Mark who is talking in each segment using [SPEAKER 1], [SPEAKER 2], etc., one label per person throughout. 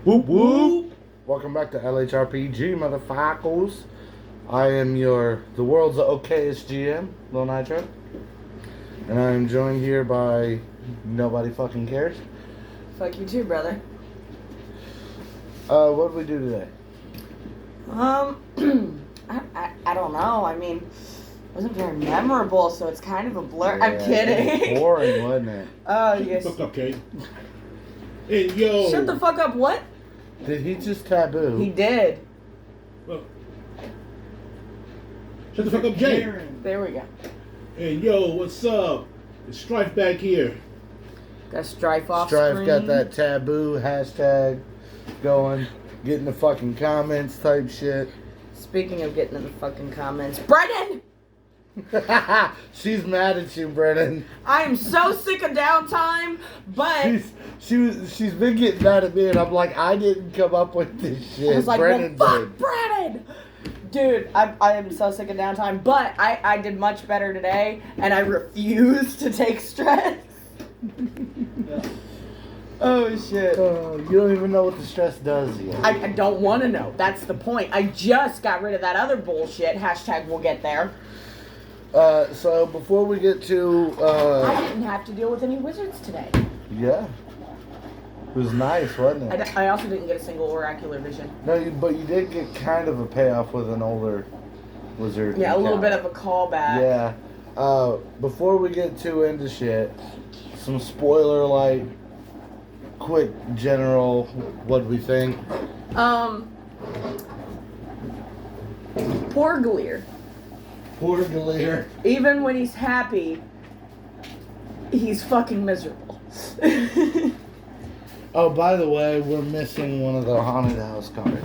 [SPEAKER 1] Whoop whoop! Welcome back to LHRPG, motherfuckers. I am the world's okayest GM, Lil Nitro. And I am joined here by nobody fucking cares.
[SPEAKER 2] Fuck you too, brother.
[SPEAKER 1] What did we do today?
[SPEAKER 2] I don't know. I mean, it wasn't very memorable, so it's kind of a blur.
[SPEAKER 1] Yeah,
[SPEAKER 2] I'm kidding.
[SPEAKER 1] It was boring, wasn't it?
[SPEAKER 2] Oh, yes.
[SPEAKER 3] Fuck up, Kate. Hey, yo.
[SPEAKER 2] Shut the fuck up, what?
[SPEAKER 1] Did he just taboo?
[SPEAKER 2] He did.
[SPEAKER 3] Well, shut the fuck up, Jay.
[SPEAKER 2] There we go.
[SPEAKER 3] Hey, yo, what's up? It's Strife back here.
[SPEAKER 2] Got Strife off
[SPEAKER 1] Strife
[SPEAKER 2] screen.
[SPEAKER 1] got that taboo hashtag going, getting the fucking comments type shit.
[SPEAKER 2] Speaking of getting in the fucking comments, Brennan!
[SPEAKER 1] She's mad at you, Brennan.
[SPEAKER 2] I am so sick of downtime, but
[SPEAKER 1] She's been getting mad at me, and I'm like, I didn't come up with this shit.
[SPEAKER 2] I was like,
[SPEAKER 1] Brennan
[SPEAKER 2] well, fuck
[SPEAKER 1] did.
[SPEAKER 2] Brennan! Dude, I am so sick of downtime, but I did much better today, and I refuse to take stress. Oh, shit.
[SPEAKER 1] You don't even know what the stress does yet.
[SPEAKER 2] I don't want to know. That's the point. I just got rid of that other bullshit. Hashtag we'll get there.
[SPEAKER 1] So before we get to,
[SPEAKER 2] I didn't have to deal with any wizards today.
[SPEAKER 1] yeah. It was nice, wasn't it?
[SPEAKER 2] I also didn't get a single oracular vision.
[SPEAKER 1] No, but you did get kind of a payoff with an older wizard.
[SPEAKER 2] Yeah, a little
[SPEAKER 1] encounter.
[SPEAKER 2] bit of a callback.
[SPEAKER 1] Yeah. Before we get too into shit, some spoiler light, quick general, what do we think?
[SPEAKER 2] Poor Gleer.
[SPEAKER 1] Poor Galir.
[SPEAKER 2] Even when he's happy, he's fucking miserable.
[SPEAKER 1] Oh, by the way, we're missing one of the haunted house cards.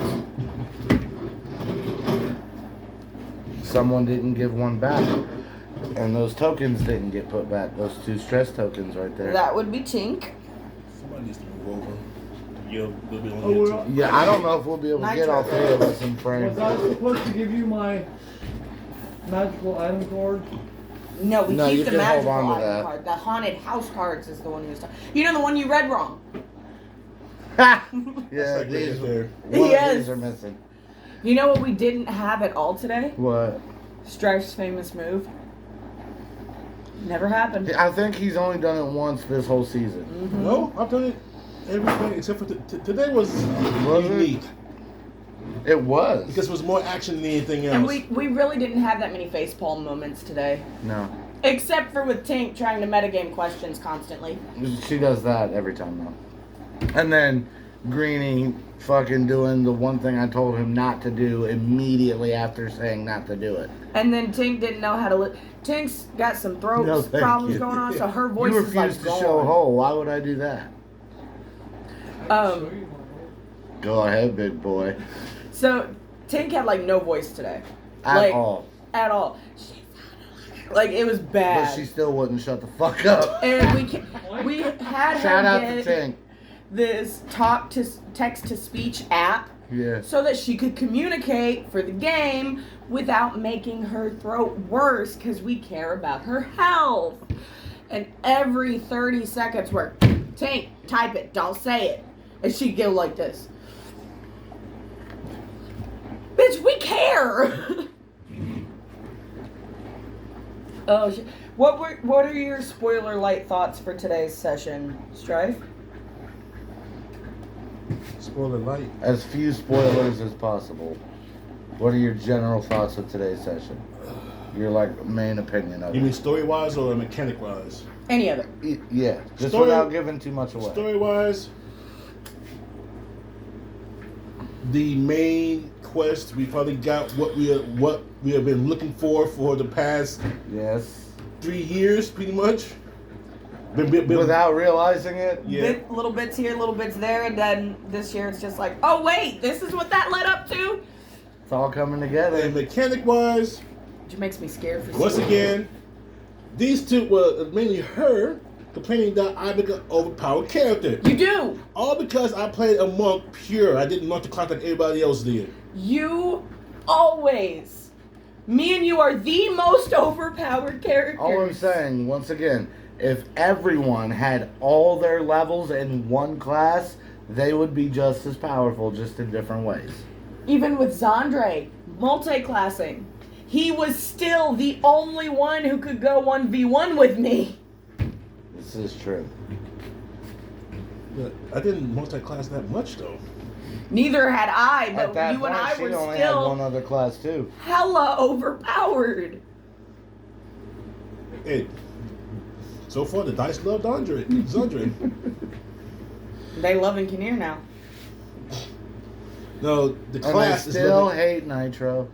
[SPEAKER 1] Someone didn't give one back. And those tokens didn't get put back. Those 2 stress tokens right there.
[SPEAKER 2] That would be Tink.
[SPEAKER 3] Somebody needs to move over. We'll be on here too.
[SPEAKER 1] Yeah, I don't know if we'll be able to get all 3 of us in frame.
[SPEAKER 4] Was I supposed to give you my magical item card?
[SPEAKER 2] No, we
[SPEAKER 1] No, you
[SPEAKER 2] keep the
[SPEAKER 1] can hold
[SPEAKER 2] magical
[SPEAKER 1] on to
[SPEAKER 2] item
[SPEAKER 1] that.
[SPEAKER 2] card. The haunted house cards is the one who's talking. You know the one you read wrong.
[SPEAKER 1] Yeah,
[SPEAKER 3] Like
[SPEAKER 1] these,
[SPEAKER 3] right there.
[SPEAKER 1] one of
[SPEAKER 2] Yes.
[SPEAKER 1] these are missing.
[SPEAKER 2] You know what we didn't have at all today?
[SPEAKER 1] What?
[SPEAKER 2] Strife's famous move. Never happened.
[SPEAKER 1] I think he's only done it once this whole season.
[SPEAKER 2] Mm-hmm.
[SPEAKER 3] No, I've done it everything except for today was
[SPEAKER 1] Was it?
[SPEAKER 3] unique.
[SPEAKER 1] It was.
[SPEAKER 3] Because it was more action than anything else.
[SPEAKER 2] And we really didn't have that many facepalm moments today.
[SPEAKER 1] No.
[SPEAKER 2] Except for with Tink trying to metagame questions constantly.
[SPEAKER 1] She does that every time though. And then Greenie fucking doing the one thing I told him not to do immediately after saying not to do it.
[SPEAKER 2] And then Tink didn't know how to... Tink's got some throat
[SPEAKER 1] No, thank
[SPEAKER 2] problems
[SPEAKER 1] you.
[SPEAKER 2] going on, so her voice
[SPEAKER 1] You
[SPEAKER 2] is like
[SPEAKER 1] refuse to show
[SPEAKER 2] gone.
[SPEAKER 1] hole. Why would I do that?
[SPEAKER 2] Um,
[SPEAKER 1] Go ahead, big boy.
[SPEAKER 2] so Tink had like no voice today.
[SPEAKER 1] At
[SPEAKER 2] Like,
[SPEAKER 1] all.
[SPEAKER 2] At all. Like it was bad.
[SPEAKER 1] But she still wouldn't shut the fuck up.
[SPEAKER 2] And we had
[SPEAKER 1] Shout
[SPEAKER 2] her
[SPEAKER 1] out to
[SPEAKER 2] get
[SPEAKER 1] Tank.
[SPEAKER 2] this text to speech app
[SPEAKER 1] Yeah.
[SPEAKER 2] so that she could communicate for the game without making her throat worse because we care about her health. And every 30 seconds we're Tank, type it, don't say it. And she'd go like this. Bitch, we care. Oh shit. What are your spoiler light thoughts for today's session, Strife?
[SPEAKER 3] Spoiler light.
[SPEAKER 1] As few spoilers as possible. What are your general thoughts of today's session? Your like main opinion of
[SPEAKER 3] You
[SPEAKER 1] it.
[SPEAKER 3] mean story wise or mechanic wise?
[SPEAKER 2] Any other?
[SPEAKER 1] Yeah, just
[SPEAKER 3] Story-
[SPEAKER 1] without giving too much away.
[SPEAKER 3] Story wise, the main quest we probably got what we have been looking for the past
[SPEAKER 1] Yes.
[SPEAKER 3] 3 years, pretty much.
[SPEAKER 1] Without realizing it.
[SPEAKER 3] Yeah.
[SPEAKER 2] Little bits here, little bits there, and then this year it's just like, oh wait, this is what that led up to?
[SPEAKER 1] It's all coming together.
[SPEAKER 3] And mechanic wise,
[SPEAKER 2] Which makes me scared for
[SPEAKER 3] once
[SPEAKER 2] season.
[SPEAKER 3] again, these two were mainly her complaining that I became an overpowered character.
[SPEAKER 2] You do!
[SPEAKER 3] All because I played a monk pure. I didn't want to class like everybody else did.
[SPEAKER 2] You always. Me and you are the most overpowered characters.
[SPEAKER 1] All I'm saying, once again, if everyone had all their levels in one class, they would be just as powerful, just in different ways.
[SPEAKER 2] Even with Zandre, multi-classing, he was still the only one who could go 1v1 with me.
[SPEAKER 1] This is true.
[SPEAKER 3] But I didn't multi-class that much though.
[SPEAKER 2] Neither had I,
[SPEAKER 1] At
[SPEAKER 2] but
[SPEAKER 1] that
[SPEAKER 2] you and
[SPEAKER 1] point,
[SPEAKER 2] I
[SPEAKER 1] she
[SPEAKER 2] were
[SPEAKER 1] only had one
[SPEAKER 2] still
[SPEAKER 1] other class too.
[SPEAKER 2] hella overpowered.
[SPEAKER 3] Hey, so far the dice loved Zandre.
[SPEAKER 2] They love in Kinnear now.
[SPEAKER 3] No, the
[SPEAKER 1] And
[SPEAKER 3] class
[SPEAKER 1] they
[SPEAKER 3] is
[SPEAKER 1] still
[SPEAKER 3] loving,
[SPEAKER 1] hate Nitro.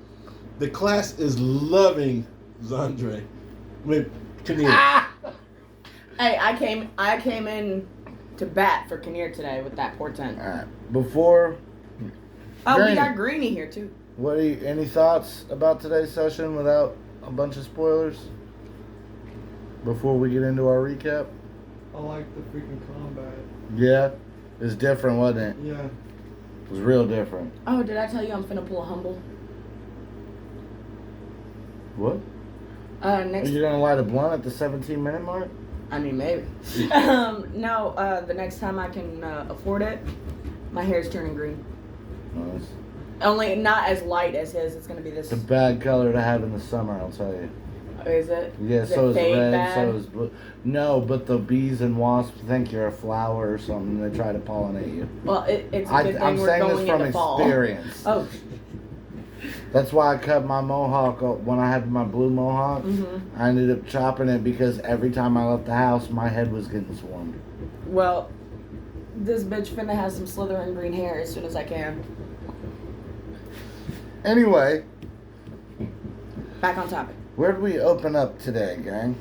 [SPEAKER 3] the class is loving Zandre. I mean, Kinnear.
[SPEAKER 2] Hey, I came in to bat for Kinnear today with that portent.
[SPEAKER 1] Alright, before...
[SPEAKER 2] Oh, we
[SPEAKER 1] Greeny.
[SPEAKER 2] got Greeny here too.
[SPEAKER 1] Any thoughts about today's session without a bunch of spoilers? Before we get into our recap?
[SPEAKER 4] I like the freaking combat.
[SPEAKER 1] Yeah, it's different, wasn't it?
[SPEAKER 4] Yeah.
[SPEAKER 1] It was real different.
[SPEAKER 2] Oh, did I tell you I'm finna pull a humble?
[SPEAKER 1] What?
[SPEAKER 2] Next.
[SPEAKER 1] Are you gonna light a blunt at the 17-minute mark?
[SPEAKER 2] I mean, maybe. No, the next time I can afford it, my hair's turning green.
[SPEAKER 1] Nice.
[SPEAKER 2] Only not as light as his. It's gonna be this.
[SPEAKER 1] It's a bad color to have in the summer, I'll tell you.
[SPEAKER 2] Is it?
[SPEAKER 1] Yeah,
[SPEAKER 2] Is
[SPEAKER 1] so
[SPEAKER 2] it
[SPEAKER 1] is
[SPEAKER 2] fade
[SPEAKER 1] red,
[SPEAKER 2] bad?
[SPEAKER 1] so is blue. No, but the bees and wasps think you're a flower or something. They try to pollinate you.
[SPEAKER 2] Well, it's a good thing
[SPEAKER 1] I'm
[SPEAKER 2] we're
[SPEAKER 1] saying
[SPEAKER 2] going
[SPEAKER 1] this from
[SPEAKER 2] into fall.
[SPEAKER 1] experience.
[SPEAKER 2] Oh.
[SPEAKER 1] That's why I cut my mohawk when I had my blue mohawk.
[SPEAKER 2] Mm-hmm.
[SPEAKER 1] I ended up chopping it because every time I left the house, my head was getting swarmed.
[SPEAKER 2] Well, this bitch finna have some Slytherin green hair as soon as I can.
[SPEAKER 1] Anyway,
[SPEAKER 2] Back on topic.
[SPEAKER 1] where do we open up today, gang?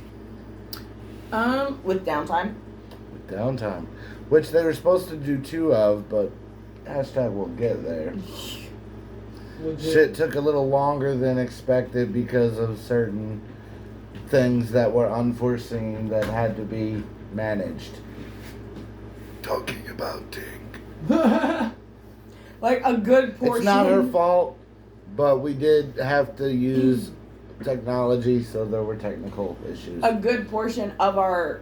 [SPEAKER 2] With downtime.
[SPEAKER 1] Downtime. Which they were supposed to do 2 of, but hashtag we'll get there.
[SPEAKER 4] Legit.
[SPEAKER 1] Shit took a little longer than expected because of certain things that were unforeseen that had to be managed. Talking about Tink.
[SPEAKER 2] Like a good portion.
[SPEAKER 1] It's not her fault, but we did have to use technology, so there were technical issues.
[SPEAKER 2] A good portion of our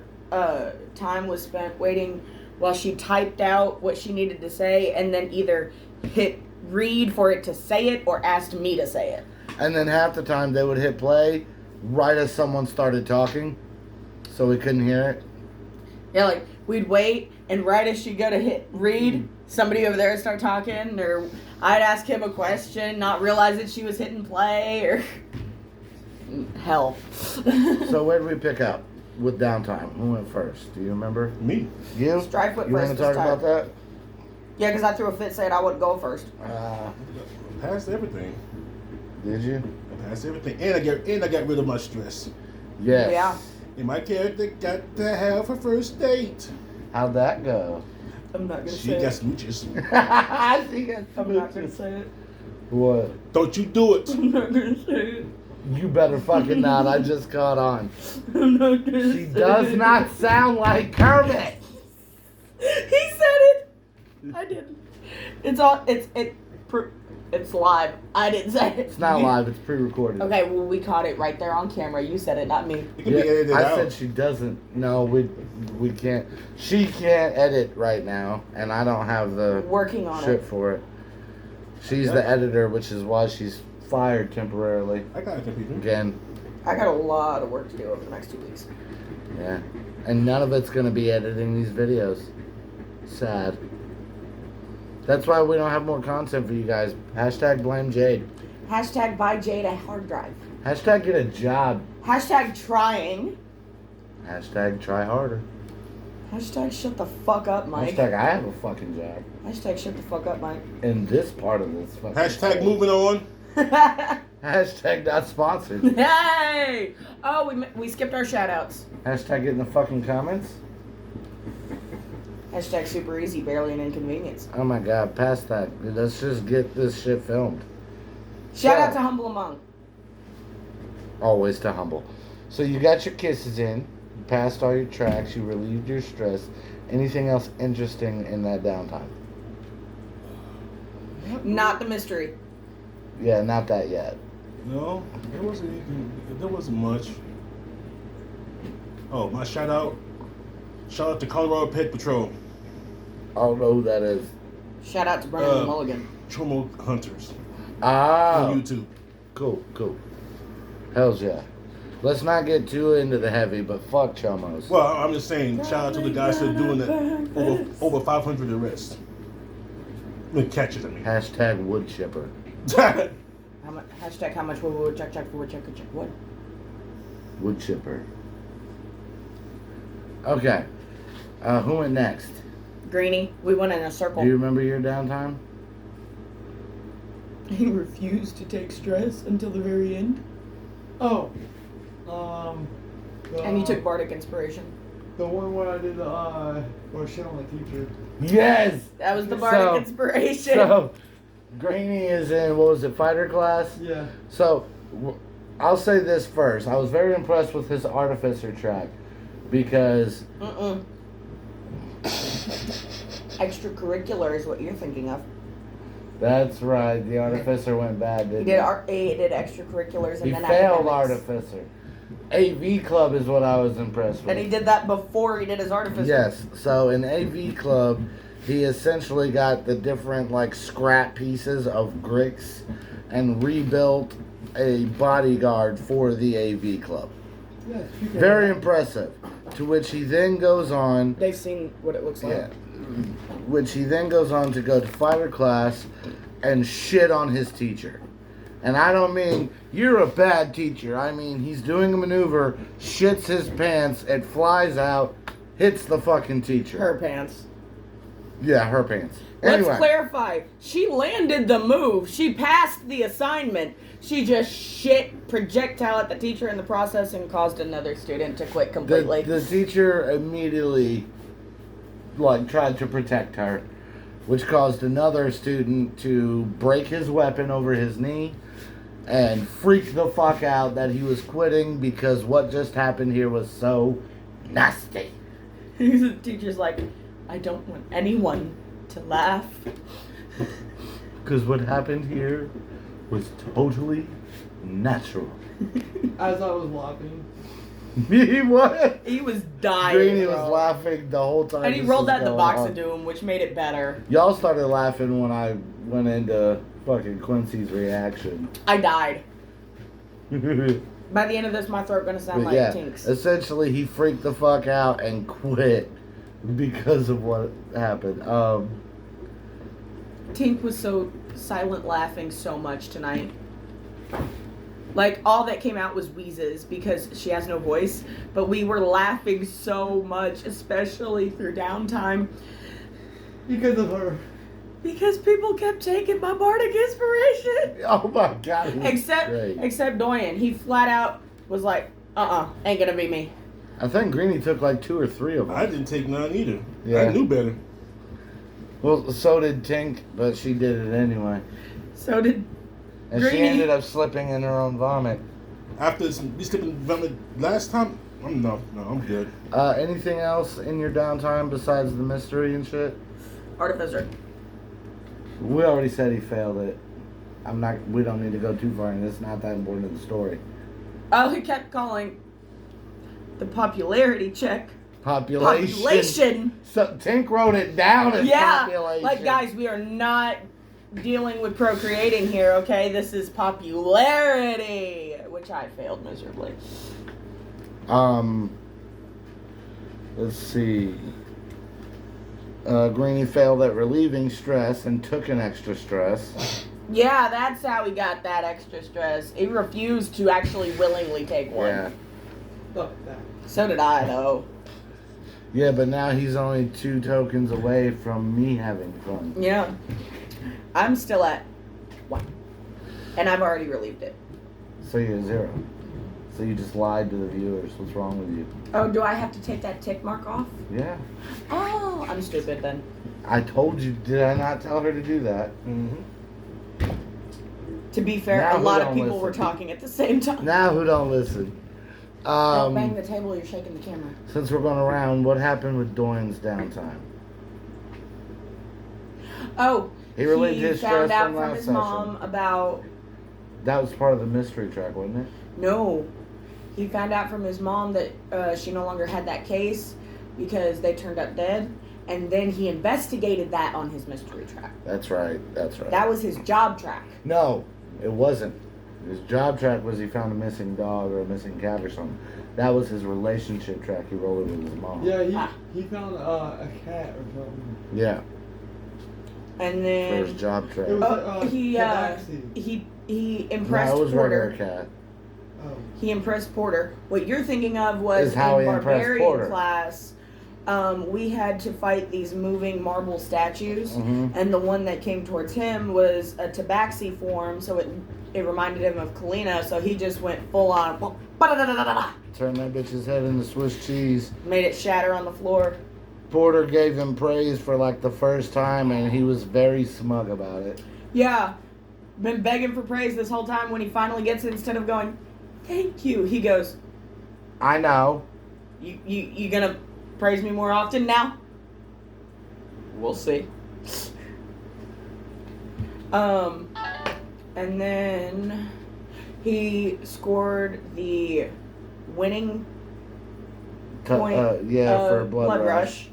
[SPEAKER 2] time was spent waiting while she typed out what she needed to say and then either hit read for it to say it or asked me to say it.
[SPEAKER 1] And then half the time they would hit play right as someone started talking, so we couldn't hear it.
[SPEAKER 2] Yeah, like we'd wait and right as she'd go to hit read, somebody over there would start talking, or I'd ask him a question, not realize that she was hitting play, or hell.
[SPEAKER 1] So where did we pick up with downtime? Who went first? Do you remember?
[SPEAKER 3] Me.
[SPEAKER 1] You?
[SPEAKER 2] Strife went
[SPEAKER 1] You want
[SPEAKER 2] first
[SPEAKER 1] to talk
[SPEAKER 2] this time.
[SPEAKER 1] about that?
[SPEAKER 2] Yeah, because I threw a fit saying I wouldn't go first.
[SPEAKER 3] Passed everything.
[SPEAKER 1] Did you?
[SPEAKER 3] I passed everything, and I got rid of my stress.
[SPEAKER 1] Yes.
[SPEAKER 2] Yeah.
[SPEAKER 3] And my character got to have her first date.
[SPEAKER 1] How'd that go?
[SPEAKER 2] I'm not gonna
[SPEAKER 3] She
[SPEAKER 2] say
[SPEAKER 3] got
[SPEAKER 2] it.
[SPEAKER 3] smooches.
[SPEAKER 1] She got
[SPEAKER 2] I'm not gonna say it.
[SPEAKER 1] What?
[SPEAKER 3] Don't you do it.
[SPEAKER 2] I'm not gonna say it.
[SPEAKER 1] You better fucking not. I just caught on.
[SPEAKER 2] I'm not gonna
[SPEAKER 1] She
[SPEAKER 2] say
[SPEAKER 1] does
[SPEAKER 2] it.
[SPEAKER 1] not sound like Kermit.
[SPEAKER 2] He said it. I didn't. It's live. I didn't say it.
[SPEAKER 1] It's not live. It's pre-recorded.
[SPEAKER 2] Okay, well we caught it right there on camera. You said it, not me.
[SPEAKER 3] It can be edited
[SPEAKER 1] I
[SPEAKER 3] out.
[SPEAKER 1] said she doesn't. No, we can't. She can't edit right now, and I don't have the
[SPEAKER 2] Working on
[SPEAKER 1] shit
[SPEAKER 2] it.
[SPEAKER 1] for it. She's the editor, which is why she's fired temporarily.
[SPEAKER 3] I got a computer.
[SPEAKER 1] Again,
[SPEAKER 2] I got a lot of work to do over the next 2 weeks.
[SPEAKER 1] yeah. And none of it's gonna be editing these videos. Sad. That's why we don't have more content for you guys. Hashtag blame Jade.
[SPEAKER 2] Hashtag buy Jade a hard drive.
[SPEAKER 1] Hashtag get a job.
[SPEAKER 2] Hashtag trying.
[SPEAKER 1] Hashtag try harder.
[SPEAKER 2] Hashtag shut the fuck up, Mike.
[SPEAKER 1] Hashtag I have a fucking job.
[SPEAKER 2] Hashtag shut the fuck up, Mike.
[SPEAKER 1] In this part of this fucking
[SPEAKER 3] Hashtag moving on.
[SPEAKER 1] Hashtag not sponsored.
[SPEAKER 2] Hey! Oh, we skipped our shout outs.
[SPEAKER 1] Hashtag get in the fucking comments.
[SPEAKER 2] Hashtag super easy, barely an inconvenience.
[SPEAKER 1] Oh my god, past that. Let's just get this shit filmed.
[SPEAKER 2] Shout
[SPEAKER 1] So-
[SPEAKER 2] out to Humble Among.
[SPEAKER 1] Always to humble. So you got your kisses in, you passed all your tracks, you relieved your stress. Anything else interesting in that downtime?
[SPEAKER 2] Not the mystery.
[SPEAKER 1] Yeah, not that yet.
[SPEAKER 3] No, there wasn't anything. There wasn't much. Oh, my shout out to Colorado Pet Patrol.
[SPEAKER 1] I don't know who that is.
[SPEAKER 2] Shout out to Brandon Mulligan.
[SPEAKER 3] Tromo Hunters
[SPEAKER 1] Ah,
[SPEAKER 3] on YouTube.
[SPEAKER 1] cool. Hells yeah. Let's not get too into the heavy, but fuck chomos.
[SPEAKER 3] Well, I'm just saying, shout out to the guys that are doing it over 500 arrests. I'm gonna catch it, I mean.
[SPEAKER 1] Hashtag wood chipper.
[SPEAKER 2] Hashtag how much wood check what?
[SPEAKER 1] Wood chipper. Okay. Who went next?
[SPEAKER 2] Greenie. We went in a circle.
[SPEAKER 1] Do you remember your downtime?
[SPEAKER 2] He refused to take stress until the very end.
[SPEAKER 4] Oh.
[SPEAKER 2] And you took Bardic Inspiration.
[SPEAKER 4] The one where I did where shit on the teacher.
[SPEAKER 1] Yes!
[SPEAKER 2] That was the Bardic Inspiration.
[SPEAKER 1] So, Greenie is in, what was it, fighter class?
[SPEAKER 4] Yeah.
[SPEAKER 1] So, I'll say this first. I was very impressed with his artificer track because...
[SPEAKER 2] Extracurricular is what you're thinking of.
[SPEAKER 1] That's right. The artificer went bad, didn't
[SPEAKER 2] He did extracurriculars and
[SPEAKER 1] he
[SPEAKER 2] then
[SPEAKER 1] failed
[SPEAKER 2] academics.
[SPEAKER 1] artificer. AV club is what I was impressed with.
[SPEAKER 2] And he did that before he did his artificer.
[SPEAKER 1] Yes. So in AV club, he essentially got the different like scrap pieces of Grix and rebuilt a bodyguard for the AV club.
[SPEAKER 4] Yeah,
[SPEAKER 1] Very impressive. To which he then goes on.
[SPEAKER 2] They've seen what it looks like.
[SPEAKER 1] Yeah. Which he then goes on to go to fighter class and shit on his teacher. And I don't mean you're a bad teacher. I mean he's doing a maneuver, shits his pants, it flies out, hits the fucking teacher.
[SPEAKER 2] Her pants.
[SPEAKER 1] Yeah, her pants.
[SPEAKER 2] Let's
[SPEAKER 1] Anyway,
[SPEAKER 2] clarify. She landed the move. She passed the assignment. She just shit projectile at the teacher in the process and caused another student to quit completely.
[SPEAKER 1] the teacher immediately tried to protect her, which caused another student to break his weapon over his knee and freak the fuck out that he was quitting because what just happened here was so nasty.
[SPEAKER 2] The teacher's like, I don't want anyone to laugh.
[SPEAKER 1] Because what happened here was totally natural.
[SPEAKER 4] As I was laughing.
[SPEAKER 1] What?
[SPEAKER 2] He was dying.
[SPEAKER 1] Greenie
[SPEAKER 2] bro.
[SPEAKER 1] was laughing the whole time.
[SPEAKER 2] And he
[SPEAKER 1] this
[SPEAKER 2] rolled
[SPEAKER 1] was
[SPEAKER 2] out the
[SPEAKER 1] going
[SPEAKER 2] box
[SPEAKER 1] on.
[SPEAKER 2] of doom, which made it better.
[SPEAKER 1] Y'all started laughing when I went into fucking Quincy's reaction.
[SPEAKER 2] I died.
[SPEAKER 1] But
[SPEAKER 2] By the end of this, my throat gonna sound like
[SPEAKER 1] yeah,
[SPEAKER 2] Tinks.
[SPEAKER 1] essentially he freaked the fuck out and quit because of what happened.
[SPEAKER 2] Tink was so silent laughing so much tonight. Like, all that came out was wheezes because she has no voice. But we were laughing so much, especially through downtime.
[SPEAKER 4] Because of her.
[SPEAKER 2] Because people kept taking my Bardic Inspiration.
[SPEAKER 1] Oh my god. he was great.
[SPEAKER 2] Except Doyen. He flat out was like, ain't gonna be me.
[SPEAKER 1] I think Greenie took like 2 or 3 of them.
[SPEAKER 3] I didn't take none either.
[SPEAKER 1] Yeah.
[SPEAKER 3] I knew better.
[SPEAKER 1] Well, so did Tink, but she did it anyway.
[SPEAKER 2] So did
[SPEAKER 1] And she
[SPEAKER 2] Greenie.
[SPEAKER 1] ended up slipping in her own vomit.
[SPEAKER 3] After me slipping vomit last time, I'm good.
[SPEAKER 1] Anything else in your downtime besides the mystery and shit?
[SPEAKER 2] Artificer.
[SPEAKER 1] We already said he failed it. We don't need to go too far, and it's not that important to the story.
[SPEAKER 2] Oh, he kept calling the popularity check.
[SPEAKER 1] Population. So Tink wrote it down as population.
[SPEAKER 2] Like, guys, we are not dealing with procreating here, okay? This is popularity, which I failed miserably.
[SPEAKER 1] Let's see. Greenie failed at relieving stress and took an extra stress.
[SPEAKER 2] Yeah, that's how he got that extra stress. He refused to actually willingly take one.
[SPEAKER 1] Yeah.
[SPEAKER 4] Fuck that.
[SPEAKER 2] So did I, though.
[SPEAKER 1] Yeah, but now he's only 2 tokens away from me having fun.
[SPEAKER 2] Yeah. I'm still at 1. And I've already relieved it.
[SPEAKER 1] So you're 0. So you just lied to the viewers. What's wrong with you?
[SPEAKER 2] Oh, do I have to take that tick mark off?
[SPEAKER 1] Yeah.
[SPEAKER 2] Oh, I'm stupid then.
[SPEAKER 1] I told you. Did I not tell her to do that?
[SPEAKER 3] Mm-hmm.
[SPEAKER 2] To be fair,
[SPEAKER 1] Now
[SPEAKER 2] a lot
[SPEAKER 1] who
[SPEAKER 2] of
[SPEAKER 1] don't
[SPEAKER 2] people were
[SPEAKER 1] listen?
[SPEAKER 2] talking at the same time.
[SPEAKER 1] Now who don't listen?
[SPEAKER 2] Don't bang the table, you're shaking the camera.
[SPEAKER 1] Since we're going around, what happened with Doyne's downtime?
[SPEAKER 2] Oh,
[SPEAKER 1] He relieved his
[SPEAKER 2] found
[SPEAKER 1] stress
[SPEAKER 2] out
[SPEAKER 1] from
[SPEAKER 2] from
[SPEAKER 1] last
[SPEAKER 2] his
[SPEAKER 1] session.
[SPEAKER 2] mom about...
[SPEAKER 1] That was part of the mystery track, wasn't it?
[SPEAKER 2] No. He found out from his mom that she no longer had that case because they turned up dead. and then he investigated that on his mystery track.
[SPEAKER 1] That's right. That's right.
[SPEAKER 2] That was his job track.
[SPEAKER 1] No, it wasn't. His job track was he found a missing dog or a missing cat or something. That was his relationship track. He rolled it with his mom.
[SPEAKER 4] Yeah, he found a cat or something.
[SPEAKER 1] Yeah.
[SPEAKER 2] And
[SPEAKER 1] For
[SPEAKER 2] then
[SPEAKER 1] his job track.
[SPEAKER 4] It was
[SPEAKER 2] he
[SPEAKER 1] No,
[SPEAKER 2] impressed
[SPEAKER 1] it was
[SPEAKER 2] Porter.
[SPEAKER 1] regular cat.
[SPEAKER 4] Oh.
[SPEAKER 2] He impressed Porter. What you're thinking of was
[SPEAKER 1] Is how
[SPEAKER 2] in
[SPEAKER 1] he impressed
[SPEAKER 2] Barbarian
[SPEAKER 1] Porter.
[SPEAKER 2] class. We had to fight these moving marble statues,
[SPEAKER 1] Mhm.
[SPEAKER 2] and the one that came towards him was a tabaxi form, so it reminded him of Kalina. So he just went full on,
[SPEAKER 1] Turned that bitch's head into Swiss cheese.
[SPEAKER 2] made it shatter on the floor.
[SPEAKER 1] Porter gave him praise for like the first time, and he was very smug about it.
[SPEAKER 2] Yeah, been begging for praise this whole time. When he finally gets it, instead of going, "Thank you," he goes,
[SPEAKER 1] I know.
[SPEAKER 2] You gonna praise me more often now? We'll see. And then he scored the winning point
[SPEAKER 1] For Blood Rush.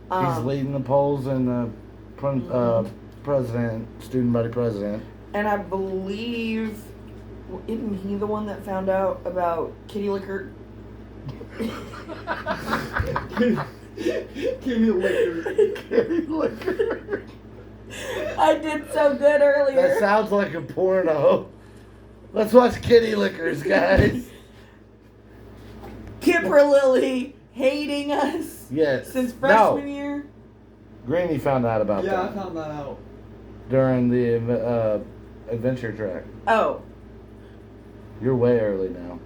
[SPEAKER 1] He's
[SPEAKER 2] Um,
[SPEAKER 1] leading the polls in the president, student body president.
[SPEAKER 2] and I believe, isn't he the one that found out about kitty liquor?
[SPEAKER 4] Kitty liquor.
[SPEAKER 2] I did so good earlier.
[SPEAKER 1] That sounds like a porno. Let's watch kitty liquors, guys.
[SPEAKER 2] Kipper Lily hating us
[SPEAKER 1] Yes.
[SPEAKER 2] since freshman year.
[SPEAKER 1] Greeny found out about
[SPEAKER 4] Yeah, I
[SPEAKER 1] that
[SPEAKER 4] found that out.
[SPEAKER 1] during the adventure track.
[SPEAKER 2] Oh.
[SPEAKER 1] You're way early now.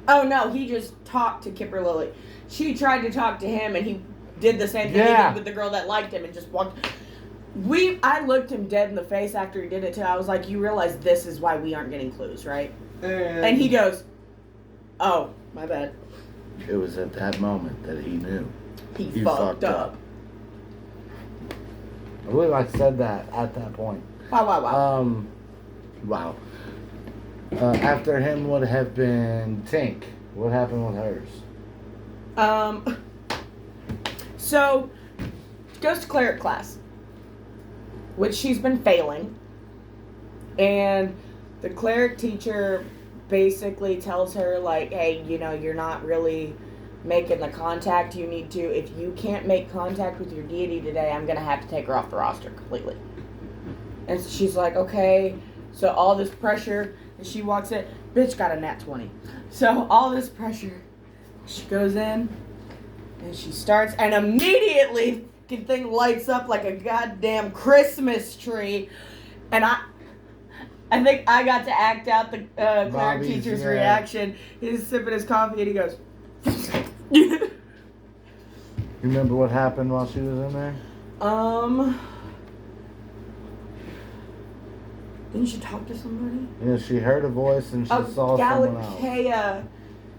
[SPEAKER 2] Oh no, he just talked to Kipper Lily. She tried to talk to him and he did the same thing he
[SPEAKER 1] Yeah.
[SPEAKER 2] did with the girl that liked him and just walked. I looked him dead in the face after he did it too. I was like, you realize this is why we aren't getting clues, right? And he goes, oh, my bad.
[SPEAKER 1] It was at that moment that he knew.
[SPEAKER 2] He fucked up.
[SPEAKER 1] I believe I said that at that point.
[SPEAKER 2] Wow.
[SPEAKER 1] Wow. After him would have been Tink. What happened with hers?
[SPEAKER 2] So, goes to cleric class, which she's been failing. And the cleric teacher basically tells her, like, hey, you're not really making the contact you need to. If you can't make contact with your deity today, I'm going to have to take her off the roster completely. And she's like, okay. So all this pressure, and she walks in, bitch got a nat 20. So all this pressure, she goes in, and she starts, and immediately the thing lights up like a goddamn Christmas tree. And I think I got to act out the cleric
[SPEAKER 1] Bobby's,
[SPEAKER 2] teacher's
[SPEAKER 1] yeah.
[SPEAKER 2] reaction. He's sipping his coffee, and he goes,
[SPEAKER 1] You remember what happened while she was in there?
[SPEAKER 2] Didn't she talk to somebody?
[SPEAKER 1] Yeah, she heard a voice and she saw someone else.
[SPEAKER 2] Galakea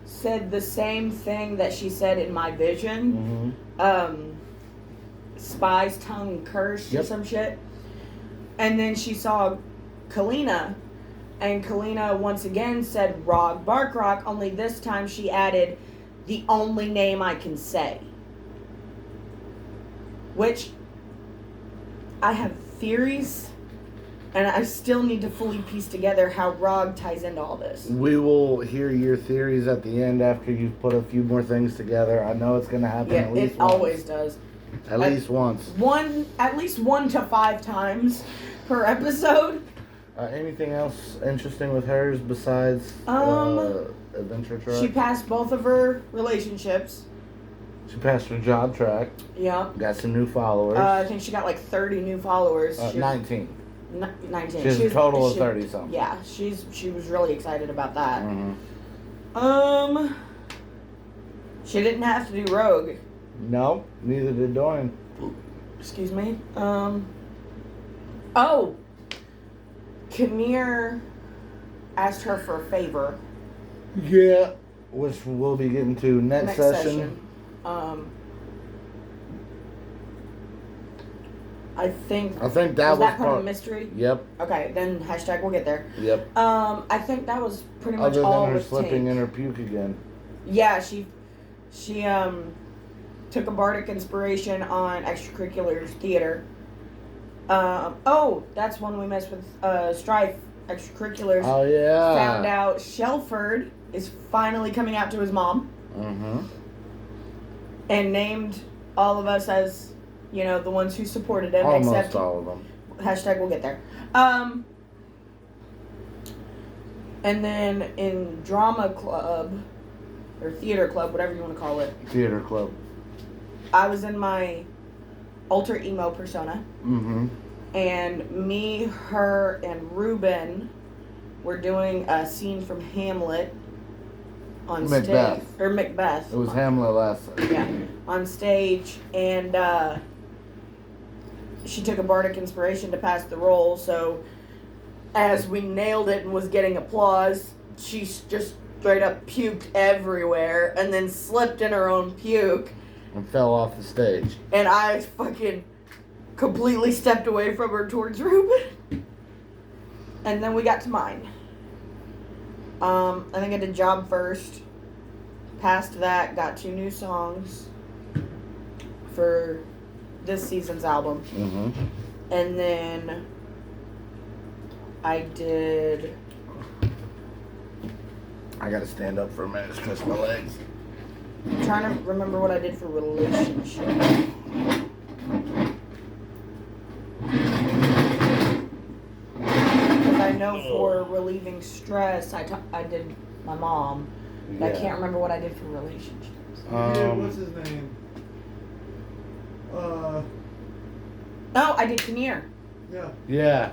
[SPEAKER 2] said the same thing that she said in my vision. Spy's tongue cursed or
[SPEAKER 1] Yep.
[SPEAKER 2] some shit. And then she saw Kalina, and Kalina once again said Rog Barkrock, only this time she added the only name I can say. Which I have theories, and I still need to fully piece together how Rog ties into all this.
[SPEAKER 1] We will hear your theories at the end after you've put a few more things together. I know it's going to happen
[SPEAKER 2] Yeah,
[SPEAKER 1] at least
[SPEAKER 2] it
[SPEAKER 1] once.
[SPEAKER 2] always does.
[SPEAKER 1] At least once.
[SPEAKER 2] At least 1 to 5 times per episode.
[SPEAKER 1] Anything else interesting with hers besides Adventure Track?
[SPEAKER 2] She passed both of her relationships.
[SPEAKER 1] She passed her job track.
[SPEAKER 2] Yeah.
[SPEAKER 1] Got some new followers.
[SPEAKER 2] I think she got like 30 new followers.
[SPEAKER 1] 19.
[SPEAKER 2] 19.
[SPEAKER 1] She has a total of 30 something.
[SPEAKER 2] Yeah, she was really excited about that.
[SPEAKER 1] Mm-hmm.
[SPEAKER 2] She didn't have to do Rogue.
[SPEAKER 1] No, neither did Dorian.
[SPEAKER 2] Excuse me. Kinnear asked her for a favor.
[SPEAKER 1] Yeah, which we'll be getting to next session.
[SPEAKER 2] I think
[SPEAKER 1] that was
[SPEAKER 2] that part of the mystery.
[SPEAKER 1] Yep.
[SPEAKER 2] Okay, then hashtag we'll get there.
[SPEAKER 1] Yep.
[SPEAKER 2] I think that was pretty much
[SPEAKER 1] Other
[SPEAKER 2] all
[SPEAKER 1] than her
[SPEAKER 2] with
[SPEAKER 1] slipping
[SPEAKER 2] Tank.
[SPEAKER 1] in her puke again.
[SPEAKER 2] Yeah, she took a bardic inspiration on extracurriculars theater. That's one we messed with Strife extracurriculars.
[SPEAKER 1] Oh yeah.
[SPEAKER 2] Found out Shelford is finally coming out to his mom.
[SPEAKER 1] Mm-hmm.
[SPEAKER 2] And named all of us as, the ones who supported him.
[SPEAKER 1] Almost
[SPEAKER 2] except
[SPEAKER 1] all of them.
[SPEAKER 2] Hashtag we'll get there. And then in drama club, or theater club, whatever you want to call it.
[SPEAKER 1] Theater club.
[SPEAKER 2] I was in my alter emo persona.
[SPEAKER 1] Mm-hmm.
[SPEAKER 2] And me, her, and Ruben were doing a scene from Hamlet on
[SPEAKER 1] Macbeth.
[SPEAKER 2] stage. Or Macbeth.
[SPEAKER 1] It was Hamlet last time.
[SPEAKER 2] Yeah. On stage. And she took a bardic inspiration to pass the role. So as we nailed it and was getting applause, she just straight up puked everywhere and then slipped in her own puke.
[SPEAKER 1] And fell off the stage.
[SPEAKER 2] And I fucking completely stepped away from her towards Ruben. And then we got to mine. I think I did job first. Past that, got 2 new songs for this season's album.
[SPEAKER 1] Mm-hmm.
[SPEAKER 2] And then I did...
[SPEAKER 1] I gotta stand up for a minute, stretch my legs.
[SPEAKER 2] I'm trying to remember what I did for relationship. Because I know for relieving stress, I did my mom. But I can't remember what I did for relationships.
[SPEAKER 4] What's his name?
[SPEAKER 2] Oh, I did Kinnear.
[SPEAKER 4] Yeah.
[SPEAKER 1] Yeah.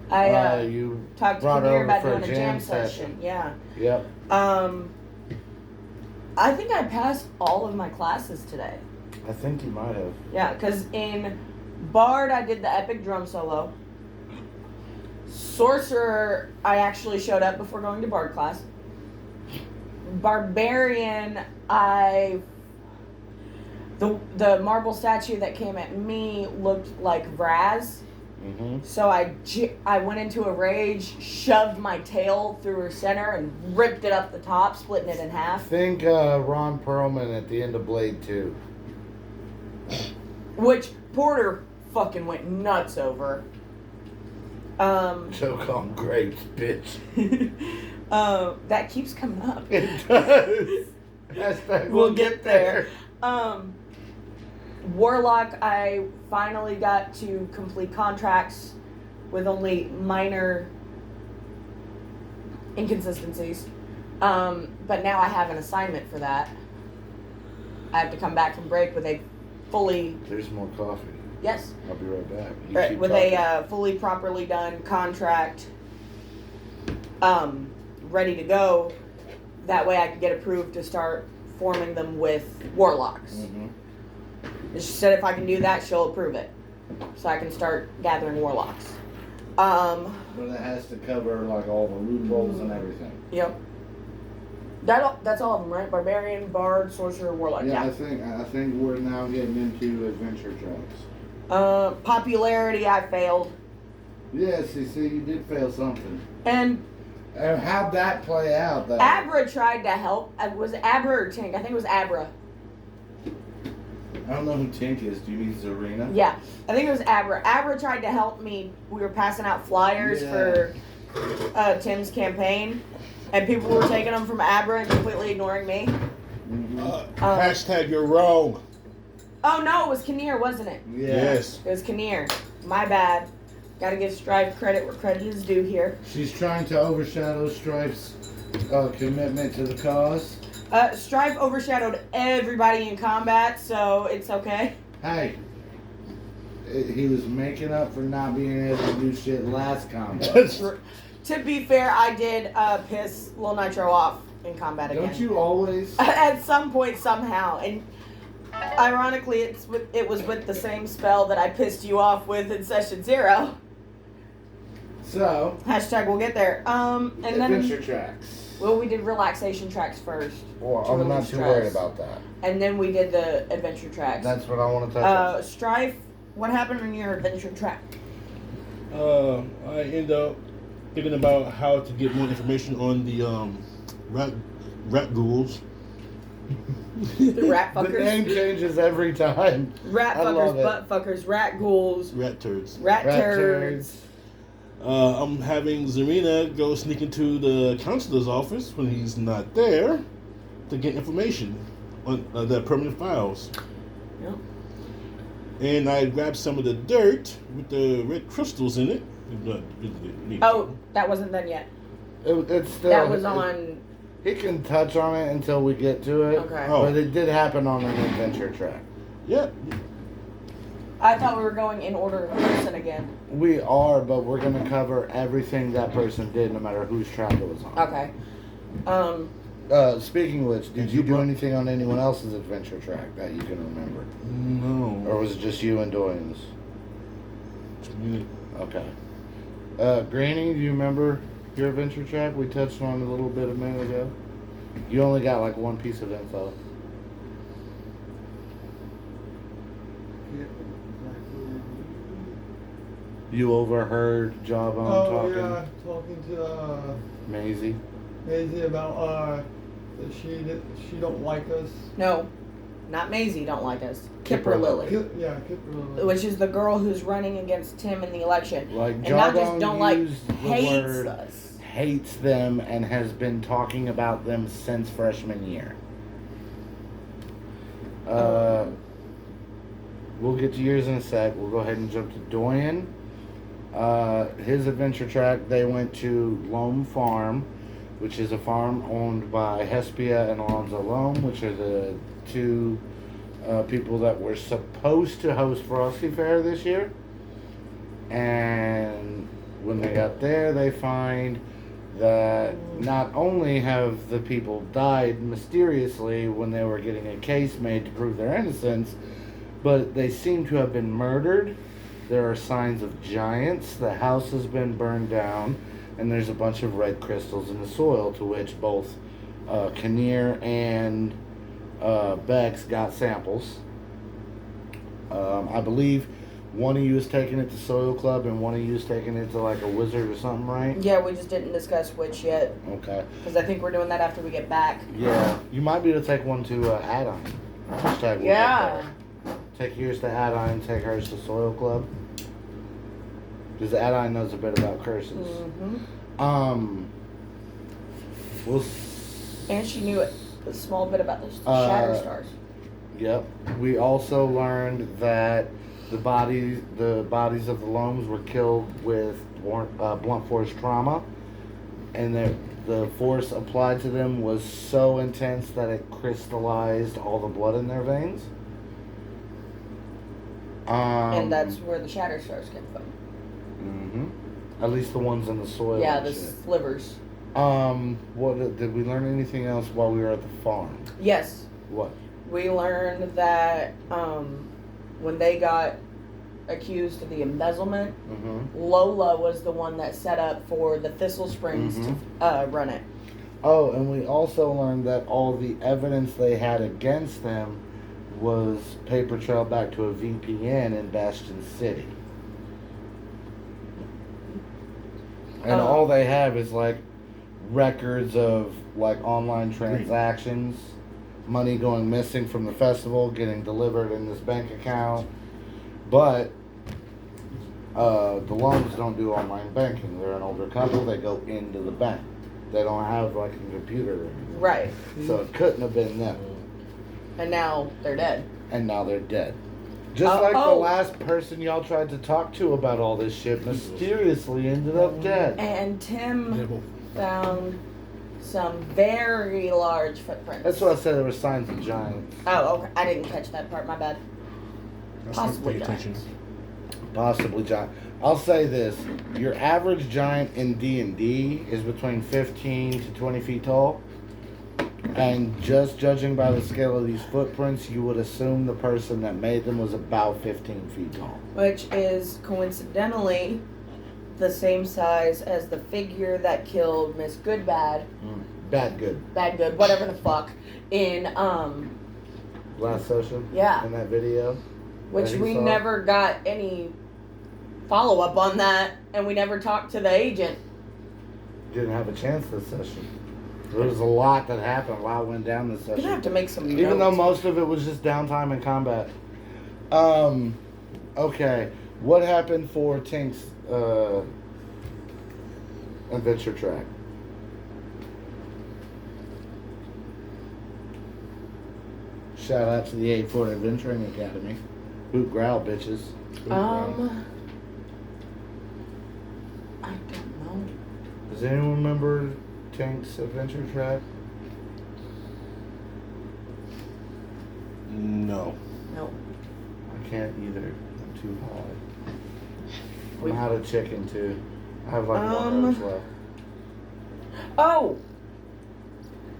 [SPEAKER 2] I
[SPEAKER 1] you
[SPEAKER 2] talked to
[SPEAKER 1] brought
[SPEAKER 2] Kinnear
[SPEAKER 1] over
[SPEAKER 2] about
[SPEAKER 1] for a
[SPEAKER 2] doing a jam session. Yeah.
[SPEAKER 1] Yep.
[SPEAKER 2] I think I passed all of my classes today.
[SPEAKER 1] I think you might have.
[SPEAKER 2] Yeah, because in Bard, I did the epic drum solo. Sorcerer, I actually showed up before going to Bard class. Barbarian, the marble statue that came at me looked like Raz.
[SPEAKER 1] Mm-hmm.
[SPEAKER 2] So I went into a rage, shoved my tail through her center, and ripped it up the top, splitting it in half.
[SPEAKER 1] Think Ron Perlman at the end of Blade 2.
[SPEAKER 2] Which Porter fucking went nuts over.
[SPEAKER 1] Choke on grapes, bitch.
[SPEAKER 2] That keeps coming up.
[SPEAKER 1] It does. Hashtag
[SPEAKER 2] We'll get there. Warlock, I finally got to complete contracts with only minor inconsistencies. But now I have an assignment for that. I have to come back from break with a fully...
[SPEAKER 1] There's more coffee.
[SPEAKER 2] Yes.
[SPEAKER 1] I'll be right back.
[SPEAKER 2] Right, with a fully properly done contract ready to go. That way I can get approved to start forming them with warlocks.
[SPEAKER 1] Mm-hmm.
[SPEAKER 2] She said if I can do that, she'll approve it. So I can start gathering warlocks.
[SPEAKER 1] But it has to cover like all the loopholes and everything.
[SPEAKER 2] Yep. That's all of them, right? Barbarian, Bard, Sorcerer, Warlock.
[SPEAKER 1] Yeah,
[SPEAKER 2] Yeah.
[SPEAKER 1] I think we're now getting into adventure tracks.
[SPEAKER 2] Popularity, I failed.
[SPEAKER 1] Yes, you see, you did fail something.
[SPEAKER 2] And
[SPEAKER 1] How'd that play out, though?
[SPEAKER 2] Abra tried to help. Was it Abra or Tink? I think it was Abra.
[SPEAKER 1] I don't know who Tink is. Do you mean Zarina?
[SPEAKER 2] Yeah, I think it was Abra. Abra tried to help me. We were passing out flyers for Tim's campaign, and people were taking them from Abra and completely ignoring me.
[SPEAKER 1] Mm-hmm.
[SPEAKER 3] Hashtag you're wrong.
[SPEAKER 2] Oh no, it was Kinnear, wasn't it?
[SPEAKER 1] Yeah.
[SPEAKER 3] Yes.
[SPEAKER 2] It was Kinnear. My bad. Gotta give Strife credit where credit is due here.
[SPEAKER 1] She's trying to overshadow Strife's commitment to the cause.
[SPEAKER 2] Strife overshadowed everybody in combat, so it's okay.
[SPEAKER 1] Hey, he was making up for not being able to do shit last combat.
[SPEAKER 2] To be fair, I did piss Lil Nitro off in combat again.
[SPEAKER 1] Don't you always?
[SPEAKER 2] At some point, somehow, and ironically, it was with the same spell that I pissed you off with in session 0.
[SPEAKER 1] So.
[SPEAKER 2] Hashtag we'll get there. And
[SPEAKER 1] adventure
[SPEAKER 2] then
[SPEAKER 1] tracks.
[SPEAKER 2] well, we did relaxation tracks first.
[SPEAKER 1] Well,
[SPEAKER 2] to
[SPEAKER 1] I'm
[SPEAKER 2] relieve
[SPEAKER 1] not too
[SPEAKER 2] stress.
[SPEAKER 1] worried about that.
[SPEAKER 2] And then we did the adventure tracks.
[SPEAKER 1] That's what I want to touch on.
[SPEAKER 2] Strife, what happened in your adventure track?
[SPEAKER 3] I end up thinking about how to get more information on the rat ghouls.
[SPEAKER 2] The rat
[SPEAKER 1] The
[SPEAKER 2] fuckers.
[SPEAKER 1] name changes every time.
[SPEAKER 2] Rat
[SPEAKER 1] I love
[SPEAKER 2] fuckers,
[SPEAKER 1] it.
[SPEAKER 2] butt fuckers, rat ghouls,
[SPEAKER 3] Rat turds.
[SPEAKER 2] rat
[SPEAKER 1] Rat
[SPEAKER 2] turds.
[SPEAKER 3] I'm having Zarina go sneak into the counselor's office when he's not there to get information on the permanent files.
[SPEAKER 2] Yep.
[SPEAKER 3] And I grabbed some of the dirt with the red crystals in it.
[SPEAKER 2] Oh, that wasn't done yet.
[SPEAKER 1] It's still.
[SPEAKER 2] That was on.
[SPEAKER 1] He can touch on it until we get to it.
[SPEAKER 2] Okay.
[SPEAKER 3] Oh.
[SPEAKER 1] But it did happen on an adventure track.
[SPEAKER 3] Yeah.
[SPEAKER 2] I thought we were going in order of person again.
[SPEAKER 1] We are, but we're going to cover everything that person did, no matter whose track it was on.
[SPEAKER 2] Okay.
[SPEAKER 1] Speaking of which, did you do anything on anyone else's adventure track that you can remember?
[SPEAKER 3] No.
[SPEAKER 1] Or was it just you and Doyle's? Okay. Granny, do you remember your adventure track? We touched on it a little bit a minute ago. You only got like one piece of info. You overheard Jawbone talking?
[SPEAKER 4] Talking to
[SPEAKER 1] Maisie?
[SPEAKER 4] Maisie about that she don't like us.
[SPEAKER 2] No, not Maisie don't like us. Kipper Lily.
[SPEAKER 4] Kipper Lily.
[SPEAKER 2] Which is the girl who's running against Tim in the election.
[SPEAKER 1] Like
[SPEAKER 2] And not just
[SPEAKER 1] Jawbone
[SPEAKER 2] don't like,
[SPEAKER 1] used the
[SPEAKER 2] hates
[SPEAKER 1] word
[SPEAKER 2] us.
[SPEAKER 1] hates them and has been talking about them since freshman year. We'll get to yours in a sec. We'll go ahead and jump to Doyen. His adventure track, they went to Loam Farm, which is a farm owned by Hespia and Alonzo Loam, which are the two people that were supposed to host Frosty Fair this year. And when they got there, they find that not only have the people died mysteriously when they were getting a case made to prove their innocence, but they seem to have been murdered. There are signs of giants. The house has been burned down, and there's a bunch of red crystals in the soil, to which both Kinnear and Bex got samples. I believe one of you is taking it to Soil Club and one of you is taking it to like a wizard or something, right?
[SPEAKER 2] Yeah, we just didn't discuss which yet.
[SPEAKER 1] Okay.
[SPEAKER 2] Because I think we're doing that after we get back.
[SPEAKER 1] Yeah. You might be able to take one to Adine. Hashtag we'll
[SPEAKER 2] Yeah.
[SPEAKER 1] get there. Take yours to Adine, take hers to Soil Club. Because Adine knows a bit about curses.
[SPEAKER 2] Mm-hmm.
[SPEAKER 1] We'll
[SPEAKER 2] And she knew a small bit about the Shatter Stars.
[SPEAKER 1] Yep. We also learned that the bodies of the Loams were killed with blunt force trauma, and that the force applied to them was so intense that it crystallized all the blood in their veins.
[SPEAKER 2] And that's where the Shatter Stars came from.
[SPEAKER 1] Mm-hmm. At least the ones in the soil.
[SPEAKER 2] Yeah,
[SPEAKER 1] and
[SPEAKER 2] the
[SPEAKER 1] shit.
[SPEAKER 2] slivers.
[SPEAKER 1] What did we learn anything else while we were at the farm?
[SPEAKER 2] Yes.
[SPEAKER 1] What?
[SPEAKER 2] We learned that when they got accused of the embezzlement,
[SPEAKER 1] Mm-hmm.
[SPEAKER 2] Lola was the one that set up for the Thistle Springs to run it.
[SPEAKER 1] Oh, and we also learned that all the evidence they had against them was paper trail back to a VPN in Bastion City. And all they have is like records of like online transactions, money going missing from the festival, getting delivered in this bank account. But the loans don't do online banking. They're an older couple. They go into the bank. They don't have like a computer or anything.
[SPEAKER 2] Right.
[SPEAKER 1] So it couldn't have been them.
[SPEAKER 2] And now they're dead.
[SPEAKER 1] And now they're dead. Just like the last person y'all tried to talk to about all this shit mysteriously ended up dead.
[SPEAKER 2] And Tim found some very large footprints.
[SPEAKER 1] That's what I said, there were signs of giants.
[SPEAKER 2] Oh, okay. I didn't catch that part. My bad. Possibly
[SPEAKER 3] Pay attention.
[SPEAKER 2] giants.
[SPEAKER 1] Possibly giant. I'll say this. Your average giant in D&D is between 15 to 20 feet tall. And just judging by the scale of these footprints, you would assume the person that made them was about 15 feet tall.
[SPEAKER 2] Which is coincidentally the same size as the figure that killed Miss Goodbad.
[SPEAKER 1] Bad good.
[SPEAKER 2] Bad Good, whatever the fuck. In,
[SPEAKER 1] Last session?
[SPEAKER 2] Yeah.
[SPEAKER 1] In that video?
[SPEAKER 2] which
[SPEAKER 1] that he
[SPEAKER 2] we
[SPEAKER 1] saw?
[SPEAKER 2] never got any follow up on that, and we never talked to the agent.
[SPEAKER 1] Didn't have a chance this session. There was a lot that happened. A lot went down this
[SPEAKER 2] You're
[SPEAKER 1] session.
[SPEAKER 2] gonna have to make some
[SPEAKER 1] Even though
[SPEAKER 2] notes.
[SPEAKER 1] most of it was just downtime and combat. Okay. What happened for Tink's adventure track? Shout out to the 84 Adventuring Academy. Boot growl, bitches.
[SPEAKER 2] I don't know.
[SPEAKER 1] Does anyone remember Tink's adventure track?
[SPEAKER 3] No.
[SPEAKER 2] No.
[SPEAKER 1] I can't either. I'm too high.
[SPEAKER 2] We-
[SPEAKER 1] I'm out of chicken too. I have like 1 ounce left.
[SPEAKER 2] Oh!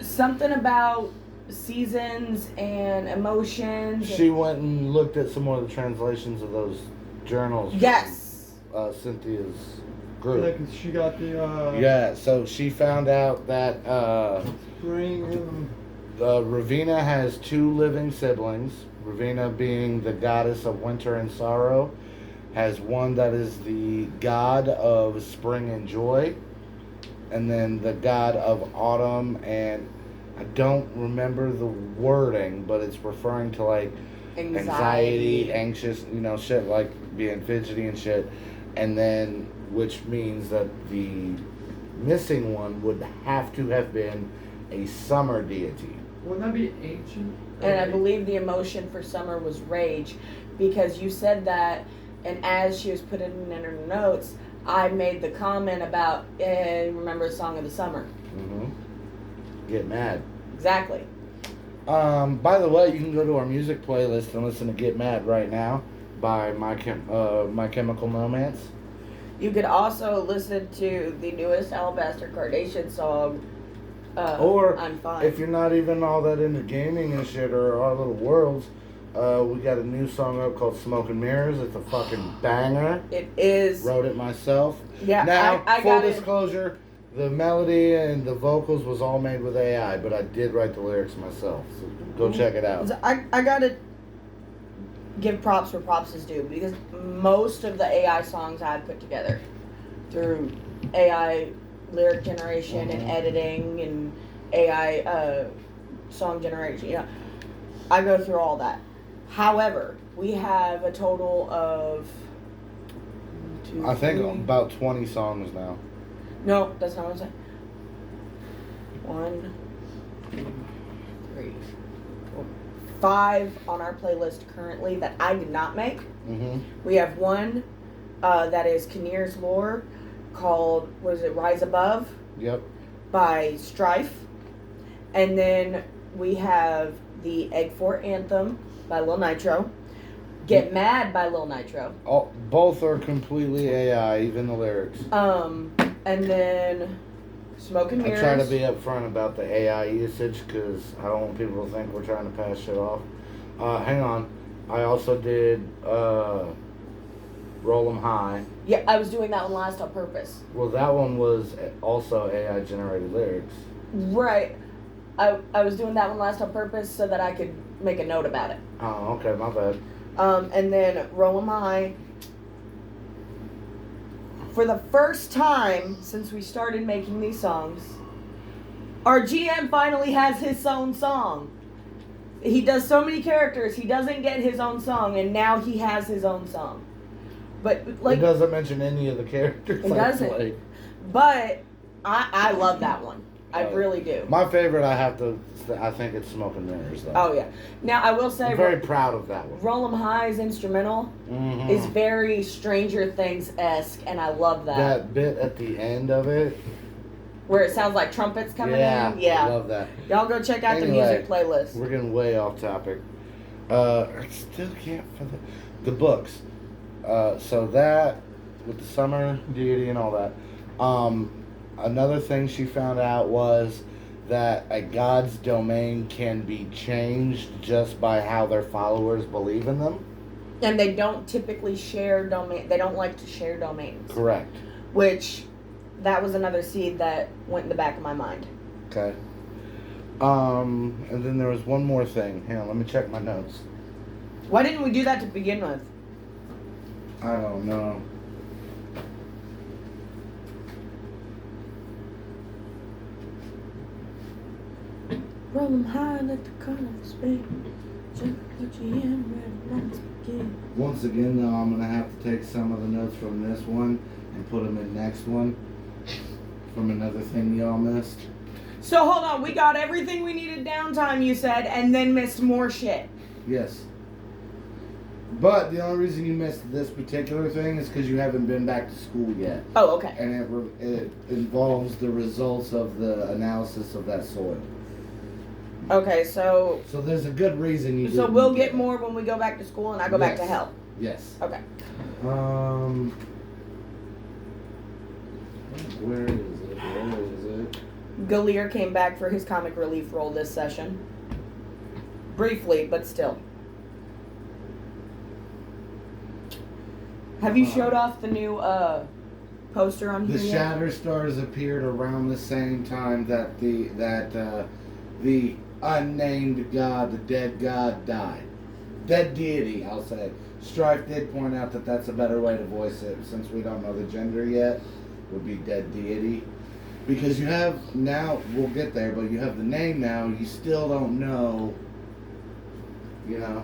[SPEAKER 2] Something about seasons and emotions.
[SPEAKER 1] She went and looked at some more of the translations of those journals. from,
[SPEAKER 2] Yes.
[SPEAKER 1] Cynthia's
[SPEAKER 4] Yeah,
[SPEAKER 1] group.
[SPEAKER 4] 'cause she got the
[SPEAKER 1] Yeah, so she found out that
[SPEAKER 4] spring and
[SPEAKER 1] Ravina has 2 living siblings. Ravina, being the goddess of winter and sorrow, has one that is the god of spring and joy, and then the god of autumn. And I don't remember the wording, but it's referring to like anxiety, anxious, shit like being fidgety and shit. And then, which means that the missing one would have to have been a summer deity.
[SPEAKER 4] wouldn't that be ancient?
[SPEAKER 2] And I believe the emotion for Summer was rage, because you said that, and as she was putting it in her notes, I made the comment about, remember the Song of the Summer.
[SPEAKER 1] Mm-hmm. Get mad.
[SPEAKER 2] Exactly.
[SPEAKER 1] By the way, you can go to our music playlist and listen to Get Mad right now by My Chemical Romance.
[SPEAKER 2] You could also listen to the newest Alabaster Carnation song,
[SPEAKER 1] Or
[SPEAKER 2] I'm Fine.
[SPEAKER 1] if you're not even all that into gaming and shit or our little worlds, we got a new song up called Smoke and Mirrors. It's a fucking banger.
[SPEAKER 2] It is.
[SPEAKER 1] Wrote it myself.
[SPEAKER 2] Yeah,
[SPEAKER 1] Now,
[SPEAKER 2] I
[SPEAKER 1] full
[SPEAKER 2] got it.
[SPEAKER 1] disclosure, the melody and the vocals was all made with AI, but I did write the lyrics myself. So go check it out.
[SPEAKER 2] I gotta give props where props is due, because most of the AI songs I put together through AI lyric generation and editing and AI song generation, I go through all that. However, we have a total of
[SPEAKER 1] I think about 20 songs now.
[SPEAKER 2] No, that's not what I'm saying. 1, 2, 3, 4, 5 on our playlist currently that I did not make.
[SPEAKER 1] Mm-hmm.
[SPEAKER 2] We have one that is Kinnear's Lore called, what is it, Rise Above
[SPEAKER 1] Yep.
[SPEAKER 2] by Strife. And then we have the Egg 4 Anthem by Lil Nitro. Get Mad by Lil Nitro.
[SPEAKER 1] Both are completely AI, even the lyrics.
[SPEAKER 2] And then Smoke and
[SPEAKER 1] I
[SPEAKER 2] Mirrors.
[SPEAKER 1] try to be upfront about the AI usage because I don't want people to think we're trying to pass shit off. Hang on. I also did Roll 'em High.
[SPEAKER 2] Yeah, I was doing that one last on purpose.
[SPEAKER 1] Well, that one was also AI generated lyrics.
[SPEAKER 2] Right. I was doing that one last on purpose so that I could make a note about it.
[SPEAKER 1] Oh, okay, my bad.
[SPEAKER 2] And then Roll 'em High. For the first time since we started making these songs, our GM finally has his own song. He does so many characters, he doesn't get his own song, and now he has his own song. But like,
[SPEAKER 1] It doesn't mention any of the characters.
[SPEAKER 2] It doesn't.
[SPEAKER 1] I played.
[SPEAKER 2] but I love that one. I really do.
[SPEAKER 1] My favorite, I think it's Smoke and Mirrors, though.
[SPEAKER 2] Oh yeah. Now I will say,
[SPEAKER 1] I'm very proud of that one.
[SPEAKER 2] Roll 'em High's instrumental
[SPEAKER 1] Mhm.
[SPEAKER 2] is very Stranger Things-esque, and I love that.
[SPEAKER 1] That bit at the end of it.
[SPEAKER 2] Where it sounds like trumpets coming in.
[SPEAKER 1] I
[SPEAKER 2] Yeah.
[SPEAKER 1] love that.
[SPEAKER 2] Y'all go check out the
[SPEAKER 1] Anyway,
[SPEAKER 2] music playlist.
[SPEAKER 1] We're getting way off topic. I still can't find the books. So that with the summer deity and all that. Another thing she found out was that a god's domain can be changed just by how their followers believe in them.
[SPEAKER 2] And they don't typically share domain. They don't like to share domains.
[SPEAKER 1] Correct.
[SPEAKER 2] Which, that was another seed that went in the back of my mind.
[SPEAKER 1] Okay. And then there was one more thing. Hang on, let me check my notes.
[SPEAKER 2] Why didn't we do that to begin with?
[SPEAKER 1] I don't know.
[SPEAKER 2] Roll 'em high, let the carnival spin. Jump, put you in where the lights begin.
[SPEAKER 1] Once again, though, I'm gonna have to take some of the notes from this one and put them in next one from another thing y'all missed.
[SPEAKER 2] So hold on, we got everything we needed downtime, you said, and then missed more shit.
[SPEAKER 1] Yes. But the only reason you missed this particular thing is because you haven't been back to school yet.
[SPEAKER 2] Oh, okay.
[SPEAKER 1] And it involves the results of the analysis of that soil.
[SPEAKER 2] Okay, so
[SPEAKER 1] So there's a good reason you
[SPEAKER 2] so
[SPEAKER 1] didn't
[SPEAKER 2] we'll
[SPEAKER 1] do
[SPEAKER 2] get
[SPEAKER 1] that.
[SPEAKER 2] more when we go back to school and I go back to
[SPEAKER 1] Yes.
[SPEAKER 2] hell.
[SPEAKER 1] Yes.
[SPEAKER 2] Okay.
[SPEAKER 1] Where is it? Where is it?
[SPEAKER 2] Galir came back for his comic relief role this session. Briefly, but still. Have you showed off the new poster on
[SPEAKER 1] The
[SPEAKER 2] here yet?
[SPEAKER 1] Shatterstars appeared around the same time that the unnamed god, the dead god, died. Dead deity, I'll say. Strife did point out that that's a better way to voice it, since we don't know the gender yet, would be dead deity. Because you have, now, we'll get there, but you have the name now, you still don't know, you know?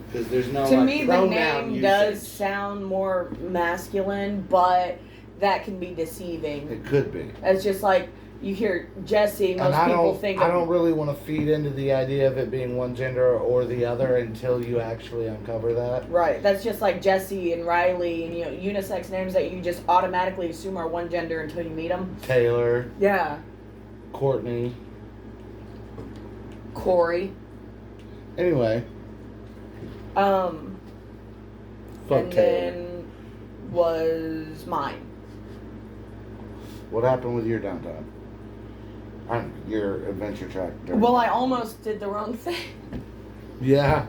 [SPEAKER 1] Because there's no,
[SPEAKER 2] To
[SPEAKER 1] like,
[SPEAKER 2] me, the
[SPEAKER 1] pronoun
[SPEAKER 2] name does
[SPEAKER 1] usage.
[SPEAKER 2] sound more masculine, but that can be deceiving.
[SPEAKER 1] It could be.
[SPEAKER 2] It's just like you hear Jesse, most
[SPEAKER 1] And
[SPEAKER 2] people think
[SPEAKER 1] I
[SPEAKER 2] of
[SPEAKER 1] don't really want to feed into the idea of it being one gender or the other until you actually uncover that.
[SPEAKER 2] right. That's just like Jesse and Riley and unisex names that you just automatically assume are one gender until you meet them.
[SPEAKER 1] Taylor,
[SPEAKER 2] Yeah,
[SPEAKER 1] Courtney.
[SPEAKER 2] Corey.
[SPEAKER 1] Anyway,
[SPEAKER 2] Fuck and
[SPEAKER 1] Taylor.
[SPEAKER 2] then was mine.
[SPEAKER 1] What happened with your downtime? Your adventure track.
[SPEAKER 2] Well, I almost did the wrong thing.
[SPEAKER 1] Yeah.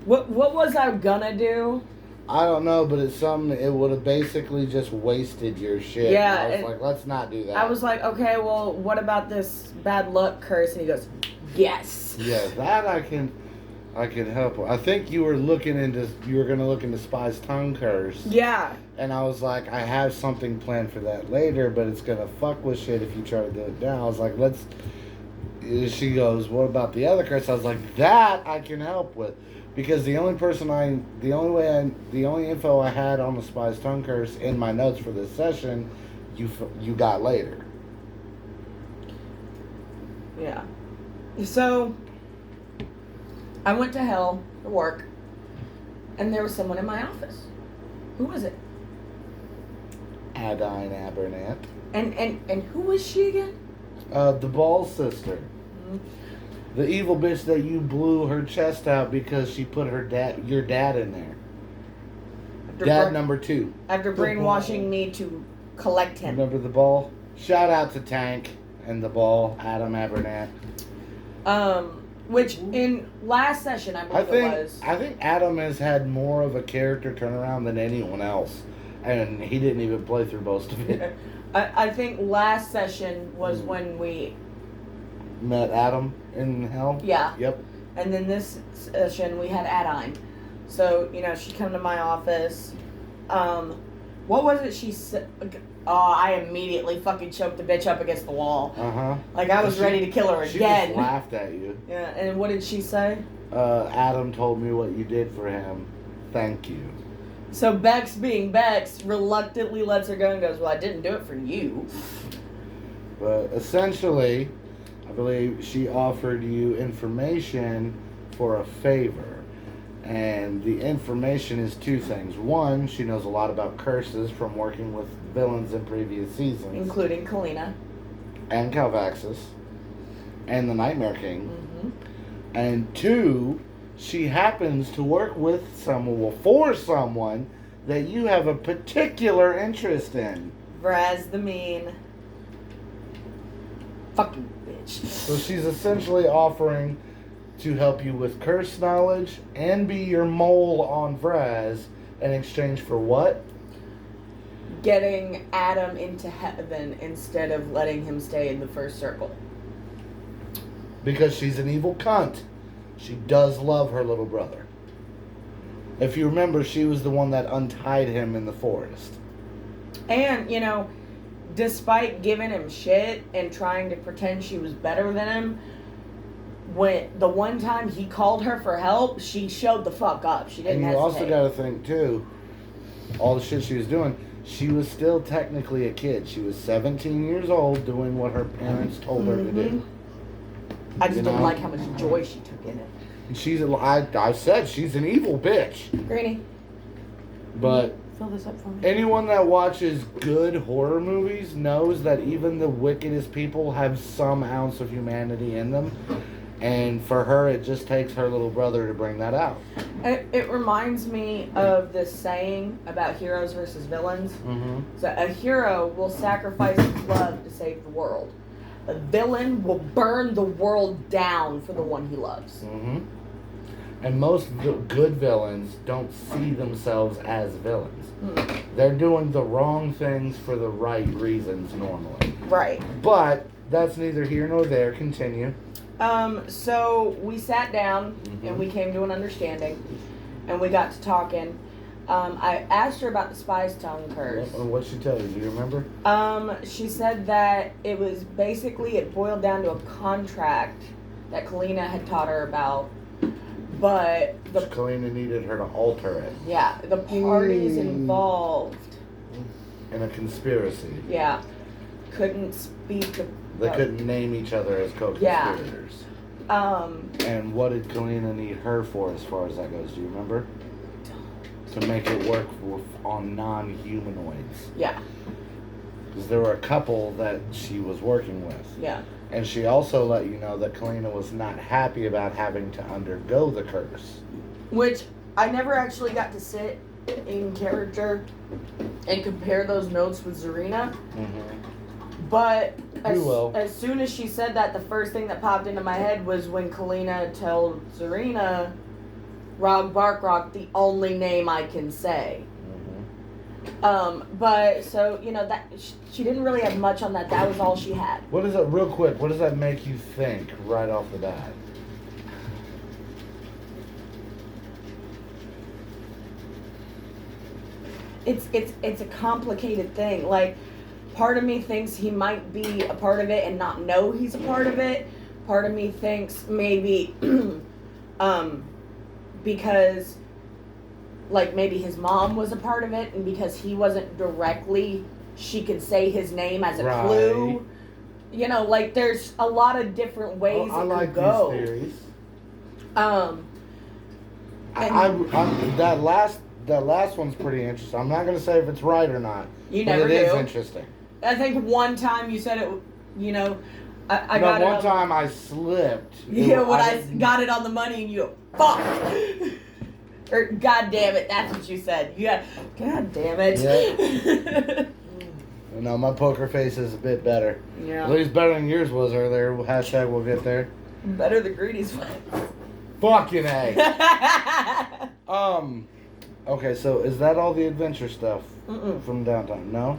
[SPEAKER 2] What was I gonna do?
[SPEAKER 1] I don't know, but it's something. It would have basically just wasted your shit.
[SPEAKER 2] Yeah,
[SPEAKER 1] And I was
[SPEAKER 2] and
[SPEAKER 1] like, let's not do that.
[SPEAKER 2] I was like, okay, well, what about this bad luck curse? And he goes, yes.
[SPEAKER 1] Yeah, that I can help with. I think you were gonna look into Spy's tongue curse.
[SPEAKER 2] Yeah.
[SPEAKER 1] And I was like, I have something planned for that later, but it's gonna fuck with shit if you try to do it now. I was like, she goes, what about the other curse? I was like, that I can help with. Because the only info I had on the Spy's tongue curse in my notes for this session, you got later.
[SPEAKER 2] Yeah. So, I went to hell to work, and there was someone in my office. Who was it?
[SPEAKER 1] Adine Abernant.
[SPEAKER 2] And who was she again?
[SPEAKER 1] The Ball sister.
[SPEAKER 2] Mm-hmm.
[SPEAKER 1] The evil bitch that you blew her chest out because she put your dad in there. Dad number 2.
[SPEAKER 2] After brainwashing me to collect him.
[SPEAKER 1] Remember the Ball? Shout out to Tank and the Ball, Adam Abernant.
[SPEAKER 2] Which in last session I believe it was.
[SPEAKER 1] I think Adam has had more of a character turnaround than anyone else, and he didn't even play through most of it.
[SPEAKER 2] I think last session was when we
[SPEAKER 1] Met Adam in hell.
[SPEAKER 2] Yeah.
[SPEAKER 1] Yep.
[SPEAKER 2] And then this session we had Adine. So, she come to my office. What was it she said? Oh, I immediately fucking choked the bitch up against the wall.
[SPEAKER 1] Uh-huh.
[SPEAKER 2] Like I was ready to kill her
[SPEAKER 1] She
[SPEAKER 2] again.
[SPEAKER 1] just laughed at you.
[SPEAKER 2] Yeah, and what did she say?
[SPEAKER 1] Adam told me what you did for him. Thank you.
[SPEAKER 2] So Bex, being Bex, reluctantly lets her go and goes, well, I didn't do it for you.
[SPEAKER 1] But essentially, I believe she offered you information for a favor. And the information is 2 things. One, she knows a lot about curses from working with villains in previous seasons.
[SPEAKER 2] Including Kalina.
[SPEAKER 1] And Calvaxis. And the Nightmare King.
[SPEAKER 2] Mm-hmm.
[SPEAKER 1] And 2, she happens to work with for someone that you have a particular interest in.
[SPEAKER 2] Vraz the mean. Fucking bitch.
[SPEAKER 1] So she's essentially offering to help you with curse knowledge and be your mole on Vraz in exchange for what?
[SPEAKER 2] Getting Adam into heaven instead of letting him stay in the first circle.
[SPEAKER 1] Because she's an evil cunt. She does love her little brother. If you remember, she was the one that untied him in the forest.
[SPEAKER 2] And, despite giving him shit and trying to pretend she was better than him, when the one time he called her for help, she showed the fuck up. She didn't
[SPEAKER 1] And you
[SPEAKER 2] hesitate.
[SPEAKER 1] also got to think, too, all the shit she was doing, she was still technically a kid. She was 17 years old doing what her parents told her to do.
[SPEAKER 2] I just
[SPEAKER 1] You
[SPEAKER 2] didn't
[SPEAKER 1] know?
[SPEAKER 2] like how much joy she took in it.
[SPEAKER 1] And she's, I said she's an evil bitch.
[SPEAKER 2] Granny,
[SPEAKER 1] But
[SPEAKER 2] fill this up for me.
[SPEAKER 1] anyone that watches good horror movies knows that even the wickedest people have some ounce of humanity in them. And for her, it just takes her little brother to bring that out.
[SPEAKER 2] It reminds me of this saying about heroes versus villains.
[SPEAKER 1] Mm-hmm.
[SPEAKER 2] So a hero will sacrifice his love to save the world. A villain will burn the world down for the one he loves.
[SPEAKER 1] Mm-hmm. And most good villains don't see themselves as villains. They're doing the wrong things for the right reasons normally.
[SPEAKER 2] Right.
[SPEAKER 1] But that's neither here nor there. Continue.
[SPEAKER 2] So we sat down and we came to an understanding and we got to talking. I asked her about the spy's tongue curse.
[SPEAKER 1] What'd she tell you? Do you remember?
[SPEAKER 2] She said that it was basically, it boiled down to a contract that Kalina had taught her about. But
[SPEAKER 1] Kalina needed her to alter it
[SPEAKER 2] yeah, the parties involved,
[SPEAKER 1] in a conspiracy.
[SPEAKER 2] yeah, couldn't speak.
[SPEAKER 1] They couldn't name each other as co-conspirators. And what did Kalina need her for as far as that goes? Do you remember? To make it work on non-humanoids.
[SPEAKER 2] Yeah.
[SPEAKER 1] Because there were a couple that she was working with.
[SPEAKER 2] Yeah.
[SPEAKER 1] And she also let you know that Kalina was not happy about having to undergo the curse.
[SPEAKER 2] Which I never actually got to sit in character and compare those notes with Zarina. But as soon as she said that, the first thing that popped into my head was when Kalina told Zarina, Rog Barkrog, the only name I can say. But so, you know, that she didn't really have much on that. That was all she had.
[SPEAKER 1] What is it, real quick, what does that make you think right off the bat?
[SPEAKER 2] It's a complicated thing. Like, part of me thinks he might be a part of it and not know he's a part of it. Part of me thinks maybe because like maybe his mom was a part of it, and because he wasn't directly, she could say his name as a clue. You know, like there's a lot of different ways
[SPEAKER 1] I
[SPEAKER 2] it
[SPEAKER 1] like
[SPEAKER 2] could go.
[SPEAKER 1] these theories. That last one's pretty interesting. I'm not gonna say if it's right or not.
[SPEAKER 2] You
[SPEAKER 1] but
[SPEAKER 2] never
[SPEAKER 1] it is
[SPEAKER 2] do.
[SPEAKER 1] interesting.
[SPEAKER 2] I think one time you said it. You know, I
[SPEAKER 1] No,
[SPEAKER 2] got it.
[SPEAKER 1] one time I slipped.
[SPEAKER 2] Yeah, when I got it on the money and you go, fuck! Or, God damn it, that's what you said. You got, God damn it.
[SPEAKER 1] Yeah. No, my poker face is a bit better.
[SPEAKER 2] Yeah.
[SPEAKER 1] At least better than yours was earlier. Hashtag we'll get there.
[SPEAKER 2] Better than Greedy's one.
[SPEAKER 1] Fucking A. Okay, so is that all the adventure stuff from downtown? No?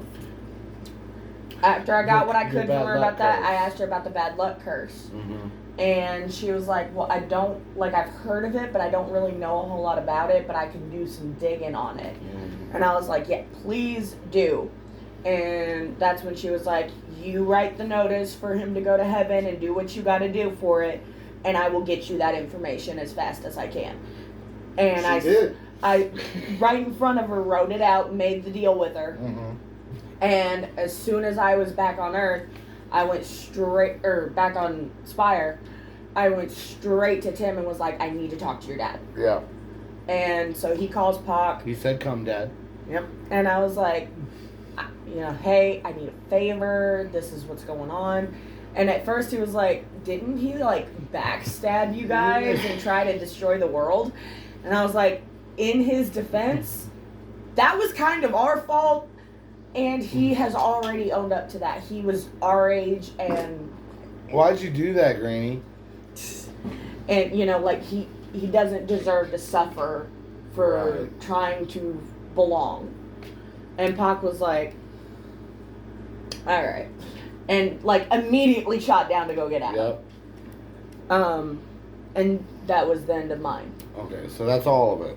[SPEAKER 2] After I got what I
[SPEAKER 1] Your
[SPEAKER 2] could from
[SPEAKER 1] bad
[SPEAKER 2] her
[SPEAKER 1] luck
[SPEAKER 2] about that,
[SPEAKER 1] curse.
[SPEAKER 2] I asked her about the bad luck curse.
[SPEAKER 1] Mm-hmm.
[SPEAKER 2] And she was like, well, I don't, like, I've heard of it, but I don't really know a whole lot about it, but I can do some digging on it.
[SPEAKER 1] Mm-hmm.
[SPEAKER 2] And I was like, yeah, please do. And that's when she was like, you write the notice for him to go to heaven and do what you got to do for it, and I will get you that information as fast as I can. And I right in front of her, wrote it out, made the deal with her.
[SPEAKER 1] Mm-hmm.
[SPEAKER 2] And as soon as I was back on Earth, I went straight, or back on Spire, I went straight to Tim and was like, I need to talk to your dad.
[SPEAKER 1] Yeah.
[SPEAKER 2] And so he calls Pac.
[SPEAKER 1] He said, come, Dad.
[SPEAKER 2] Yep. And I was like, you know, hey, I need a favor. This is what's going on. And at first he was like, didn't he like backstab you guys and try to destroy the world? And I was like, in his defense, that was kind of our fault. And he has already owned up to that. He was our age and...
[SPEAKER 1] Why'd you do that, Granny?
[SPEAKER 2] And, you know, like, he doesn't deserve to suffer for trying to belong. And Pac was like, all right. And, like, immediately shot down to go get out.
[SPEAKER 1] Yep.
[SPEAKER 2] And that was the end of mine.
[SPEAKER 1] Okay, so that's all of it.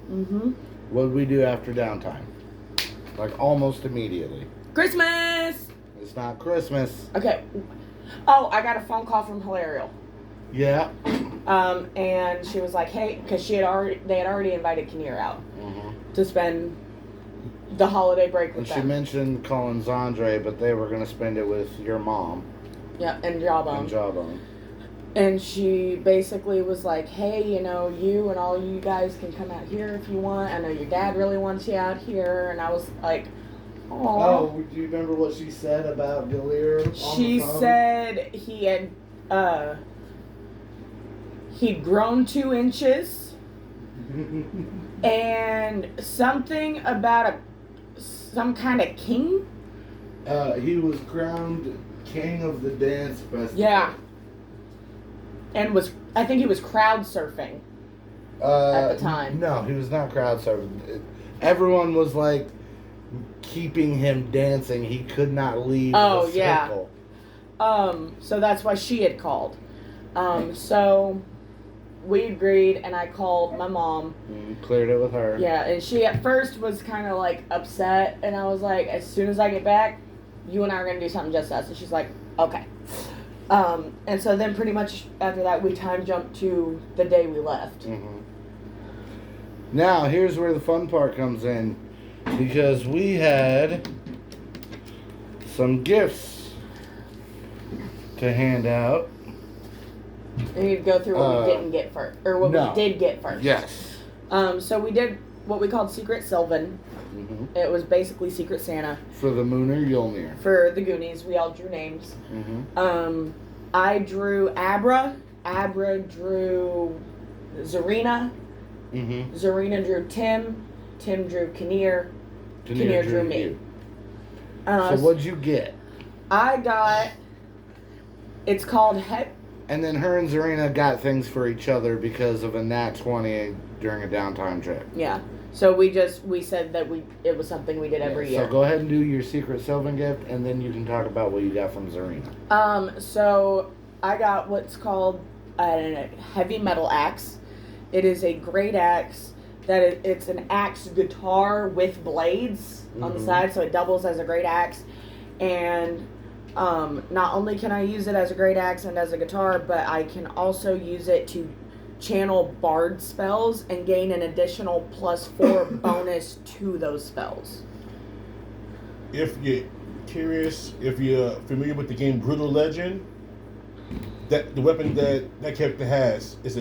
[SPEAKER 2] Mm-hmm.
[SPEAKER 1] What did we do after downtime? Like, almost immediately.
[SPEAKER 2] Christmas!
[SPEAKER 1] It's not Christmas.
[SPEAKER 2] Okay. Oh, I got a phone call from Hilarial.
[SPEAKER 1] Yeah.
[SPEAKER 2] And she was like, "Hey," because they had already invited Kinnear out to spend the holiday break with
[SPEAKER 1] And she
[SPEAKER 2] them.
[SPEAKER 1] mentioned calling Zandre, but they were going to spend it with your mom
[SPEAKER 2] Yeah, and Jawbone.
[SPEAKER 1] and Jawbone.
[SPEAKER 2] And she basically was like, "Hey, you know, you and all you guys can come out here if you want. I know your dad really wants you out here." And I was like, "Oh."
[SPEAKER 1] do you remember what she said about Galir?
[SPEAKER 2] She said he'd grown 2 inches and something about some kind of king.
[SPEAKER 1] He was crowned king of the dance festival.
[SPEAKER 2] Yeah. And I think he was crowd surfing at the time.
[SPEAKER 1] No, he was not crowd surfing. Everyone was like keeping him dancing. He could not leave the circle.
[SPEAKER 2] So that's why she had called. So we agreed, and I called my mom.
[SPEAKER 1] Cleared it with her.
[SPEAKER 2] Yeah, and she at first was kind of like upset, and I was like, as soon as I get back, you and I are going to do something just us. And she's like, okay. And so then pretty much after that, we time jumped to the day we left.
[SPEAKER 1] Mm-hmm. Now, here's where the fun part comes in. Because we had some gifts to hand out.
[SPEAKER 2] We need to go through what we didn't get first, or what we did get first.
[SPEAKER 1] Yes.
[SPEAKER 2] So we did what we called Secret Sylvan.
[SPEAKER 1] Mm-hmm.
[SPEAKER 2] It was basically Secret Santa.
[SPEAKER 1] For the Mooner Yulnir.
[SPEAKER 2] For the Goonies, we all drew names.
[SPEAKER 1] Mm-hmm.
[SPEAKER 2] I drew Abra. Abra drew Zarina.
[SPEAKER 1] Mm-hmm.
[SPEAKER 2] Zarina drew Tim. Tim drew Kinnear. Kinnear drew me.
[SPEAKER 1] So what'd you get?
[SPEAKER 2] I got. It's called
[SPEAKER 1] And then her and Zarina got things for each other because of a Nat 20 during a downtime trip.
[SPEAKER 2] Yeah. So we said that it was something we did every year.
[SPEAKER 1] So go ahead and do your Secret Sylvan gift, and then you can talk about what you got from Zarina.
[SPEAKER 2] So I got what's called a heavy metal axe. It is a great axe. It's an axe guitar with blades on the side, so it doubles as a great axe. And not only can I use it as a great axe and as a guitar, but I can also use it to channel bard spells and gain an additional +4 bonus to those spells.
[SPEAKER 3] If you're curious, if you're familiar with the game Brutal Legend, that the weapon that character has is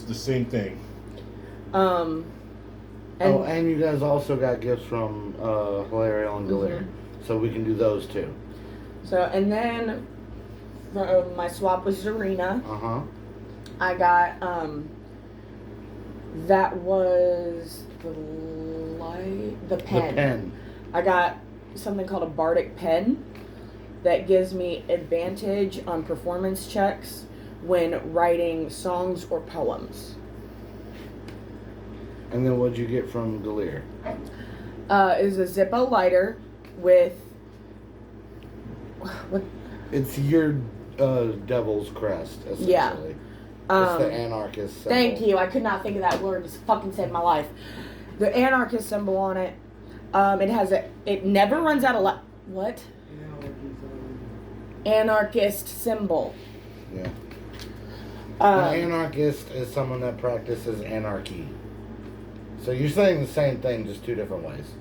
[SPEAKER 3] the same thing.
[SPEAKER 1] And you guys also got gifts from Hilarial and Galir, so we can do those too.
[SPEAKER 2] So, and then my swap was Zarina. I got that was the pen.
[SPEAKER 1] The pen.
[SPEAKER 2] I got something called a bardic pen that gives me advantage on performance checks when writing songs or poems.
[SPEAKER 1] And then what'd you get from Galir?
[SPEAKER 2] Is a Zippo lighter with what?
[SPEAKER 1] It's your devil's crest, essentially.
[SPEAKER 2] Yeah.
[SPEAKER 1] It's the anarchist symbol.
[SPEAKER 2] Thank you. I could not think of that word. It's fucking saved my life. The anarchist symbol on it. It never runs out of what? Anarchist symbol.
[SPEAKER 1] Yeah. An anarchist is someone that practices anarchy. So you're saying the same thing, just 2 different ways.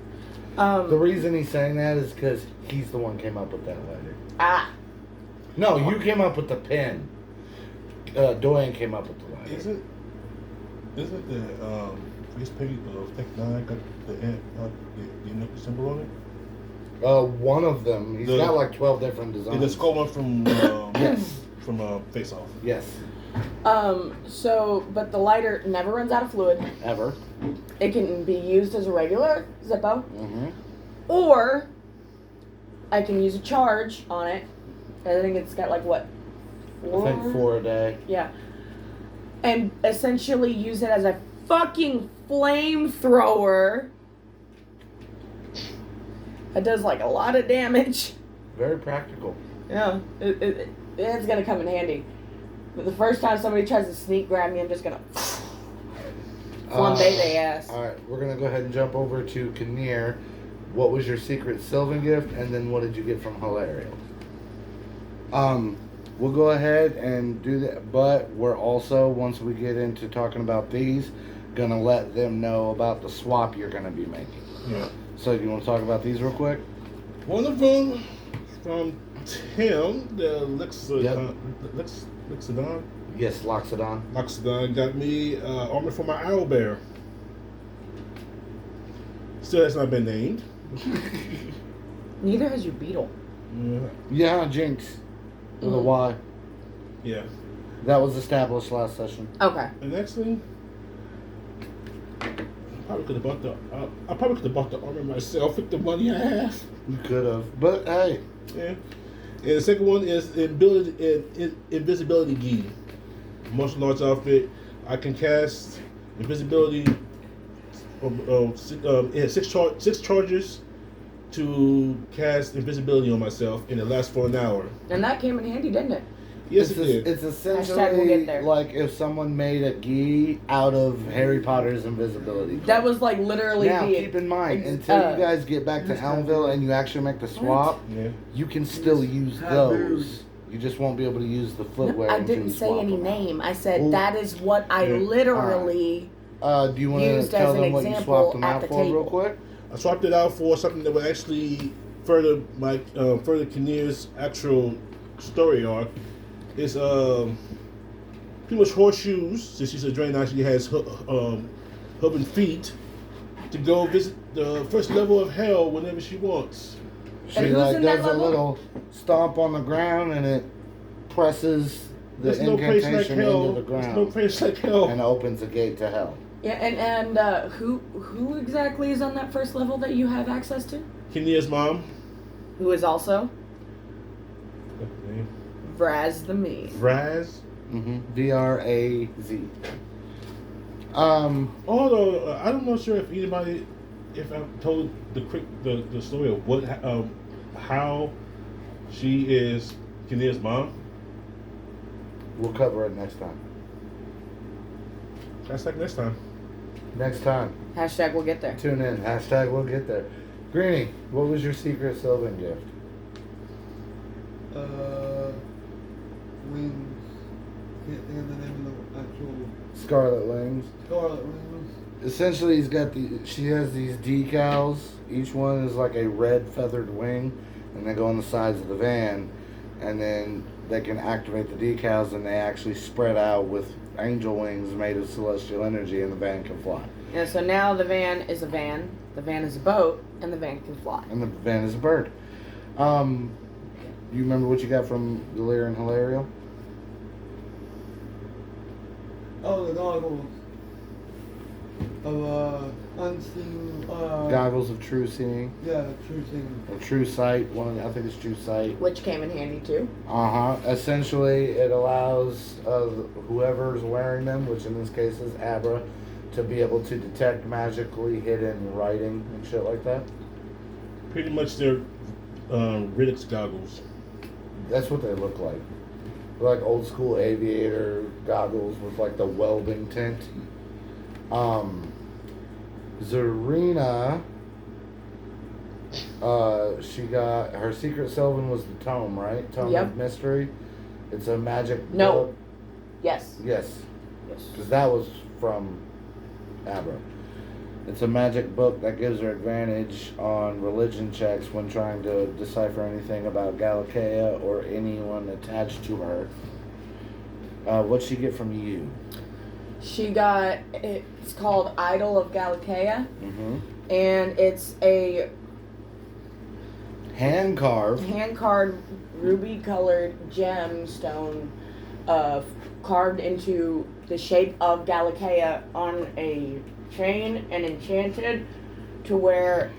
[SPEAKER 1] The reason he's saying that is because he's the one who came up with that lighter. No, you came up with the pen. Doyen came up with the lighter.
[SPEAKER 3] Isn't the face paint of Tech 9 got the anarchist symbol on it?
[SPEAKER 1] One of them. He's got like 12 different designs.
[SPEAKER 3] The skull one from
[SPEAKER 1] yes.
[SPEAKER 3] From Face Off.
[SPEAKER 1] Yes.
[SPEAKER 2] But the lighter never runs out of fluid.
[SPEAKER 1] Ever.
[SPEAKER 2] It can be used as a regular Zippo.
[SPEAKER 1] Mm-hmm.
[SPEAKER 2] Or I can use a charge on it. I think it's got like what? 4?
[SPEAKER 1] I think 4 a day.
[SPEAKER 2] Yeah. And essentially use it as a fucking flamethrower. It does like a lot of damage.
[SPEAKER 1] Very practical.
[SPEAKER 2] Yeah. It's gonna come in handy. But the first time somebody tries to sneak grab me, I'm just gonna flambe their ass.
[SPEAKER 1] Alright, we're gonna go ahead and jump over to Kinnear. what was your secret Sylvan gift, and then what did you get from Hilario. We'll go ahead and do that, but we're also, once we get into talking about these, gonna let them know about the swap you're gonna be making.
[SPEAKER 3] Yeah.
[SPEAKER 1] So do you want to talk about these real quick?
[SPEAKER 3] One of them from Tim, the
[SPEAKER 1] Yep.
[SPEAKER 3] Lexodon.
[SPEAKER 1] Yes, Loxodon.
[SPEAKER 3] Loxodon got me armor for my owlbear. Still has not been named.
[SPEAKER 2] Neither has your beetle.
[SPEAKER 1] Yeah, Jinx. With a Y.
[SPEAKER 3] Yeah.
[SPEAKER 1] That was established last session.
[SPEAKER 2] Okay.
[SPEAKER 3] The next thing, I probably could have bought the armor myself with the money I have.
[SPEAKER 1] You could have, but hey.
[SPEAKER 3] Yeah. And the second one is invisibility gi. Martial arts outfit. I can cast invisibility. It has six charges to cast invisibility on myself, and it lasts for an hour.
[SPEAKER 2] And that came in handy, didn't it?
[SPEAKER 3] Yes,
[SPEAKER 1] it's
[SPEAKER 3] it did.
[SPEAKER 1] It's
[SPEAKER 2] Hashtag we'll get
[SPEAKER 1] essentially
[SPEAKER 2] there.
[SPEAKER 1] like if someone made a gi out of Harry Potter's invisibility.
[SPEAKER 2] That was like literally
[SPEAKER 1] Now,
[SPEAKER 2] the.
[SPEAKER 1] keep in mind, until you guys get back to Elmville and you actually make the swap,
[SPEAKER 3] Yeah.
[SPEAKER 1] you can still use those. You just won't be able to use the footwear.
[SPEAKER 2] I
[SPEAKER 1] until
[SPEAKER 2] didn't
[SPEAKER 1] you
[SPEAKER 2] say
[SPEAKER 1] swap
[SPEAKER 2] any
[SPEAKER 1] them out.
[SPEAKER 2] name. I said
[SPEAKER 1] Ooh.
[SPEAKER 2] that is what I
[SPEAKER 3] Yeah.
[SPEAKER 2] literally.
[SPEAKER 1] Do you want to
[SPEAKER 2] Used
[SPEAKER 1] tell
[SPEAKER 2] as an
[SPEAKER 1] them what you
[SPEAKER 2] example
[SPEAKER 1] swapped them
[SPEAKER 2] at
[SPEAKER 1] out
[SPEAKER 2] the
[SPEAKER 1] for real
[SPEAKER 2] table.
[SPEAKER 1] quick?
[SPEAKER 3] I swapped it out for something that would actually further my further Kinnear's actual story arc. It's pretty much horseshoes, since she's a Draenei. She has hubbing feet to go visit the first level of hell whenever she wants.
[SPEAKER 1] She
[SPEAKER 2] who's
[SPEAKER 1] like
[SPEAKER 2] in that
[SPEAKER 1] does a
[SPEAKER 2] level?
[SPEAKER 1] little stomp on the ground and it presses the
[SPEAKER 3] There's no place like
[SPEAKER 1] incantation
[SPEAKER 3] hell.
[SPEAKER 1] into the
[SPEAKER 3] There's no
[SPEAKER 1] ground
[SPEAKER 3] place like hell.
[SPEAKER 1] and opens a gate to hell.
[SPEAKER 2] Yeah, and who exactly is on that first level that you have access to?
[SPEAKER 3] Kinnear's mom.
[SPEAKER 2] Who is also
[SPEAKER 3] What's her name?
[SPEAKER 2] Vraz the Me.
[SPEAKER 3] Raz.
[SPEAKER 1] VRAZ.
[SPEAKER 3] Although I'm not sure if anybody, if I told the story of what how she is Kinnear's mom.
[SPEAKER 1] We'll cover it next time.
[SPEAKER 3] That's like next time.
[SPEAKER 1] Next time.
[SPEAKER 2] Hashtag we'll get there.
[SPEAKER 1] Tune in. Hashtag we'll get there. Greenie, what was your secret Sylvan gift?
[SPEAKER 4] Wings. Can't think of the name of the actual
[SPEAKER 1] Scarlet Wings.
[SPEAKER 4] Scarlet Wings.
[SPEAKER 1] Essentially, she has these decals. Each one is like a red feathered wing, and they go on the sides of the van, and then they can activate the decals, and they actually spread out with angel wings made of celestial energy, and the van can fly.
[SPEAKER 2] Yeah, so now the van is a van, the van is a boat, and the van can fly.
[SPEAKER 1] And the van is a bird. You remember what you got from Delir and Hilario?
[SPEAKER 4] Oh, the goggles. Of unseen.
[SPEAKER 1] Goggles of true seeing,
[SPEAKER 4] Yeah, true seeing.
[SPEAKER 1] or true sight. I think it's true sight.
[SPEAKER 2] Which came in handy too.
[SPEAKER 1] Essentially, it allows whoever's wearing them, which in this case is Abra, to be able to detect magically hidden writing and shit like that.
[SPEAKER 3] Pretty much they're Riddick's goggles.
[SPEAKER 1] That's what they look like. They're like old school aviator goggles with like the welding tint. Zarina, she got her secret Sylvan was the tome, right? Tome
[SPEAKER 2] Yep.
[SPEAKER 1] of Mystery. It's a magic
[SPEAKER 2] No.
[SPEAKER 1] book.
[SPEAKER 2] Yes.
[SPEAKER 1] Yes,
[SPEAKER 2] Yes.
[SPEAKER 1] because that was from Abra. It's a magic book that gives her advantage on religion checks when trying to decipher anything about Galatea or anyone attached to her. What'd she get from you?
[SPEAKER 2] She got, it's called Idol of Galatea,
[SPEAKER 1] Mm-hmm.
[SPEAKER 2] and it's a
[SPEAKER 1] Hand carved.
[SPEAKER 2] hand-carved ruby-colored gemstone carved into the shape of Galatea on a chain and enchanted to where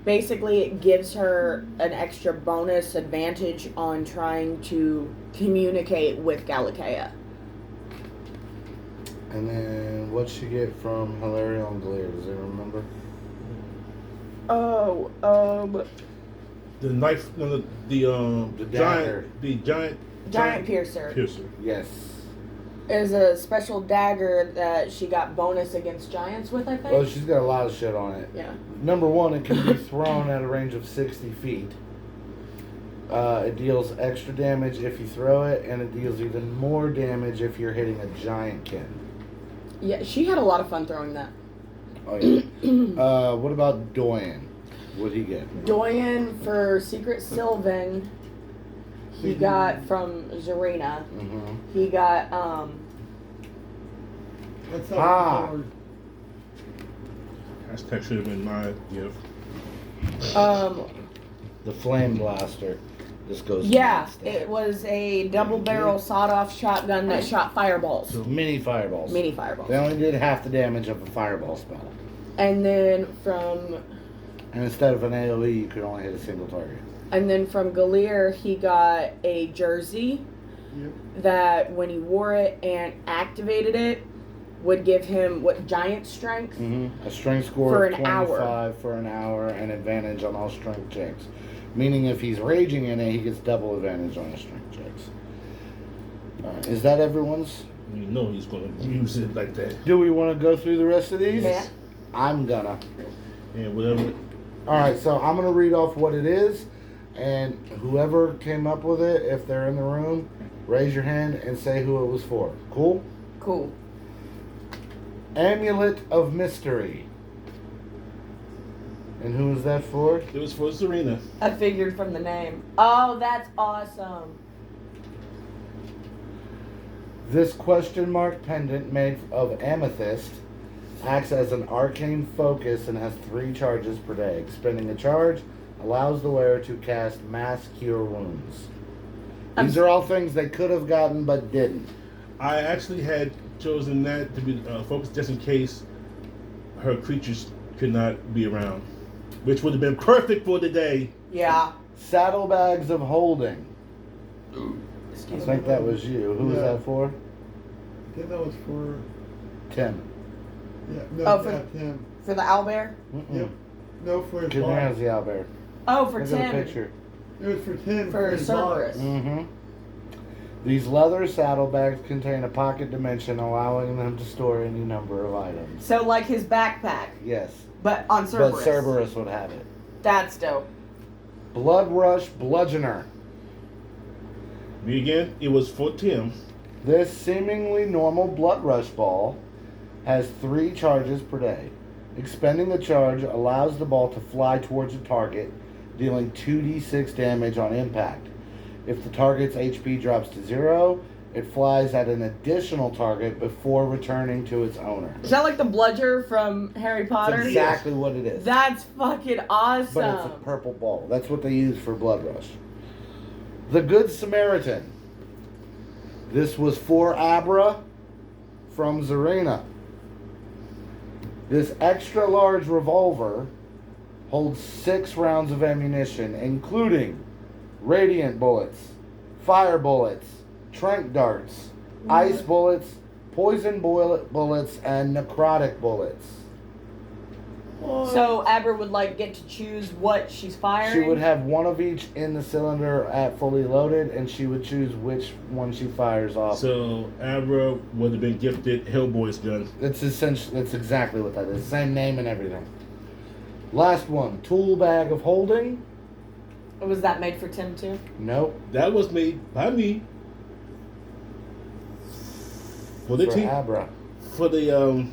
[SPEAKER 2] basically it gives her an extra bonus advantage on trying to communicate with Galatea.
[SPEAKER 1] And then what'd she get from Hilario and Delir? Does anyone remember?
[SPEAKER 3] The knife, no,
[SPEAKER 1] The dagger.
[SPEAKER 3] the giant
[SPEAKER 2] Giant piercer.
[SPEAKER 3] piercer.
[SPEAKER 1] Yes.
[SPEAKER 2] is a special dagger that she got bonus against giants with, I think.
[SPEAKER 1] Well, she's got a lot of shit on it.
[SPEAKER 2] Yeah.
[SPEAKER 1] Number one, it can be thrown at a range of 60 feet. It deals extra damage if you throw it, and it deals even more damage if you're hitting a giant kin.
[SPEAKER 2] Yeah, she had a lot of fun throwing that.
[SPEAKER 1] Oh, yeah. What about Doyen? What'd he get?
[SPEAKER 2] Doyen for Secret Sylvan, he got from Zarina.
[SPEAKER 1] Mm-hmm.
[SPEAKER 2] He got,
[SPEAKER 4] That's
[SPEAKER 1] Ah.
[SPEAKER 4] sword.
[SPEAKER 3] That should have been my gift.
[SPEAKER 1] The Flame Blaster. This goes
[SPEAKER 2] yeah,
[SPEAKER 1] nuts.
[SPEAKER 2] it was a double barrel sawed-off shotgun that shot fireballs.
[SPEAKER 1] Mini fireballs.
[SPEAKER 2] Mini fireballs.
[SPEAKER 1] They only did half the damage of a fireball spell.
[SPEAKER 2] And then from
[SPEAKER 1] And instead of an AoE, you could only hit a single target.
[SPEAKER 2] Galir, he got a jersey
[SPEAKER 4] Yep.
[SPEAKER 2] that when he wore it and activated it, would give him giant strength.
[SPEAKER 1] Mm-hmm. A strength score
[SPEAKER 2] For
[SPEAKER 1] of
[SPEAKER 2] an hour.
[SPEAKER 1] 25 for an hour and advantage on all strength checks. Meaning if he's raging in it, he gets double advantage on his strength checks. Alright, is that everyone's?
[SPEAKER 3] You know he's going to use it like that.
[SPEAKER 1] Do we want to go through the rest of these?
[SPEAKER 2] Yeah.
[SPEAKER 1] I'm gonna.
[SPEAKER 3] And whatever.
[SPEAKER 1] Alright, so I'm gonna read off what it is, and whoever came up with it, if they're in the room, raise your hand and say who it was for. Cool?
[SPEAKER 2] Cool.
[SPEAKER 1] Amulet of Mystery. And who is that for?
[SPEAKER 3] It was for Serena.
[SPEAKER 2] I figured from the name. Oh, that's awesome.
[SPEAKER 1] This question mark pendant made of amethyst acts as an arcane focus and has 3 charges per day. Expending a charge allows the wearer to cast Mass Cure Wounds. These are all things they could have gotten but didn't.
[SPEAKER 3] I actually had chosen that to be focused just in case her creatures could not be around, which would have been perfect for the day.
[SPEAKER 2] Yeah.
[SPEAKER 1] Saddlebags of Holding. I
[SPEAKER 2] Excuse me.
[SPEAKER 1] think that was you. Who was
[SPEAKER 4] Yeah.
[SPEAKER 1] that for?
[SPEAKER 4] I think that was for.
[SPEAKER 1] Tim.
[SPEAKER 4] Yeah, no,
[SPEAKER 2] Oh, for-
[SPEAKER 4] not Tim.
[SPEAKER 2] For the owlbear?
[SPEAKER 1] Mm-mm.
[SPEAKER 4] Yep. No, for his
[SPEAKER 1] Kim
[SPEAKER 4] boss.
[SPEAKER 1] has the owlbear.
[SPEAKER 2] Oh, for
[SPEAKER 1] Look at the
[SPEAKER 2] Tim.
[SPEAKER 1] picture.
[SPEAKER 4] It was for Tim.
[SPEAKER 2] For
[SPEAKER 4] his boss.
[SPEAKER 2] Cerberus.
[SPEAKER 1] Mm-hmm. These leather saddlebags contain a pocket dimension, allowing them to store any number of items.
[SPEAKER 2] So like his backpack,
[SPEAKER 1] Yes,
[SPEAKER 2] but on Cerberus.
[SPEAKER 1] but Cerberus would have it.
[SPEAKER 2] That's dope.
[SPEAKER 1] Blood Rush Bludgeoner.
[SPEAKER 3] Me again, it was for Tim.
[SPEAKER 1] This seemingly normal Blood Rush ball has 3 charges per day. Expending a charge allows the ball to fly towards a target, dealing 2d6 damage on impact. If the target's HP drops to 0, it flies at an additional target before returning to its owner.
[SPEAKER 2] Is that like the bludger from Harry Potter?
[SPEAKER 1] That's exactly what it is.
[SPEAKER 2] That's fucking awesome.
[SPEAKER 1] But it's a purple ball. That's what they use for Blood Rush. The Good Samaritan. This was for Abra from Zarina. This extra large revolver holds 6 rounds of ammunition, including radiant bullets, fire bullets, trank darts, ice bullets, poison bullets, and necrotic bullets.
[SPEAKER 2] So Abra would like get to choose what she's firing.
[SPEAKER 1] She would have one of each in the cylinder at fully loaded, and she would choose which one she fires off.
[SPEAKER 3] So Abra would have been gifted Hellboy's gun.
[SPEAKER 1] That's essentially, that's exactly what that is. Same name and everything. Last one, Tool Bag of Holding.
[SPEAKER 2] Was that made for Tim too?
[SPEAKER 1] Nope.
[SPEAKER 3] That was made by me. For the
[SPEAKER 1] For
[SPEAKER 3] team.
[SPEAKER 1] Abra.
[SPEAKER 3] For the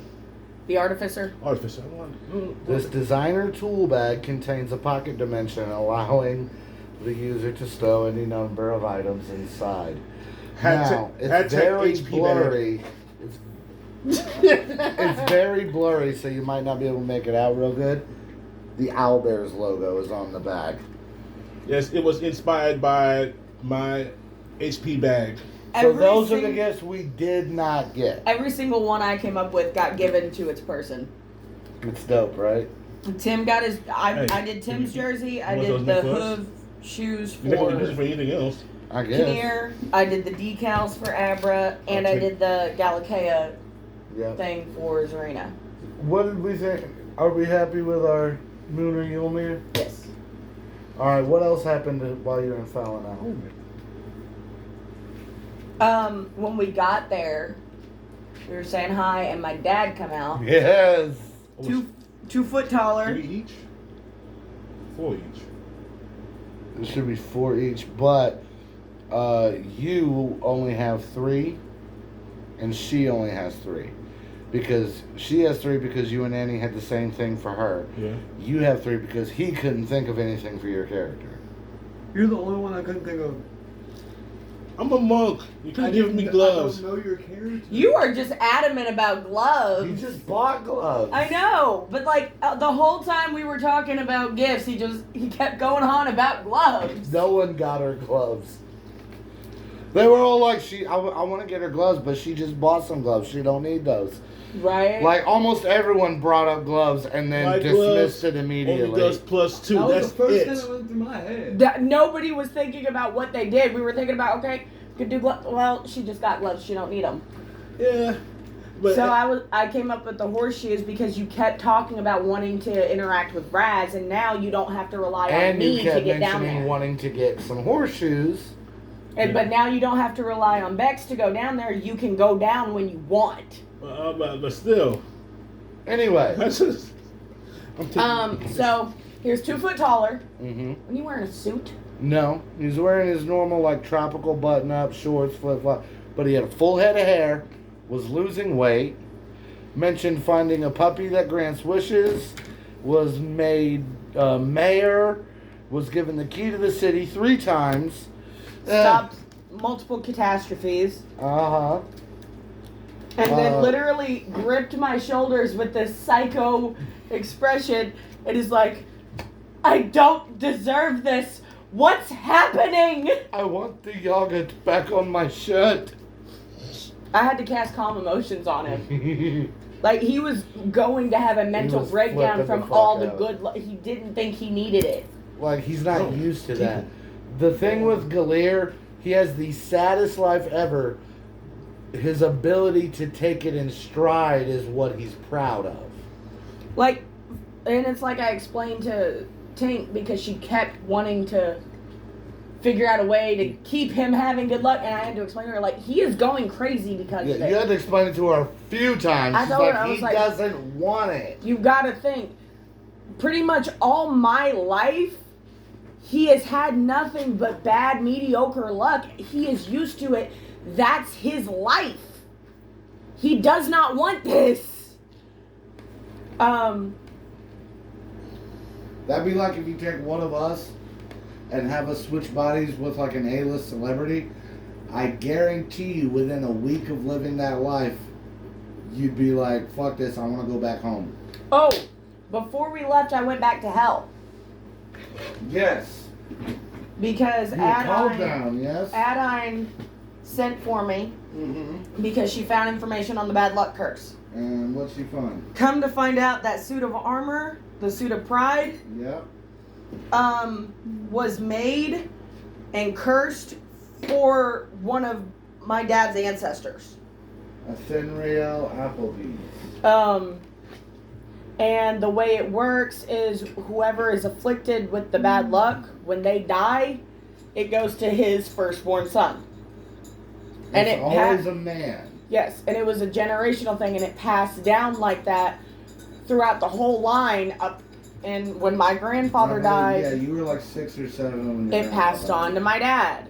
[SPEAKER 2] The artificer.
[SPEAKER 3] artificer.
[SPEAKER 1] This designer tool bag contains a pocket dimension, allowing the user to stow any number of items inside. Now, it's very blurry. It's very blurry, so you might not be able to make it out real good. The Owlbears logo is on the bag.
[SPEAKER 3] Yes, it was inspired by my HP bag.
[SPEAKER 1] So those are the gifts we did not get.
[SPEAKER 2] Every single one I came up with got given to its person.
[SPEAKER 1] It's dope, right?
[SPEAKER 2] Tim got his. I
[SPEAKER 3] Hey,
[SPEAKER 2] did Tim's jersey. I
[SPEAKER 3] you want
[SPEAKER 2] did
[SPEAKER 3] those
[SPEAKER 2] the
[SPEAKER 3] necklaces?
[SPEAKER 2] hoof shoes
[SPEAKER 3] You're not going to use
[SPEAKER 2] for
[SPEAKER 3] it for anything else.
[SPEAKER 1] I guess.
[SPEAKER 2] Kinnear. I did the decals for Abra, and I
[SPEAKER 3] Okay.
[SPEAKER 2] did the Galakea
[SPEAKER 1] Yeah.
[SPEAKER 2] thing for Zarina.
[SPEAKER 1] What did we think? Are we happy with our Mooner Yulmir?
[SPEAKER 2] Yes.
[SPEAKER 1] Alright, what else happened while you were in Fallon out?
[SPEAKER 2] When we got there, We were saying hi, and my dad come out.
[SPEAKER 1] Yes.
[SPEAKER 2] 2 foot taller.
[SPEAKER 3] 3 each? 4 each.
[SPEAKER 1] It should be 4 each, but you only have 3, and she only has 3. Because she has 3 because you and Annie had the same thing for her.
[SPEAKER 3] Yeah.
[SPEAKER 1] You have 3 because he couldn't think of anything for your character.
[SPEAKER 4] You're the only one I couldn't think of.
[SPEAKER 3] I'm a monk. You could have given me gloves.
[SPEAKER 4] I don't know your character.
[SPEAKER 2] You are just adamant about gloves.
[SPEAKER 1] You just bought gloves.
[SPEAKER 2] I know, but like the whole time we were talking about gifts, he kept going on about gloves.
[SPEAKER 1] No one got her gloves. They were all like, I want to get her gloves, but she just bought some gloves. She don't need those.
[SPEAKER 2] Right?
[SPEAKER 1] Like, almost everyone brought up gloves and then
[SPEAKER 3] My
[SPEAKER 1] dismissed
[SPEAKER 3] gloves
[SPEAKER 1] it immediately.
[SPEAKER 3] Only does +2.
[SPEAKER 4] That was
[SPEAKER 3] That's
[SPEAKER 4] the first
[SPEAKER 3] it.
[SPEAKER 4] thing that went through my head.
[SPEAKER 2] Nobody was thinking about what they did. We were thinking about, okay, could do gloves. Well, she just got gloves. She don't need them.
[SPEAKER 3] Yeah. But
[SPEAKER 2] So I came up with the horseshoes because you kept talking about wanting to interact with Raz, and now you don't have to rely on
[SPEAKER 1] And
[SPEAKER 2] me
[SPEAKER 1] you kept
[SPEAKER 2] to get down
[SPEAKER 1] mentioning
[SPEAKER 2] there.
[SPEAKER 1] wanting to get some horseshoes.
[SPEAKER 2] But now you don't have to rely on Bex to go down there. You can go down when you want.
[SPEAKER 3] but still.
[SPEAKER 1] Anyway.
[SPEAKER 3] That's just, I'm taking
[SPEAKER 2] So here's 2 foot taller.
[SPEAKER 1] Mm-hmm.
[SPEAKER 2] Are you wearing a suit?
[SPEAKER 1] No, he's wearing his normal, like, tropical button-up, shorts, flip-flop. But he had a full head of hair, was losing weight, mentioned finding a puppy that grants wishes, was made mayor, was given the key to the city 3 times.
[SPEAKER 2] Stopped multiple catastrophes.
[SPEAKER 1] Uh-huh.
[SPEAKER 2] And then literally gripped my shoulders with this psycho expression. It is like, I don't deserve this. What's happening?
[SPEAKER 1] I want the yogurt back on my shirt.
[SPEAKER 2] I had to cast calm emotions on him. Like, he was going to have a mental
[SPEAKER 1] was
[SPEAKER 2] breakdown
[SPEAKER 1] flipping
[SPEAKER 2] from
[SPEAKER 1] the fuck
[SPEAKER 2] all the
[SPEAKER 1] out.
[SPEAKER 2] good. He didn't think he needed it.
[SPEAKER 1] Like, he's not
[SPEAKER 3] Oh,
[SPEAKER 1] used to that. The thing with Galir, he has the saddest life ever. His ability to take it in stride is what he's proud of.
[SPEAKER 2] Like, and it's like I explained to Tink because she kept wanting to figure out a way to keep him having good luck, and I had to explain to her, like, he is going crazy because
[SPEAKER 1] Yeah,
[SPEAKER 2] of it.
[SPEAKER 1] you had to explain it to her a few times.
[SPEAKER 2] I
[SPEAKER 1] She's
[SPEAKER 2] told her,
[SPEAKER 1] like,
[SPEAKER 2] I
[SPEAKER 1] he
[SPEAKER 2] was like,
[SPEAKER 1] doesn't want it.
[SPEAKER 2] You gotta think, pretty much all my life, he has had nothing but bad, mediocre luck. He is used to it. That's his life. He does not want this.
[SPEAKER 1] That'd be like if you take one of us and have us switch bodies with like an A-list celebrity. I guarantee you within a week of living that life, you'd be like, fuck this, I want to go back home.
[SPEAKER 2] Oh, before we left, I went back to hell.
[SPEAKER 1] Yes.
[SPEAKER 2] Because
[SPEAKER 1] You were called down, yes?
[SPEAKER 2] Adine sent for me
[SPEAKER 1] Mm-hmm.
[SPEAKER 2] because she found information on the bad luck curse.
[SPEAKER 1] And what's she find?
[SPEAKER 2] Come to find out, that suit of armor, the suit of pride,
[SPEAKER 1] Yep.
[SPEAKER 2] was made and cursed for one of my dad's ancestors.
[SPEAKER 1] A Thinrail Applebee's.
[SPEAKER 2] And the way it works is whoever is afflicted with the bad luck, when they die, it goes to his firstborn son. And
[SPEAKER 1] It's
[SPEAKER 2] it
[SPEAKER 1] always a man.
[SPEAKER 2] Yes, and it was a generational thing, and it passed down like that throughout the whole line up. And when my grandfather died,
[SPEAKER 1] Yeah, you were like 6 or 7 when your
[SPEAKER 2] it passed
[SPEAKER 1] grandfather
[SPEAKER 2] on to my dad.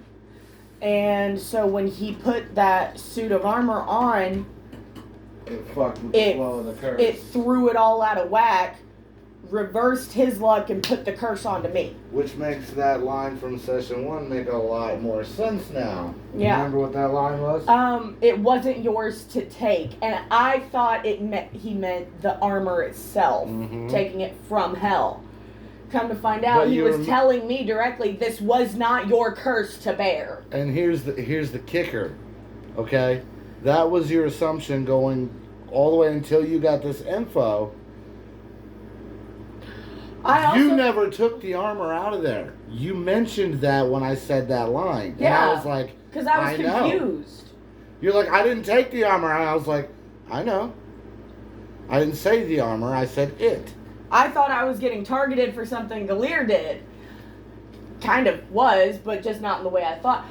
[SPEAKER 2] And so when he put that suit of armor on,
[SPEAKER 1] It fucked with the flow of the curse.
[SPEAKER 2] it threw it all out of whack, reversed his luck, and put the curse onto me.
[SPEAKER 1] Which makes that line from session 1 make a lot more sense now.
[SPEAKER 2] Yeah.
[SPEAKER 1] Remember what that line was?
[SPEAKER 2] It wasn't yours to take, and I thought he meant the armor itself,
[SPEAKER 1] Mhm.
[SPEAKER 2] taking it from hell. Come to find out,
[SPEAKER 1] But
[SPEAKER 2] he
[SPEAKER 1] you
[SPEAKER 2] was
[SPEAKER 1] rem-
[SPEAKER 2] telling me directly, this was not your curse to bear.
[SPEAKER 1] And here's the kicker, okay? That was your assumption going all the way until you got this info. You never took the armor out of there. You mentioned that when I said that line.
[SPEAKER 2] Yeah.
[SPEAKER 1] And I was like,
[SPEAKER 2] Because I was
[SPEAKER 1] know.
[SPEAKER 2] confused.
[SPEAKER 1] You're like, I didn't take the armor out. I was like, I know. I didn't say the armor. I said it.
[SPEAKER 2] I thought I was getting targeted for something Galir did. Kind of was, but just not in the way I thought.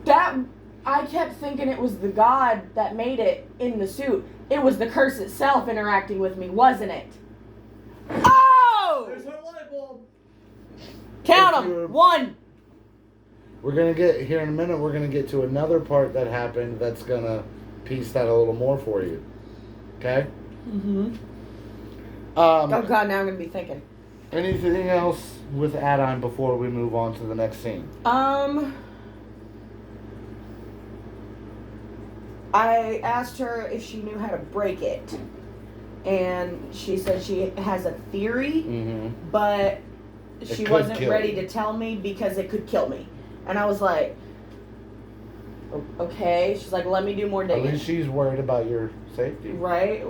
[SPEAKER 2] That I kept thinking it was the god that made it in the suit. It was the curse itself interacting with me, wasn't it? Oh!
[SPEAKER 4] There's our light bulb.
[SPEAKER 2] Count
[SPEAKER 1] If you're-
[SPEAKER 2] them. 1.
[SPEAKER 1] We're gonna get here in a minute. We're gonna get to another part that happened that's gonna piece that a little more for you. Okay.
[SPEAKER 2] Mm-hmm. Oh
[SPEAKER 1] Um,
[SPEAKER 2] god, now I'm gonna be thinking.
[SPEAKER 1] anything else with Adine before we move on to the next scene?
[SPEAKER 2] I asked her if she knew how to break it, and she said she has a theory,
[SPEAKER 1] Mm-hmm.
[SPEAKER 2] but she
[SPEAKER 1] could
[SPEAKER 2] wasn't
[SPEAKER 1] kill
[SPEAKER 2] ready
[SPEAKER 1] you.
[SPEAKER 2] to tell me because it could kill me. And I was like, okay. She's like, let me do more
[SPEAKER 1] At
[SPEAKER 2] digging.
[SPEAKER 1] least she's worried about your safety.
[SPEAKER 2] Right?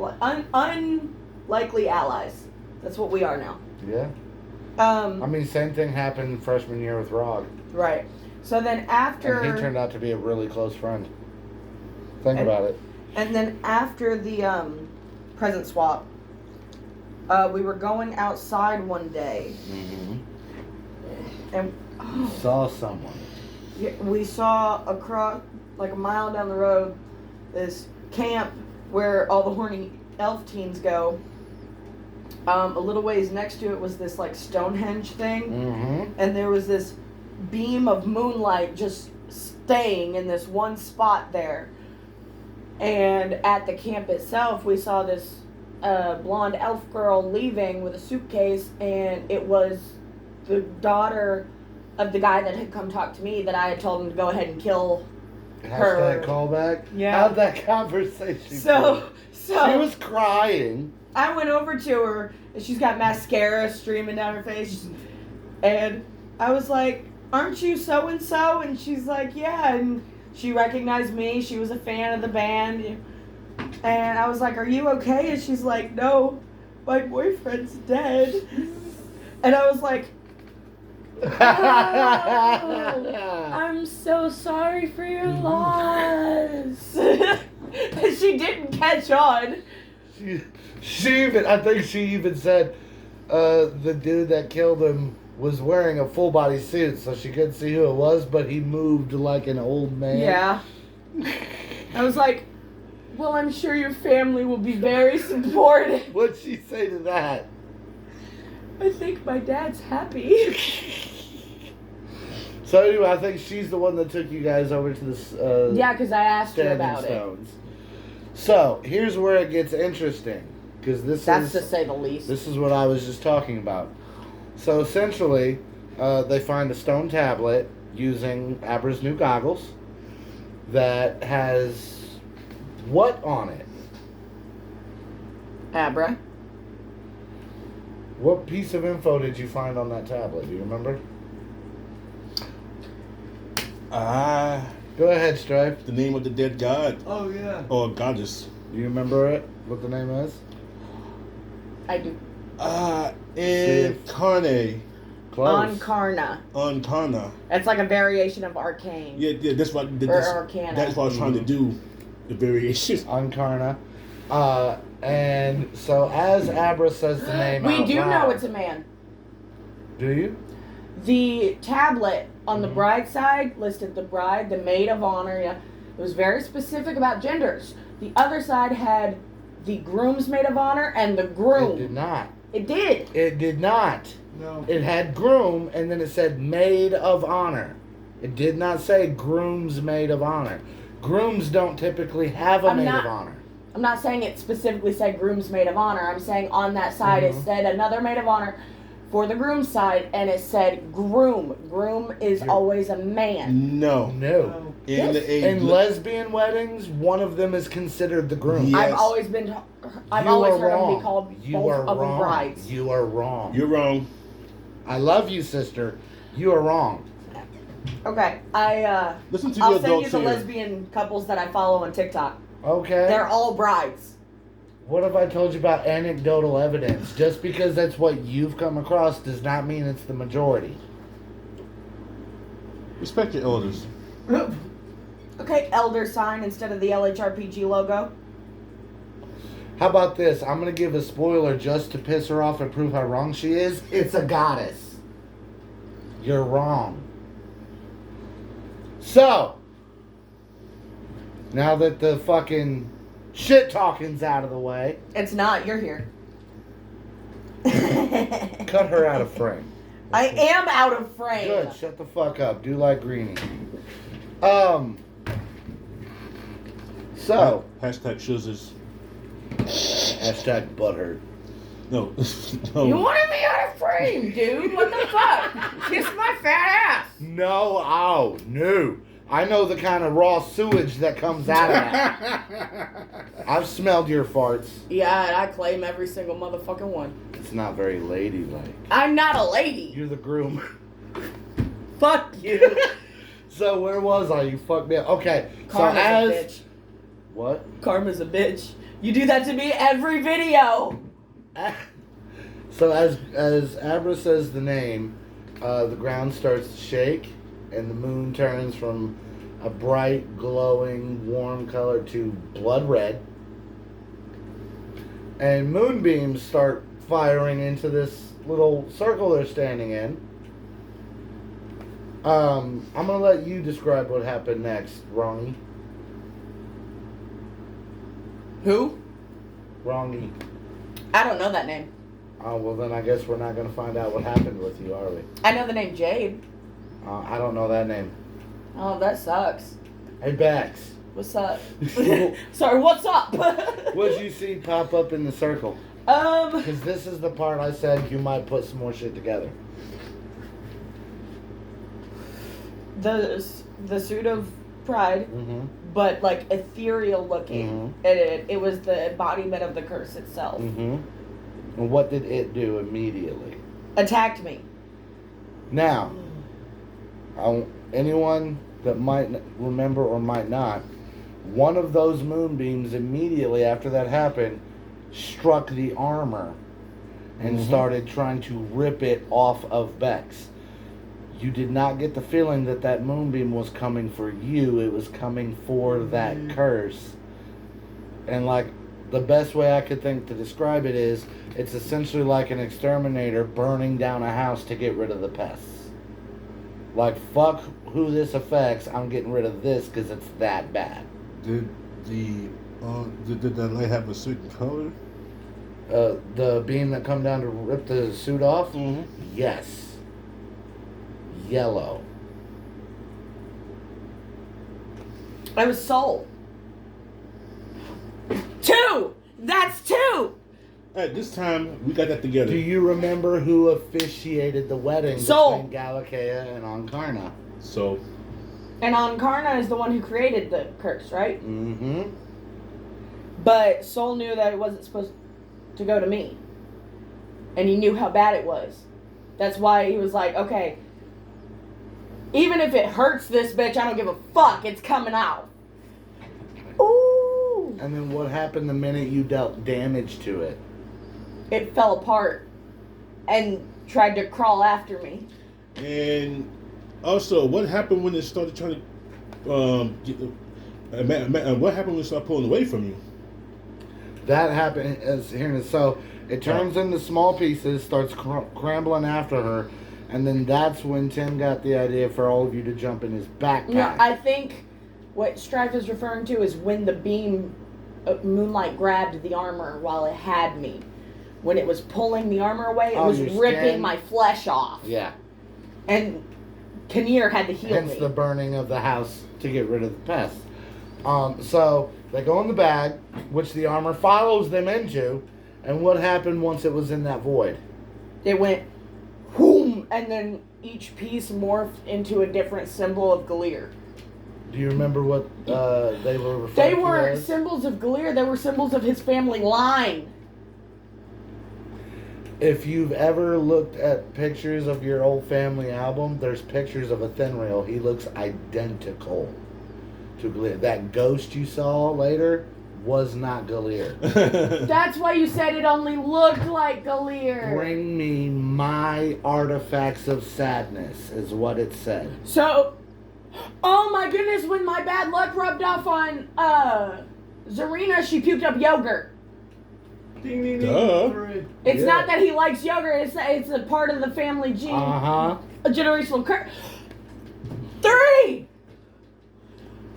[SPEAKER 2] Unlikely allies. That's what we are now.
[SPEAKER 1] Yeah. I mean, same thing happened freshman year with Rog.
[SPEAKER 2] Right. So then after...
[SPEAKER 1] And he turned out to be a really close friend. Think
[SPEAKER 2] And-
[SPEAKER 1] about it.
[SPEAKER 2] And then after the present swap, we were going outside one day,
[SPEAKER 1] Mm-hmm.
[SPEAKER 2] and
[SPEAKER 1] Saw someone.
[SPEAKER 2] we saw across, like a mile down the road, this camp where all the horny elf teens go. A little ways next to it was this like Stonehenge thing,
[SPEAKER 1] Mm-hmm.
[SPEAKER 2] and there was this beam of moonlight just staying in this one spot there. And at the camp itself, we saw this blonde elf girl leaving with a suitcase, and it was the daughter of the guy that had come talk to me that I had told him to go ahead and kill.
[SPEAKER 1] Hashtag callback.
[SPEAKER 2] Yeah.
[SPEAKER 1] How'd that conversation
[SPEAKER 2] So
[SPEAKER 1] She was crying.
[SPEAKER 2] I went over to her, and she's got mascara streaming down her face, and I was like, "Aren't you so and so?" And she's like, "Yeah." And she recognized me. She was a fan of the band, and I was like, "Are you okay?" And she's like, "No, my boyfriend's dead." And I was like, I'm so sorry for your loss. And she didn't catch on.
[SPEAKER 1] I think she even said the dude that killed him was wearing a full body suit, so she couldn't see who it was, but he moved like an old man.
[SPEAKER 2] Yeah. I was like, well, I'm sure your family will be very supportive.
[SPEAKER 1] What'd she say to that?
[SPEAKER 2] I think my dad's happy.
[SPEAKER 1] So anyway, I think she's the one that took you guys over to this
[SPEAKER 2] Yeah, because I asked her
[SPEAKER 1] Standing
[SPEAKER 2] about it.
[SPEAKER 1] Stones. So here's where it gets interesting, because
[SPEAKER 2] That's to say the least.
[SPEAKER 1] this is what I was just talking about. So essentially, they find a stone tablet using Abra's new goggles that has what on it?
[SPEAKER 2] Abra.
[SPEAKER 1] What piece of info did you find on that tablet? Do you remember? Go ahead, Strife.
[SPEAKER 3] The name of the dead god
[SPEAKER 4] Oh yeah.
[SPEAKER 3] or goddess.
[SPEAKER 1] Do you remember it? What the name is?
[SPEAKER 2] I do.
[SPEAKER 3] Incarnate.
[SPEAKER 1] Close.
[SPEAKER 2] Ankarna. It's like a variation of arcane.
[SPEAKER 3] Yeah, that's what.
[SPEAKER 2] Arcana.
[SPEAKER 3] That's what I was trying to do. The variations.
[SPEAKER 1] Ankarna. And so as Abra says the name
[SPEAKER 2] We
[SPEAKER 1] out
[SPEAKER 2] do
[SPEAKER 1] loud,
[SPEAKER 2] know it's a man.
[SPEAKER 1] Do you?
[SPEAKER 2] The tablet on the bride side listed the bride, the maid of honor. Yeah, it was very specific about genders. The other side had the groom's maid of honor and the groom.
[SPEAKER 1] It did not.
[SPEAKER 2] It did.
[SPEAKER 1] It did not.
[SPEAKER 4] No.
[SPEAKER 1] It had groom, and then it said maid of honor. It did not say groom's maid of honor. Grooms don't typically have a maid of honor.
[SPEAKER 2] I'm not saying it specifically said groom's maid of honor. I'm saying on that side it said another maid of honor for the groom's side, and it said groom. Groom is always a man.
[SPEAKER 3] No.
[SPEAKER 1] No.
[SPEAKER 3] In
[SPEAKER 2] Yes.
[SPEAKER 1] In lesbian weddings, one of them is considered the groom.
[SPEAKER 3] Yeah.
[SPEAKER 2] I've always been. I've
[SPEAKER 1] You
[SPEAKER 2] always
[SPEAKER 1] are
[SPEAKER 2] heard them
[SPEAKER 1] wrong.
[SPEAKER 2] be called
[SPEAKER 1] You
[SPEAKER 2] both
[SPEAKER 1] are
[SPEAKER 2] of them
[SPEAKER 1] wrong.
[SPEAKER 2] brides.
[SPEAKER 1] You are wrong.
[SPEAKER 3] You're wrong.
[SPEAKER 1] I love you, sister. You are wrong.
[SPEAKER 2] Okay,
[SPEAKER 3] Listen to
[SPEAKER 2] I'll
[SPEAKER 3] your
[SPEAKER 2] send you
[SPEAKER 3] adults
[SPEAKER 2] the
[SPEAKER 3] here.
[SPEAKER 2] lesbian couples that I follow on TikTok.
[SPEAKER 1] Okay.
[SPEAKER 2] They're all brides.
[SPEAKER 1] What have I told you about anecdotal evidence? Just because that's what you've come across does not mean it's the majority.
[SPEAKER 3] Respect your elders.
[SPEAKER 2] Okay, elder sign instead of the LHRPG logo.
[SPEAKER 1] How about this? I'm going to give a spoiler just to piss her off and prove how wrong she is. It's a goddess. You're wrong. So, Now that the fucking shit talking's out of the way,
[SPEAKER 2] It's not. You're here.
[SPEAKER 1] cut her out of frame.
[SPEAKER 2] I am out of frame.
[SPEAKER 1] Good. Shut the fuck up. Do like Greenie. So.
[SPEAKER 3] Hashtag Shizzers.
[SPEAKER 1] Hashtag butthurt.
[SPEAKER 3] No.
[SPEAKER 2] You
[SPEAKER 3] no.
[SPEAKER 2] wanted me out of frame, dude. What the fuck? Kiss my fat ass.
[SPEAKER 1] No. Oh, no. I know the kind of raw sewage that comes out of that. I've smelled your farts.
[SPEAKER 2] Yeah, and I claim every single motherfucking one.
[SPEAKER 1] It's not very ladylike.
[SPEAKER 2] I'm not a lady.
[SPEAKER 1] You're the groom.
[SPEAKER 2] Fuck you.
[SPEAKER 1] So where was I? You fucked me up. Okay.
[SPEAKER 2] Karma's
[SPEAKER 1] so as
[SPEAKER 2] a bitch.
[SPEAKER 1] what?
[SPEAKER 2] Karma's a bitch. You do that to me every video.
[SPEAKER 1] So as Abra says the name, the ground starts to shake, and the moon turns from a bright, glowing, warm color to blood red. And moonbeams start firing into this little circle they're standing in. I'm gonna let you describe what happened next, Rongy.
[SPEAKER 2] Who?
[SPEAKER 1] Rongy.
[SPEAKER 2] I don't know that name.
[SPEAKER 1] Oh, well then I guess we're not gonna find out what happened with you, are we?
[SPEAKER 2] I know the name Jade.
[SPEAKER 1] I don't know that name.
[SPEAKER 2] Oh, that sucks.
[SPEAKER 1] Hey, Bax.
[SPEAKER 2] What's up? Sorry, what's up?
[SPEAKER 1] What'd you see pop up in the circle? Because this is the part I said you might put some more shit together.
[SPEAKER 2] The suit of pride,
[SPEAKER 1] Mm-hmm.
[SPEAKER 2] but like ethereal looking. It was the embodiment of the curse itself.
[SPEAKER 1] Mm-hmm. And what did it do immediately?
[SPEAKER 2] Attacked me.
[SPEAKER 1] Now, anyone that might remember or might not, one of those moonbeams immediately after that happened struck the armor and started trying to rip it off of Bex. You did not get the feeling that that moonbeam was coming for you. It was coming for that curse. And like the best way I could think to describe it is, it's essentially like an exterminator burning down a house to get rid of the pests. Like, fuck who this affects, I'm getting rid of this because it's that bad.
[SPEAKER 3] Did that light have a certain color?
[SPEAKER 1] The beam that come down to rip the suit off?
[SPEAKER 3] Mm-hmm.
[SPEAKER 1] Yes. Yellow.
[SPEAKER 2] I was soul. 2! That's 2!
[SPEAKER 3] At this time, we got that together.
[SPEAKER 1] Do you remember who officiated the wedding
[SPEAKER 2] Soul.
[SPEAKER 1] between Galakea and Ankarna?
[SPEAKER 3] So,
[SPEAKER 2] And Ankarna is the one who created the curse, right?
[SPEAKER 1] Mm-hmm.
[SPEAKER 2] But Soul knew that it wasn't supposed to go to me. And he knew how bad it was. That's why he was like, okay, even if it hurts this bitch, I don't give a fuck. It's coming out. Ooh.
[SPEAKER 1] And then what happened the minute you dealt damage to it?
[SPEAKER 2] It fell apart and tried to crawl after me.
[SPEAKER 3] and also, what happened when it started trying to what happened when it started pulling away from you?
[SPEAKER 1] That happened as here. So it turns into small pieces, starts scrambling after her, and then that's when Tim got the idea for all of you to jump in his backpack.
[SPEAKER 2] No, I think what Strife is referring to is when the beam of moonlight grabbed the armor while it had me. When it was pulling the armor away, it was
[SPEAKER 1] your
[SPEAKER 2] ripping
[SPEAKER 1] skin?
[SPEAKER 2] my flesh off.
[SPEAKER 1] Yeah.
[SPEAKER 2] And Kinnear had to heal
[SPEAKER 1] Hence
[SPEAKER 2] me.
[SPEAKER 1] the burning of the house to get rid of the pests. So they go in the bag, which the armor follows them into. And what happened once it was in that void?
[SPEAKER 2] It went whoom, and then each piece morphed into a different symbol of Galir.
[SPEAKER 1] Do you remember what they were referring
[SPEAKER 2] They
[SPEAKER 1] to
[SPEAKER 2] weren't
[SPEAKER 1] as?
[SPEAKER 2] symbols of Galir, they were symbols of his family line.
[SPEAKER 1] If you've ever looked at pictures of your old family album, there's pictures of a Thenrail. He looks identical to Galir. That ghost you saw later was not Galir.
[SPEAKER 2] That's why you said it only looked like Galir.
[SPEAKER 1] Bring me my artifacts of sadness, is what it said.
[SPEAKER 2] So, oh my goodness, when my bad luck rubbed off on Zarina, she puked up yogurt.
[SPEAKER 4] Ding, ding,
[SPEAKER 3] Duh.
[SPEAKER 4] ding. 3.
[SPEAKER 2] It's
[SPEAKER 1] Yeah.
[SPEAKER 2] not that he likes yogurt, it's a part of the family gene.
[SPEAKER 1] Uh-huh.
[SPEAKER 2] A generational curse. 3!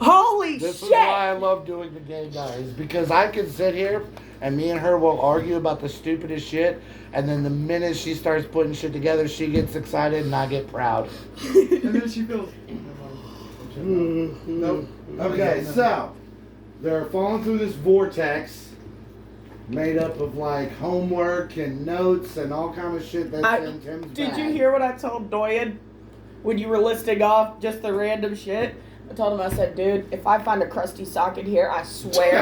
[SPEAKER 2] Holy
[SPEAKER 1] This
[SPEAKER 2] shit!
[SPEAKER 1] is why I love doing the game, guys, because I can sit here and me and her will argue about the stupidest shit, and then the minute she starts putting shit together, she gets excited and I get proud.
[SPEAKER 4] And then she feels. Nope.
[SPEAKER 1] Okay, so they're falling through this vortex made up of like homework and notes and all kind of shit that's in Tim's
[SPEAKER 2] Did
[SPEAKER 1] bag.
[SPEAKER 2] you hear what I told Doyen when you were listing off just the random shit? I told him, I said, dude, if I find a crusty sock in here, I swear.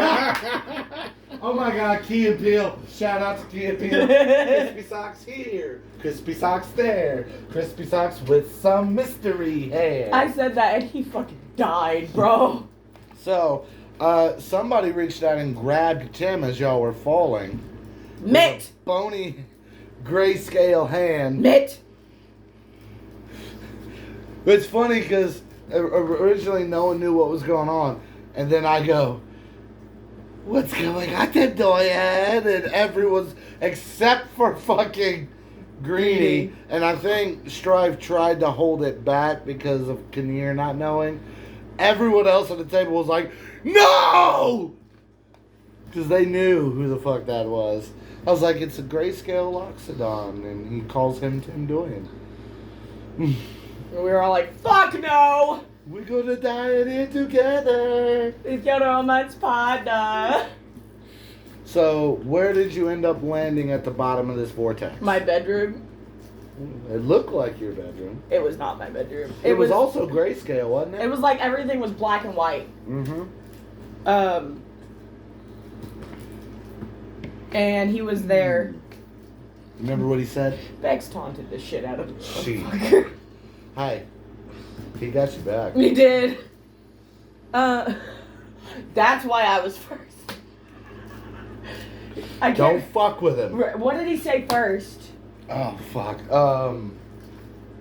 [SPEAKER 1] Oh my God, Key and Peele. Shout out to Key and Peele. Crispy socks here, crispy socks there, crispy socks with some mystery hair.
[SPEAKER 2] I said that and he fucking died, bro.
[SPEAKER 1] So, somebody reached out and grabbed Tim as y'all were falling.
[SPEAKER 2] Mitt!
[SPEAKER 1] With a bony grayscale hand.
[SPEAKER 2] Mitt!
[SPEAKER 1] It's funny because originally no one knew what was going on. And then I go, what's going on, Doyen? And everyone's, except for fucking Greenie. And I think Strive tried to hold it back because of Kinnear not knowing. Everyone else at the table was like, no! Because they knew who the fuck that was. I was like, it's a grayscale Loxodon. And he calls him Tim Doyen.
[SPEAKER 2] And we were all like, fuck no!
[SPEAKER 1] We're gonna die in here together.
[SPEAKER 2] He's got all my partner.
[SPEAKER 1] So, where did you end up landing at the bottom of this vortex?
[SPEAKER 2] My bedroom.
[SPEAKER 1] It looked like your bedroom.
[SPEAKER 2] It was not my bedroom.
[SPEAKER 1] It was also grayscale, wasn't it?
[SPEAKER 2] It was like everything was black and white.
[SPEAKER 1] Mm-hmm.
[SPEAKER 2] And he was there.
[SPEAKER 1] Remember what he said?
[SPEAKER 2] Bex taunted the shit out of the
[SPEAKER 1] She.
[SPEAKER 2] motherfucker.
[SPEAKER 1] Hi. He got you back.
[SPEAKER 2] He did. That's why I was first. I
[SPEAKER 1] Don't
[SPEAKER 2] can't.
[SPEAKER 1] fuck with him.
[SPEAKER 2] What did he say first?
[SPEAKER 1] Oh, fuck.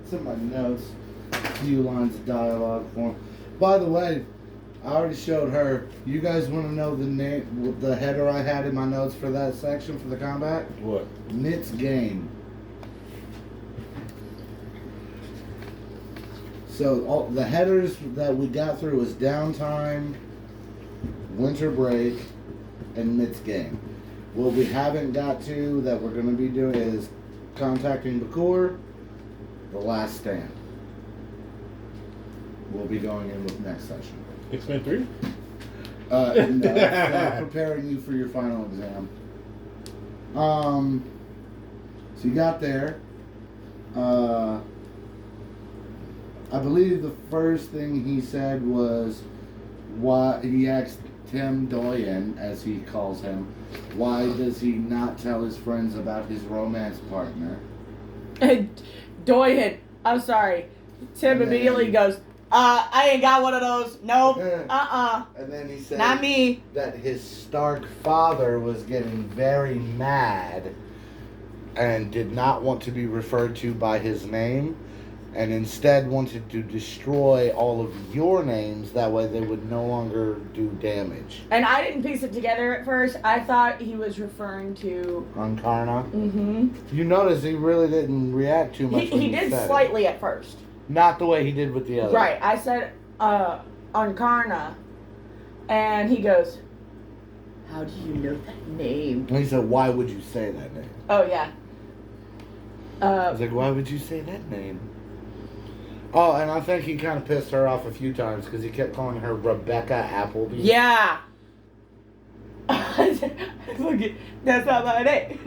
[SPEAKER 1] It's in my notes. A few lines of dialogue for him. By the way, I already showed her. You guys want to know the name, the header I had in my notes for that section for the combat?
[SPEAKER 3] What?
[SPEAKER 1] miT's game. So all the headers that we got through was downtime, winter break, and miT's game. What we haven't got to that we're going to be doing is contacting Bakur, the last stand. We'll be going in with next session.
[SPEAKER 3] X-Men 3?
[SPEAKER 1] No, it's, preparing you for your final exam. So you got there. I believe the first thing he said was why he asked Tim Doyen, as he calls him, why does he not tell his friends about his romance partner?
[SPEAKER 2] Doyen, I'm sorry. Tim
[SPEAKER 1] And then-
[SPEAKER 2] immediately goes, I ain't got one of those. Nope.
[SPEAKER 1] And then he said
[SPEAKER 2] Not me.
[SPEAKER 1] that his Stark father was getting very mad and did not want to be referred to by his name, and instead wanted to destroy all of your names, that way they would no longer do damage.
[SPEAKER 2] And I didn't piece it together at first. I thought he was referring to.
[SPEAKER 1] On Karna?
[SPEAKER 2] Mm-hmm.
[SPEAKER 1] You notice he really didn't react too much when
[SPEAKER 2] He
[SPEAKER 1] you
[SPEAKER 2] did
[SPEAKER 1] said it.
[SPEAKER 2] slightly at first.
[SPEAKER 1] Not the way he did with the other.
[SPEAKER 2] Right. I said, on Karna. And he goes, how do you know that name?
[SPEAKER 1] And he said, why would you say that name?
[SPEAKER 2] Oh, yeah.
[SPEAKER 1] I was like, why would you say that name? Oh, and I think he kind of pissed her off a few times because he kept calling her Rebecca Appleby.
[SPEAKER 2] Yeah. That's not my name.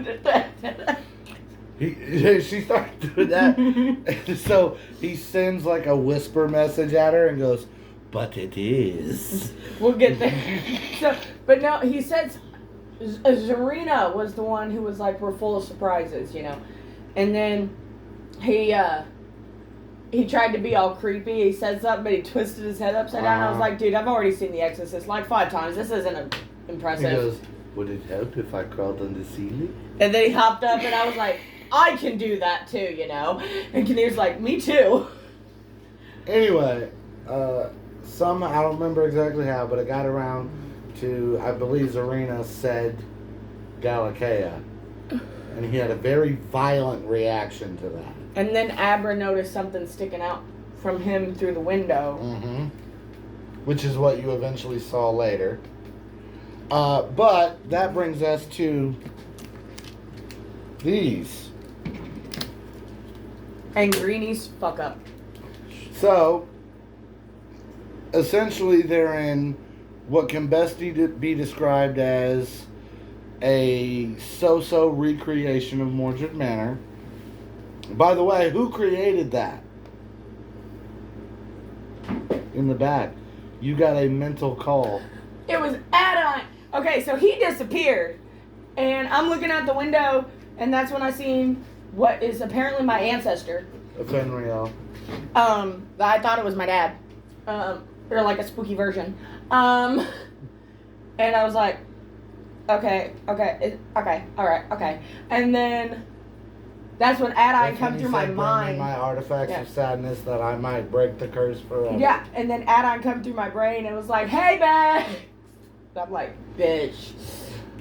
[SPEAKER 1] She started doing that. And so he sends like a whisper message at her and goes, but it is.
[SPEAKER 2] We'll get there. So, but no, he said Zarina was the one who was like, we're full of surprises, you know. And then he tried to be all creepy. He said something, but he twisted his head upside down. I was like, dude, I've already seen The Exorcist like 5 times. This isn't impressive.
[SPEAKER 1] He goes, would it help if I crawled on the ceiling?
[SPEAKER 2] And then he hopped up, and I was like, I can do that too, you know. And Kinnear's like, me too.
[SPEAKER 1] Anyway, somehow, I don't remember exactly how, but it got around to, I believe Zarina said Galakea. And he had a very violent reaction to that.
[SPEAKER 2] And then Abra noticed something sticking out from him through the window.
[SPEAKER 1] Mm-hmm. which is what you eventually saw later. But that brings us to these.
[SPEAKER 2] And Greenies fuck up.
[SPEAKER 1] So, essentially, they're in what can best be described as a so-so recreation of Mordred Manor. By the way, who created that? In the back. You got a mental call.
[SPEAKER 2] It was Adon. Okay, so he disappeared. And I'm looking out the window, and that's when I seen what is apparently my ancestor.
[SPEAKER 1] Fenriel.
[SPEAKER 2] I thought it was my dad. Or like a spooky version. And I was like, okay, alright, okay. And then that's when Adon come through my mind.
[SPEAKER 1] My artifacts of sadness that I might break the curse forever.
[SPEAKER 2] Yeah, and then Adon come through my brain and was like, hey, Bex! I'm like, bitch.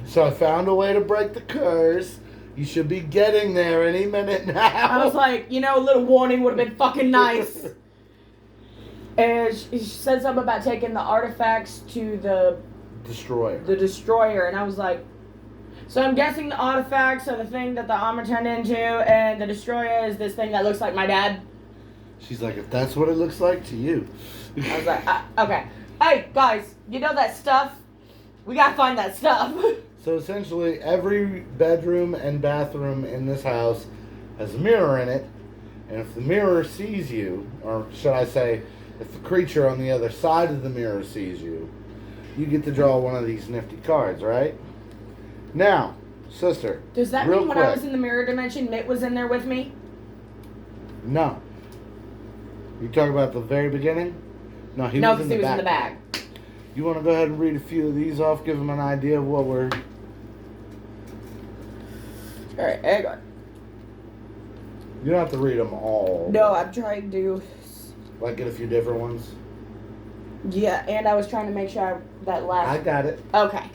[SPEAKER 1] So I found a way to break the curse. You should be getting there any minute now.
[SPEAKER 2] I was like, a little warning would have been fucking nice. And she said something about taking the artifacts to the destroyer, and I was like, so I'm guessing the artifacts are the thing that the armor turned into, and the destroyer is this thing that looks like my dad.
[SPEAKER 1] She's like, if that's what it looks like to you.
[SPEAKER 2] I was like, okay. Hey, guys, you know that stuff? We gotta find that stuff.
[SPEAKER 1] So essentially, every bedroom and bathroom in this house has a mirror in it, and if the mirror sees you, or should I say, if the creature on the other side of the mirror sees you, you get to draw one of these nifty cards, right? Now, sister.
[SPEAKER 2] Does that mean when I was in the mirror dimension, Mitt was in there with me?
[SPEAKER 1] No. You talking about the very beginning? No, he was in the bag. You want to go ahead and read a few of these off, give them an idea of what we're...
[SPEAKER 2] Alright, hang on.
[SPEAKER 1] You don't have to read them all.
[SPEAKER 2] No, I'm trying to...
[SPEAKER 1] Like, get a few different ones?
[SPEAKER 2] Yeah, and I was trying to make sure that last...
[SPEAKER 1] I got it.
[SPEAKER 2] Okay.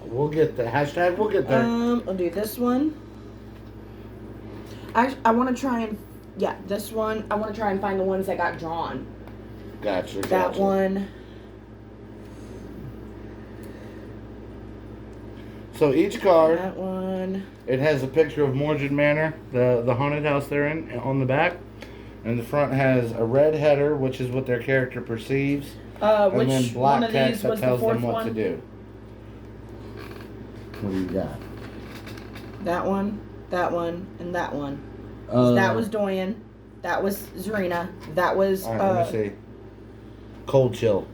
[SPEAKER 1] We'll get the hashtag, we'll get there.
[SPEAKER 2] I'll do this one. I want to try and... Yeah, this one. I want to try and find the ones that got drawn.
[SPEAKER 1] Gotcha.
[SPEAKER 2] That one...
[SPEAKER 1] So each card,
[SPEAKER 2] that one.
[SPEAKER 1] It has a picture of Mordred Manor, the haunted house they're in, on the back. And the front has a red header, which is what their character perceives. And then black text that tells them what to do. What do you got?
[SPEAKER 2] That one, and that one. That was Doyen. That was Zarina. That was...
[SPEAKER 1] Alright, let me see. Cold chill.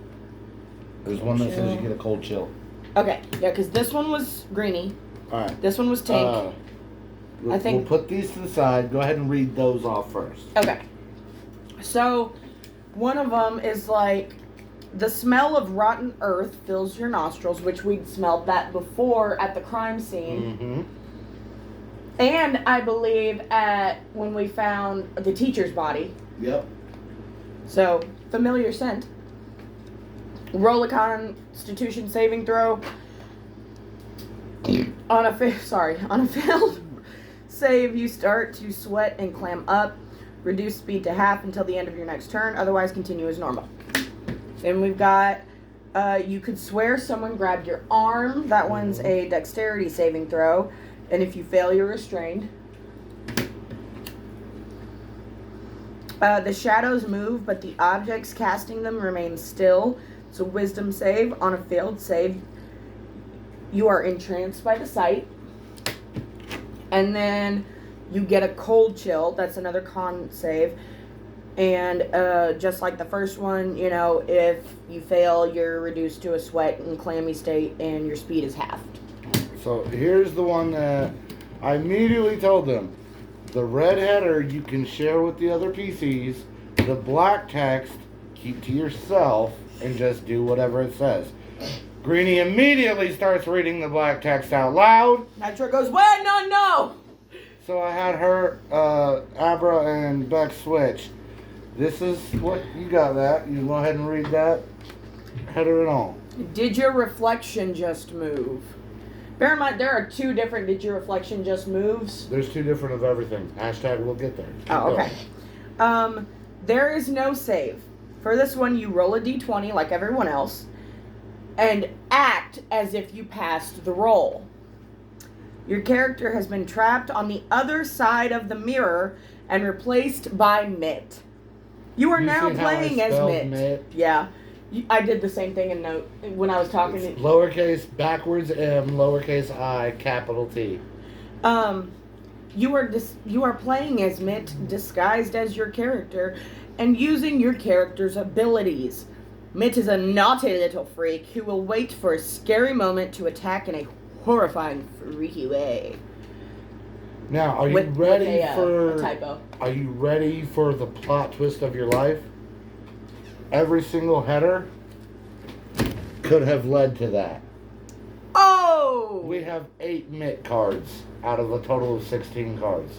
[SPEAKER 1] There's one that says you get a cold chill.
[SPEAKER 2] Okay, yeah, because this one was Greenie.
[SPEAKER 1] Alright.
[SPEAKER 2] This one was Tank.
[SPEAKER 1] We'll put these to the side. Go ahead and read those off first.
[SPEAKER 2] Okay. So, one of them is like, the smell of rotten earth fills your nostrils, which we'd smelled that before at the crime scene.
[SPEAKER 1] Mm-hmm.
[SPEAKER 2] And I believe when we found the teacher's body.
[SPEAKER 1] Yep.
[SPEAKER 2] So, familiar scent. Roll a Constitution saving throw. On a failed save, you start to sweat and clam up. Reduce speed to half until the end of your next turn. Otherwise, continue as normal. Then we've got, you could swear someone grabbed your arm. That one's a dexterity saving throw. And if you fail, you're restrained. The shadows move, but the objects casting them remain still. It's a wisdom save. On a failed save, you are entranced by the sight. And then you get a cold chill. That's another con save. And just like the first one, if you fail, you're reduced to a sweat and clammy state, and your speed is halved.
[SPEAKER 1] So here's the one that I immediately told them. The red header you can share with the other PCs. The black text, keep to yourself and just do whatever it says. Greenie immediately starts reading the black text out loud.
[SPEAKER 2] Nitro goes, wait, no!
[SPEAKER 1] So I had her, Abra and Beck switch. This is what you got that. You go ahead and read that. Header and all.
[SPEAKER 2] Did your reflection just move? Bear in mind, there are two different did your reflection just moves.
[SPEAKER 1] There's two different of everything. Hashtag we'll get there.
[SPEAKER 2] Keep okay. There is no save. For this one, you roll a d20 like everyone else and act as if you passed the roll. Your character has been trapped on the other side of the mirror and replaced by Mitt. You are now
[SPEAKER 1] seen how I
[SPEAKER 2] playing as
[SPEAKER 1] spelled
[SPEAKER 2] Mitt.
[SPEAKER 1] Mitt?
[SPEAKER 2] Yeah. I did the same thing in note when I was talking
[SPEAKER 1] It's
[SPEAKER 2] to
[SPEAKER 1] lowercase backwards M, lowercase I, capital T.
[SPEAKER 2] you are playing as Mitt, disguised as your character, and using your character's abilities. Mitt is a naughty little freak who will wait for a scary moment to attack in a horrifying, freaky way.
[SPEAKER 1] Now, are you
[SPEAKER 2] With
[SPEAKER 1] ready
[SPEAKER 2] a
[SPEAKER 1] for?
[SPEAKER 2] typo.
[SPEAKER 1] Are you ready for the plot twist of your life? Every single header could have led to that.
[SPEAKER 2] Oh!
[SPEAKER 1] We have 8 Mitt cards out of a total of 16 cards.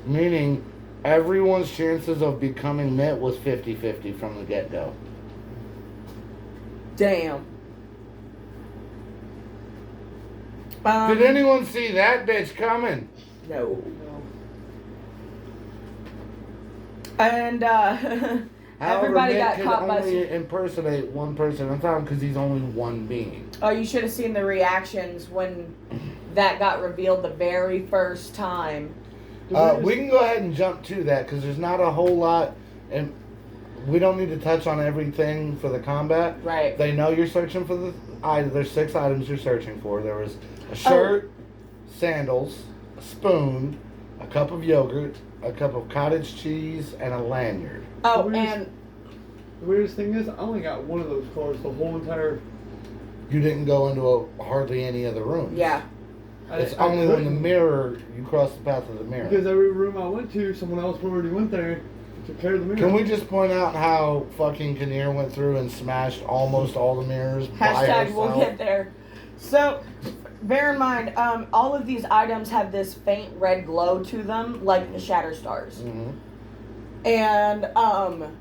[SPEAKER 1] Meaning, everyone's chances of becoming Mitt was 50-50 from the get-go.
[SPEAKER 2] Damn.
[SPEAKER 1] Did anyone see that bitch coming?
[SPEAKER 2] No. And,
[SPEAKER 1] However,
[SPEAKER 2] everybody
[SPEAKER 1] Mitt
[SPEAKER 2] got
[SPEAKER 1] can
[SPEAKER 2] caught by...
[SPEAKER 1] only impersonate one person at a time because he's only one being.
[SPEAKER 2] Oh, you should have seen the reactions when that got revealed the very first time.
[SPEAKER 1] We can go ahead and jump to that because there's not a whole lot, and we don't need to touch on everything for the combat.
[SPEAKER 2] Right.
[SPEAKER 1] They know you're searching for the item. There's 6 items you're searching for. There was a shirt, sandals, a spoon, a cup of yogurt, a cup of cottage cheese, and a lanyard.
[SPEAKER 2] Oh,
[SPEAKER 4] The
[SPEAKER 2] and...
[SPEAKER 4] weirdest thing is, I only got one of those cards the whole entire...
[SPEAKER 1] You didn't go into hardly any other rooms.
[SPEAKER 2] Yeah.
[SPEAKER 1] It's only when the mirror, you cross the path of the mirror.
[SPEAKER 4] Because every room I went to, someone else already went there, took care of the mirror.
[SPEAKER 1] Can we just point out how fucking Kinnear went through and smashed almost all the mirrors by
[SPEAKER 2] Hashtag
[SPEAKER 1] herself?
[SPEAKER 2] we'll get there. So, bear in mind, all of these items have this faint red glow to them, like the shatter stars.
[SPEAKER 1] Mm-hmm.
[SPEAKER 2] And,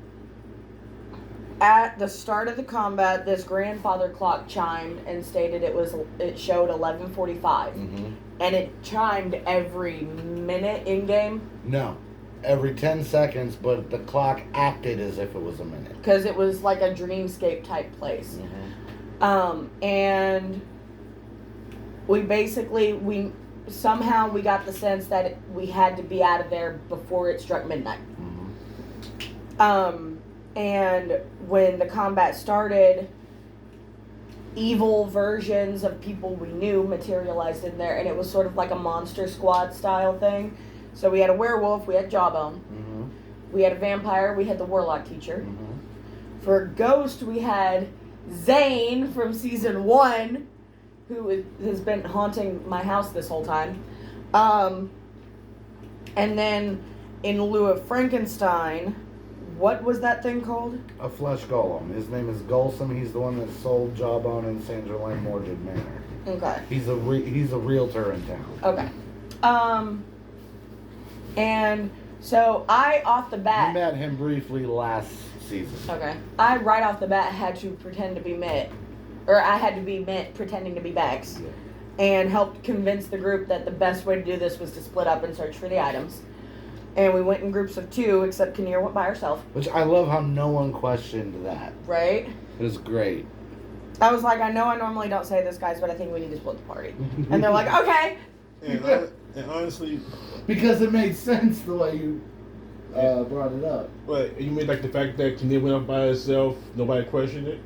[SPEAKER 2] at the start of the combat, this grandfather clock chimed and stated it showed 11:45,
[SPEAKER 1] Mm-hmm.
[SPEAKER 2] and it chimed every minute in game
[SPEAKER 1] No. Every 10 seconds, but the clock acted as if it was a minute.
[SPEAKER 2] because it was like a dreamscape type place.
[SPEAKER 1] Mm-hmm.
[SPEAKER 2] And we somehow we got the sense that we had to be out of there before it struck midnight.
[SPEAKER 1] Mm-hmm.
[SPEAKER 2] And when the combat started, evil versions of people we knew materialized in there, and it was sort of like a Monster Squad style thing. So we had a werewolf, we had Jawbone,
[SPEAKER 1] Mm-hmm.
[SPEAKER 2] we had a vampire, we had the warlock teacher.
[SPEAKER 1] Mm-hmm.
[SPEAKER 2] For Ghost, we had Zane from season 1, who has been haunting my house this whole time. And then in lieu of Frankenstein, what was that thing called?
[SPEAKER 1] A flesh golem. His name is Gulsum. He's the one that sold Jawbone in Sandra Lane Mordred Manor.
[SPEAKER 2] Okay.
[SPEAKER 1] He's a realtor in town.
[SPEAKER 2] Okay. And so I off the
[SPEAKER 1] You
[SPEAKER 2] bat.
[SPEAKER 1] met him briefly last season.
[SPEAKER 2] Okay. I right off the bat had to pretend to be Mitt, or I had to be Mitt pretending to be Bex,
[SPEAKER 1] Yeah.
[SPEAKER 2] and helped convince the group that the best way to do this was to split up and search for the items. And we went in groups of 2, except Kinnear went by herself.
[SPEAKER 1] Which I love how no one questioned that.
[SPEAKER 2] Right?
[SPEAKER 1] It was great.
[SPEAKER 2] I was like, I know I normally don't say this, guys, but I think we need to split the party. And they're like, okay.
[SPEAKER 3] And honestly,
[SPEAKER 1] Because it made sense the way you brought it up.
[SPEAKER 3] right, you mean like the fact that Kinnear went up by herself, nobody questioned it?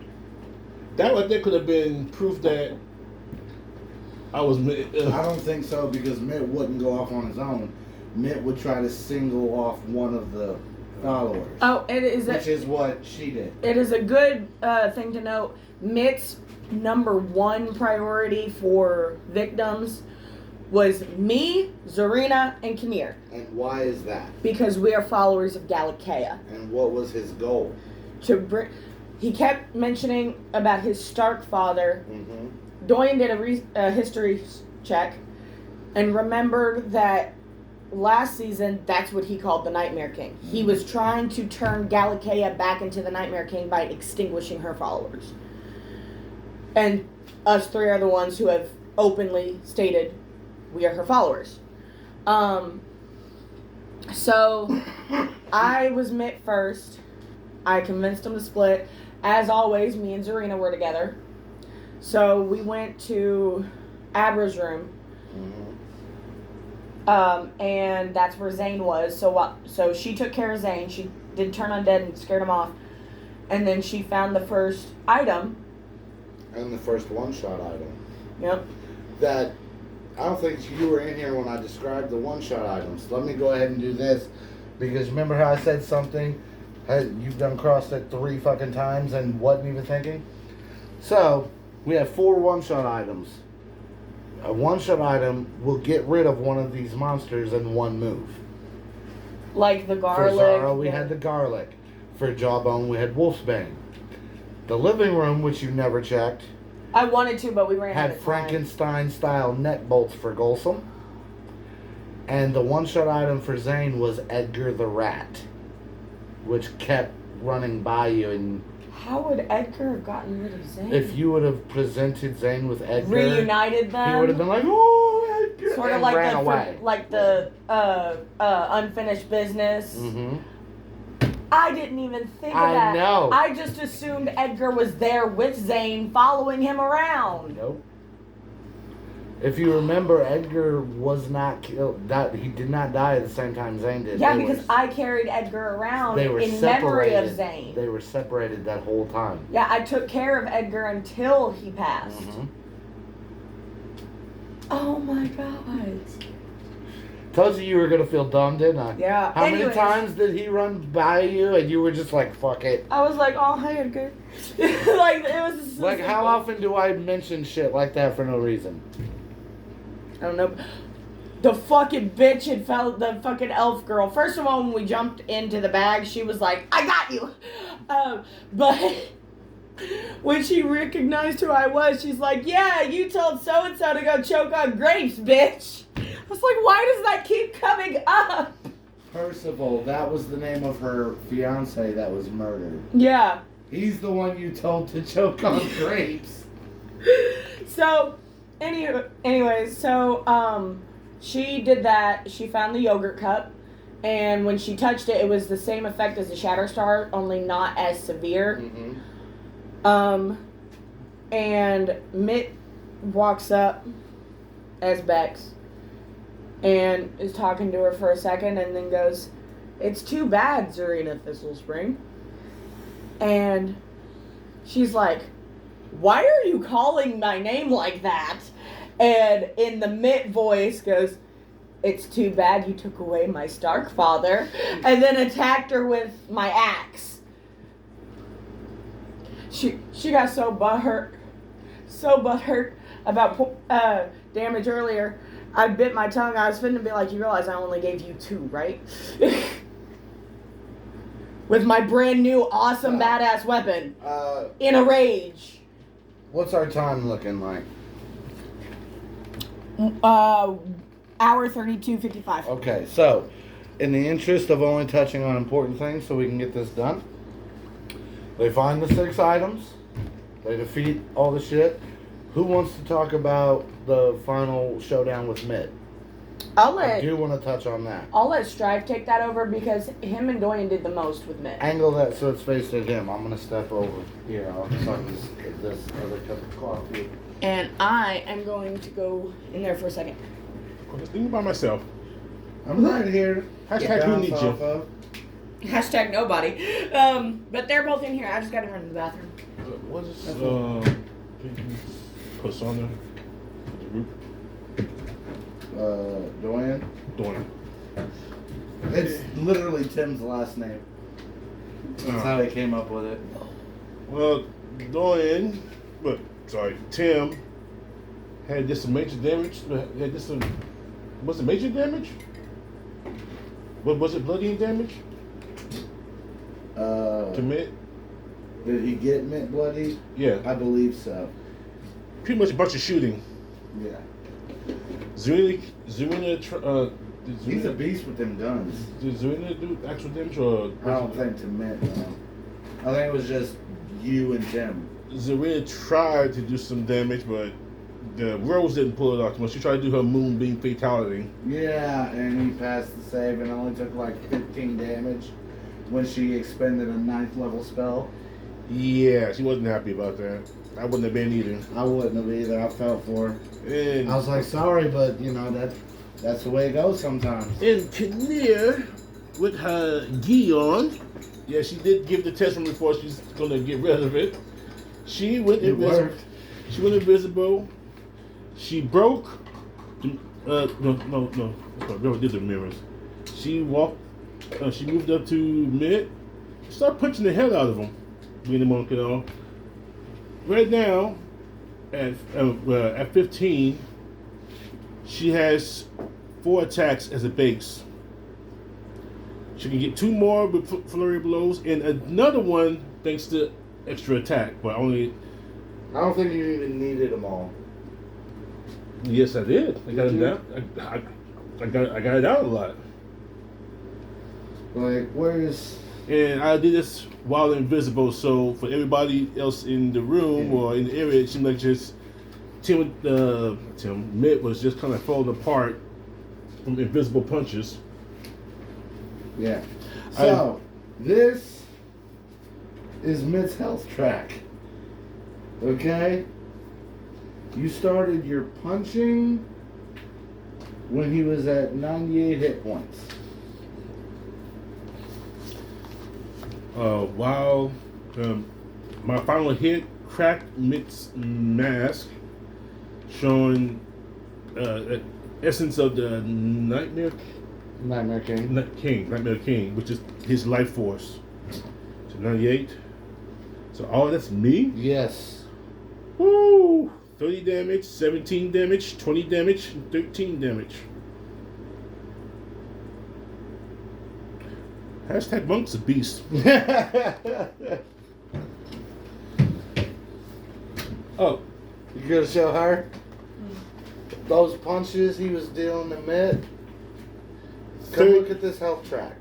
[SPEAKER 3] That right there could have been proof that I was.
[SPEAKER 1] I don't think so because Mitt wouldn't go off on his own. Mitt would try to single off one of the followers.
[SPEAKER 2] Oh, it is
[SPEAKER 1] which is what she did.
[SPEAKER 2] It is a good thing to note. Mitt's number 1 priority for victims was me, Zarina, and Kinnear.
[SPEAKER 1] And why is that?
[SPEAKER 2] Because we are followers of Galatea.
[SPEAKER 1] And what was his goal?
[SPEAKER 2] He kept mentioning about his Stark father.
[SPEAKER 1] Mm-hmm.
[SPEAKER 2] Doyen did a history check and remembered that last season, that's what he called the Nightmare King. He was trying to turn Galatea back into the Nightmare King by extinguishing her followers. And us 3 are the ones who have openly stated we are her followers. So I was Mitt first, I convinced him to split. As always, me and Zarina were together. So we went to Abra's room. And that's where Zane was. So she took care of Zane. She did turn undead and scared him off. And then she found the first item.
[SPEAKER 1] And the first one-shot item.
[SPEAKER 2] Yep.
[SPEAKER 1] That, I don't think you were in here when I described the one-shot items. Let me go ahead and do this. Because remember how I said something? You've done crossed it 3 fucking times and wasn't even thinking? So, we have 4 one-shot items. A one-shot item will get rid of one of these monsters in one move.
[SPEAKER 2] Like the garlic.
[SPEAKER 1] For Zara, we had the garlic. For Jawbone, we had Wolfsbane. The living room, which you never checked,
[SPEAKER 2] I wanted to, but we ran out
[SPEAKER 1] had
[SPEAKER 2] of time.
[SPEAKER 1] Frankenstein-style neck bolts for Golsum. And the one-shot item for Zane was Edgar the Rat, which kept running by you. And
[SPEAKER 2] how would Edgar have gotten rid of Zane?
[SPEAKER 1] if you would have presented Zane with Edgar,
[SPEAKER 2] reunited them,
[SPEAKER 1] he would have been like, "Oh, Edgar!"
[SPEAKER 2] sort of
[SPEAKER 1] and
[SPEAKER 2] like
[SPEAKER 1] ran away.
[SPEAKER 2] the unfinished business.
[SPEAKER 1] Mm-hmm.
[SPEAKER 2] I didn't even think of
[SPEAKER 1] I
[SPEAKER 2] that.
[SPEAKER 1] know.
[SPEAKER 2] I just assumed Edgar was there with Zane, following him around.
[SPEAKER 1] Nope. If you remember, Edgar was not killed. That he did not die at the same time Zane did.
[SPEAKER 2] Yeah, because I carried Edgar around
[SPEAKER 1] they were
[SPEAKER 2] in memory of
[SPEAKER 1] separated.
[SPEAKER 2] Zane.
[SPEAKER 1] They were separated that whole time.
[SPEAKER 2] Yeah, I took care of Edgar until he passed.
[SPEAKER 1] Mm-hmm.
[SPEAKER 2] Oh my god.
[SPEAKER 1] Told you were gonna feel dumb, didn't I?
[SPEAKER 2] Yeah.
[SPEAKER 1] How
[SPEAKER 2] Anyways,
[SPEAKER 1] many times did he run by you and you were just like, "Fuck it"?
[SPEAKER 2] I was like, oh, hi, Edgar. Like, it was so
[SPEAKER 1] Like, how
[SPEAKER 2] simple.
[SPEAKER 1] often do I mention shit like that for no reason?
[SPEAKER 2] I don't know. The fucking bitch had fell, the fucking elf girl. First of all, when we jumped into the bag, she was like, I got you. But when she recognized who I was, she's like, yeah, you told so-and-so to go choke on grapes, bitch. I was like, why does that keep coming up?
[SPEAKER 1] Percival, that was the name of her fiance that was murdered.
[SPEAKER 2] Yeah.
[SPEAKER 1] He's the one you told to choke on grapes.
[SPEAKER 2] So, anyways, so, she did that. She found the yogurt cup. And when she touched it, it was the same effect as the Shatterstar, only not as severe.
[SPEAKER 1] Mm-hmm.
[SPEAKER 2] And Mitt walks up as Bex and is talking to her for a second and then goes, it's too bad, Zarina Thistlespring. And she's like, why are you calling my name like that? And in the Mitt voice goes, it's too bad you took away my Stark father, and then attacked her with my axe. She got so butthurt about damage earlier. I bit my tongue. I was finna be like, you realize I only gave you 2, right? With my brand new awesome badass weapon. In a rage.
[SPEAKER 1] What's our time looking like?
[SPEAKER 2] Hour 32:55.
[SPEAKER 1] Okay, so in the interest of only touching on important things so we can get this done, they find the 6 items. They defeat all the shit. Who wants to talk about the final showdown with Mitt? I do want to touch on that.
[SPEAKER 2] I'll let Strive take that over because him and Doyen did the most with Mitt.
[SPEAKER 1] Angle that so it's faced at him. I'm going to step over here. I'll suck this other cup of coffee.
[SPEAKER 2] And I am going to go in there for a second.
[SPEAKER 3] I'm just thinking about myself.
[SPEAKER 1] I'm right here.
[SPEAKER 3] Hashtag who needs you?
[SPEAKER 2] Hashtag nobody. But they're both in here. I just got to run to the bathroom.
[SPEAKER 3] What is persona?
[SPEAKER 1] Doyen?
[SPEAKER 3] Doing.
[SPEAKER 1] It's literally Tim's last name. That's how he came up with it.
[SPEAKER 3] Well, Doyen, Tim had just some major damage. Was it major damage? Was it bloody damage? To Mitt?
[SPEAKER 1] Did he get Mitt bloody?
[SPEAKER 3] Yeah.
[SPEAKER 1] I believe so.
[SPEAKER 3] Pretty much a bunch of shooting.
[SPEAKER 1] Yeah.
[SPEAKER 3] Zarina,
[SPEAKER 1] He's a beast with them guns.
[SPEAKER 3] did Zarina do actual damage or?
[SPEAKER 1] I don't think to Mitt, no. I think it was just you and Tim.
[SPEAKER 3] Zarina tried to do some damage, but the Rose didn't pull it off too much. She tried to do her moonbeam fatality.
[SPEAKER 1] Yeah, and he passed the save and only took like 15 damage. when she expended a 9th level spell.
[SPEAKER 3] Yeah, she wasn't happy about that. I wouldn't have been either.
[SPEAKER 1] I wouldn't have either. I felt for her.
[SPEAKER 3] And
[SPEAKER 1] I was like, sorry, but you know that's the way it goes sometimes.
[SPEAKER 3] And Kinnear, with her gi on, yeah, she did give the test before she's gonna get rid of it. She went
[SPEAKER 1] It
[SPEAKER 3] invisible.
[SPEAKER 1] worked.
[SPEAKER 3] She went invisible. She broke. No. Never did the mirrors. She walked. She moved up to mid. Started punching the hell out of him. Being the monk and all. Right now, at 15, she has 4 attacks as a base. She can get 2 more with flurry blows and another one thanks to extra attack, but only.
[SPEAKER 1] I don't think you even needed them all.
[SPEAKER 3] Yes, I did. I got it down. I got it down a lot.
[SPEAKER 1] Like, where's...
[SPEAKER 3] And I did this while invisible, so for everybody else in the room or in the area, it seemed like just Mitt was just kind of falling apart from invisible punches.
[SPEAKER 1] Yeah. So, this is Mitt's health track. Okay? You started your punching when he was at 98 hit points.
[SPEAKER 3] While my final hit cracked Mitt's mask, showing essence of the Nightmare King, which is his life force. So 98. So that's me?
[SPEAKER 1] Yes.
[SPEAKER 3] Woo! 30 damage, 17 damage, 20 damage, and 13 damage. Hashtag Monk's a beast. Oh.
[SPEAKER 1] You gonna show her? Those punches he was dealing to Mitt? Come look at this health track.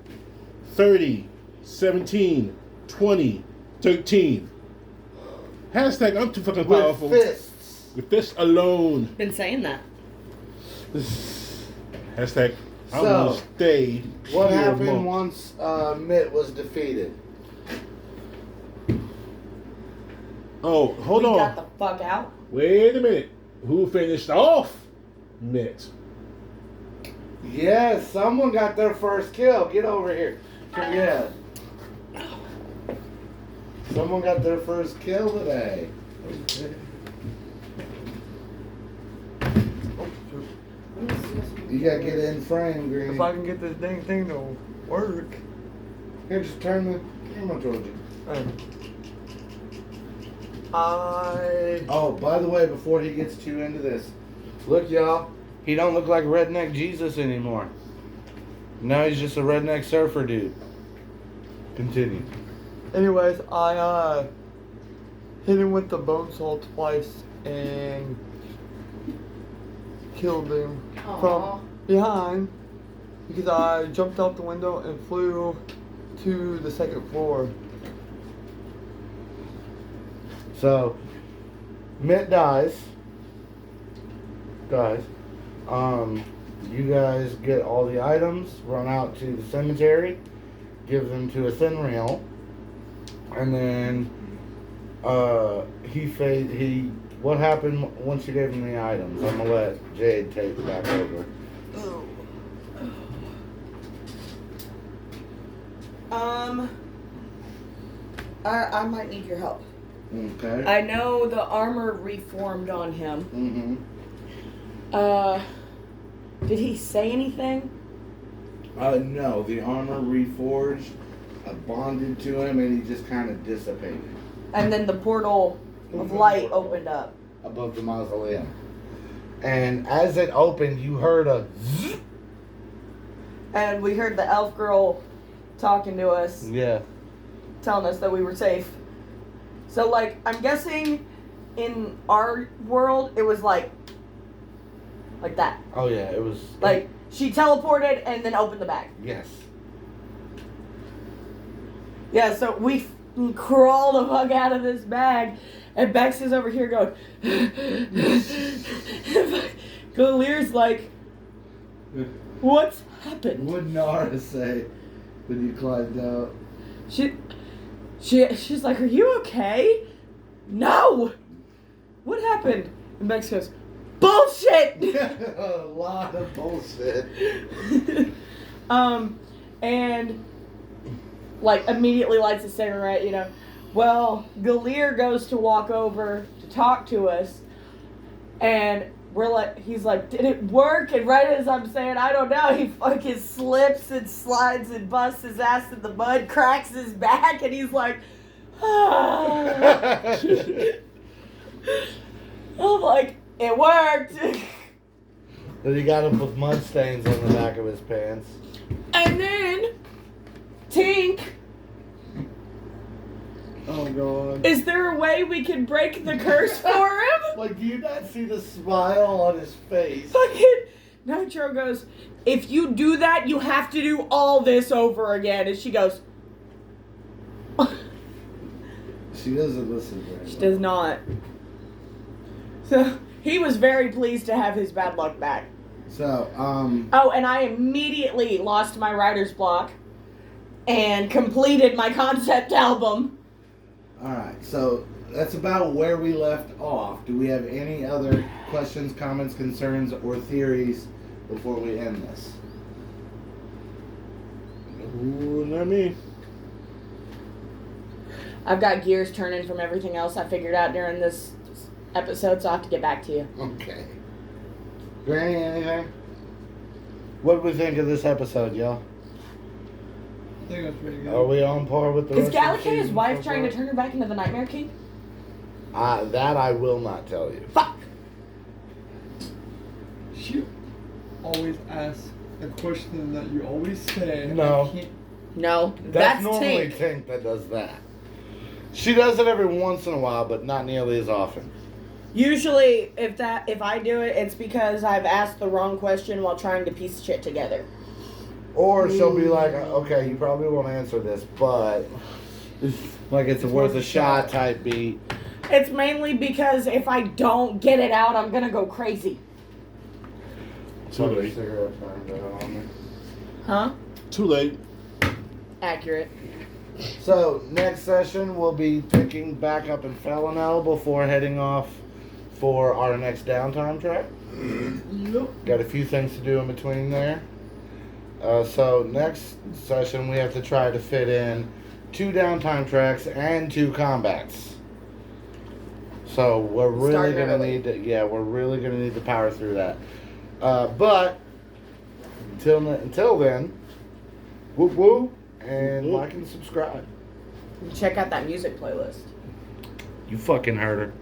[SPEAKER 3] 30, 17, 20, 13. Hashtag I'm too fucking powerful.
[SPEAKER 1] With fists.
[SPEAKER 3] With fists alone.
[SPEAKER 2] Been saying that.
[SPEAKER 3] Hashtag I'm
[SPEAKER 1] So,
[SPEAKER 3] gonna stay.
[SPEAKER 1] What
[SPEAKER 3] pure
[SPEAKER 1] happened
[SPEAKER 3] monk.
[SPEAKER 1] once Mitt was defeated?
[SPEAKER 3] Oh, hold
[SPEAKER 2] we
[SPEAKER 3] on.
[SPEAKER 2] got the fuck out.
[SPEAKER 3] Wait a minute. Who finished off Mitt?
[SPEAKER 1] Yes, someone got their first kill. Get over here. Yeah. Someone got their first kill today. You gotta get in frame, Green.
[SPEAKER 4] If I can get this dang thing to work.
[SPEAKER 1] Here, just turn the camera towards you. Oh, by the way, before he gets too into this, look, y'all. He don't look like Redneck Jesus anymore. Now he's just a redneck surfer dude. Continue.
[SPEAKER 4] Anyways, I hit him with the bone saw twice and killed him from behind because I jumped out the window and flew to the 2nd floor.
[SPEAKER 1] So, Mitt dies. You guys get all the items, run out to the cemetery, give them to a thin rail, and then what happened once you gave him the items? I'm gonna let Jade take it back over.
[SPEAKER 2] I might need your help.
[SPEAKER 1] Okay.
[SPEAKER 2] I know the armor reformed on him.
[SPEAKER 1] Mm-hmm.
[SPEAKER 2] Did he say anything?
[SPEAKER 1] No, the armor reforged, bonded to him, and he just kind of dissipated
[SPEAKER 2] And then the portal of light opened up.
[SPEAKER 1] above the mausoleum. And as it opened, you heard a zzz.
[SPEAKER 2] And we heard the elf girl talking to us,
[SPEAKER 1] Yeah.
[SPEAKER 2] telling us that we were safe. So, like, I'm guessing in our world, it was like that.
[SPEAKER 1] Oh yeah, it was
[SPEAKER 2] Like, she teleported and then opened the bag.
[SPEAKER 1] yes.
[SPEAKER 2] Yeah, so we crawled the fuck out of this bag, and Bex is over here going. Galier's like, what's happened?
[SPEAKER 1] What did Nara say when you climbed out?
[SPEAKER 2] She's like, "Are you okay?" "No." "What happened?" And Bex goes, "Bullshit."
[SPEAKER 1] A lot of bullshit.
[SPEAKER 2] And like immediately lights a cigarette, you know. Well, Galir goes to walk over to talk to us, and he's like, "Did it work?" And right as I'm saying, "I don't know," he fucking slips and slides and busts his ass in the mud, cracks his back, and he's like, "Ah." I'm like, "It worked."
[SPEAKER 1] But he got him with mud stains on the back of his pants.
[SPEAKER 2] And then Tink,
[SPEAKER 4] Oh god.
[SPEAKER 2] is there a way we can break the curse for him?
[SPEAKER 1] Like, do you not see the smile on his face?
[SPEAKER 2] Fucking Nitro goes, "If you do that, you have to do all this over again." And she goes,
[SPEAKER 1] She doesn't listen very
[SPEAKER 2] she
[SPEAKER 1] well.
[SPEAKER 2] does not. So he was very pleased to have his bad luck back.
[SPEAKER 1] So,
[SPEAKER 2] Oh, and I immediately lost my writer's block and completed my concept album.
[SPEAKER 1] alright, so that's about where we left off. Do we have any other questions, comments, concerns, or theories before we end this?
[SPEAKER 3] Ooh, not me.
[SPEAKER 2] I've got gears turning from everything else I figured out during this episode, so I'll have to get back to you.
[SPEAKER 1] Okay. Granny, anything? What did we think of this episode, y'all?
[SPEAKER 4] I think that's pretty good.
[SPEAKER 1] Are we on par with the
[SPEAKER 2] Is
[SPEAKER 1] rest of the
[SPEAKER 2] Gallican his
[SPEAKER 1] season
[SPEAKER 2] wife
[SPEAKER 1] so
[SPEAKER 2] trying to
[SPEAKER 1] far?
[SPEAKER 2] turn her back into the Nightmare King?
[SPEAKER 1] That I will not tell you.
[SPEAKER 2] Fuck!
[SPEAKER 4] She always asks a question that you always say.
[SPEAKER 1] No.
[SPEAKER 4] I can't-
[SPEAKER 2] No,
[SPEAKER 1] That's
[SPEAKER 2] that's
[SPEAKER 1] normally
[SPEAKER 2] Tink.
[SPEAKER 1] Tink that does that. She does it every once in a while, but not nearly as often.
[SPEAKER 2] Usually, if I do it, it's because I've asked the wrong question while trying to piece shit together.
[SPEAKER 1] Or she'll be like, okay, you probably won't answer this, but like it's a worth a shot type beat.
[SPEAKER 2] It's mainly because if I don't get it out, I'm gonna go crazy.
[SPEAKER 3] Too late.
[SPEAKER 1] Cigarette burned out on me.
[SPEAKER 2] Huh?
[SPEAKER 3] Too late.
[SPEAKER 2] Accurate.
[SPEAKER 1] So next session we'll be picking back up in Felonel before heading off for our next downtime track. Got a few things to do in between there. So next session we have to try to fit in 2 downtime tracks and 2 combats. So we're really
[SPEAKER 2] Start
[SPEAKER 1] gonna
[SPEAKER 2] early.
[SPEAKER 1] need to, we're really gonna need to power through that. But until then, whoop whoop, and
[SPEAKER 3] Whoop, whoop.
[SPEAKER 1] like and subscribe.
[SPEAKER 2] Check out that music playlist.
[SPEAKER 1] You fucking heard her.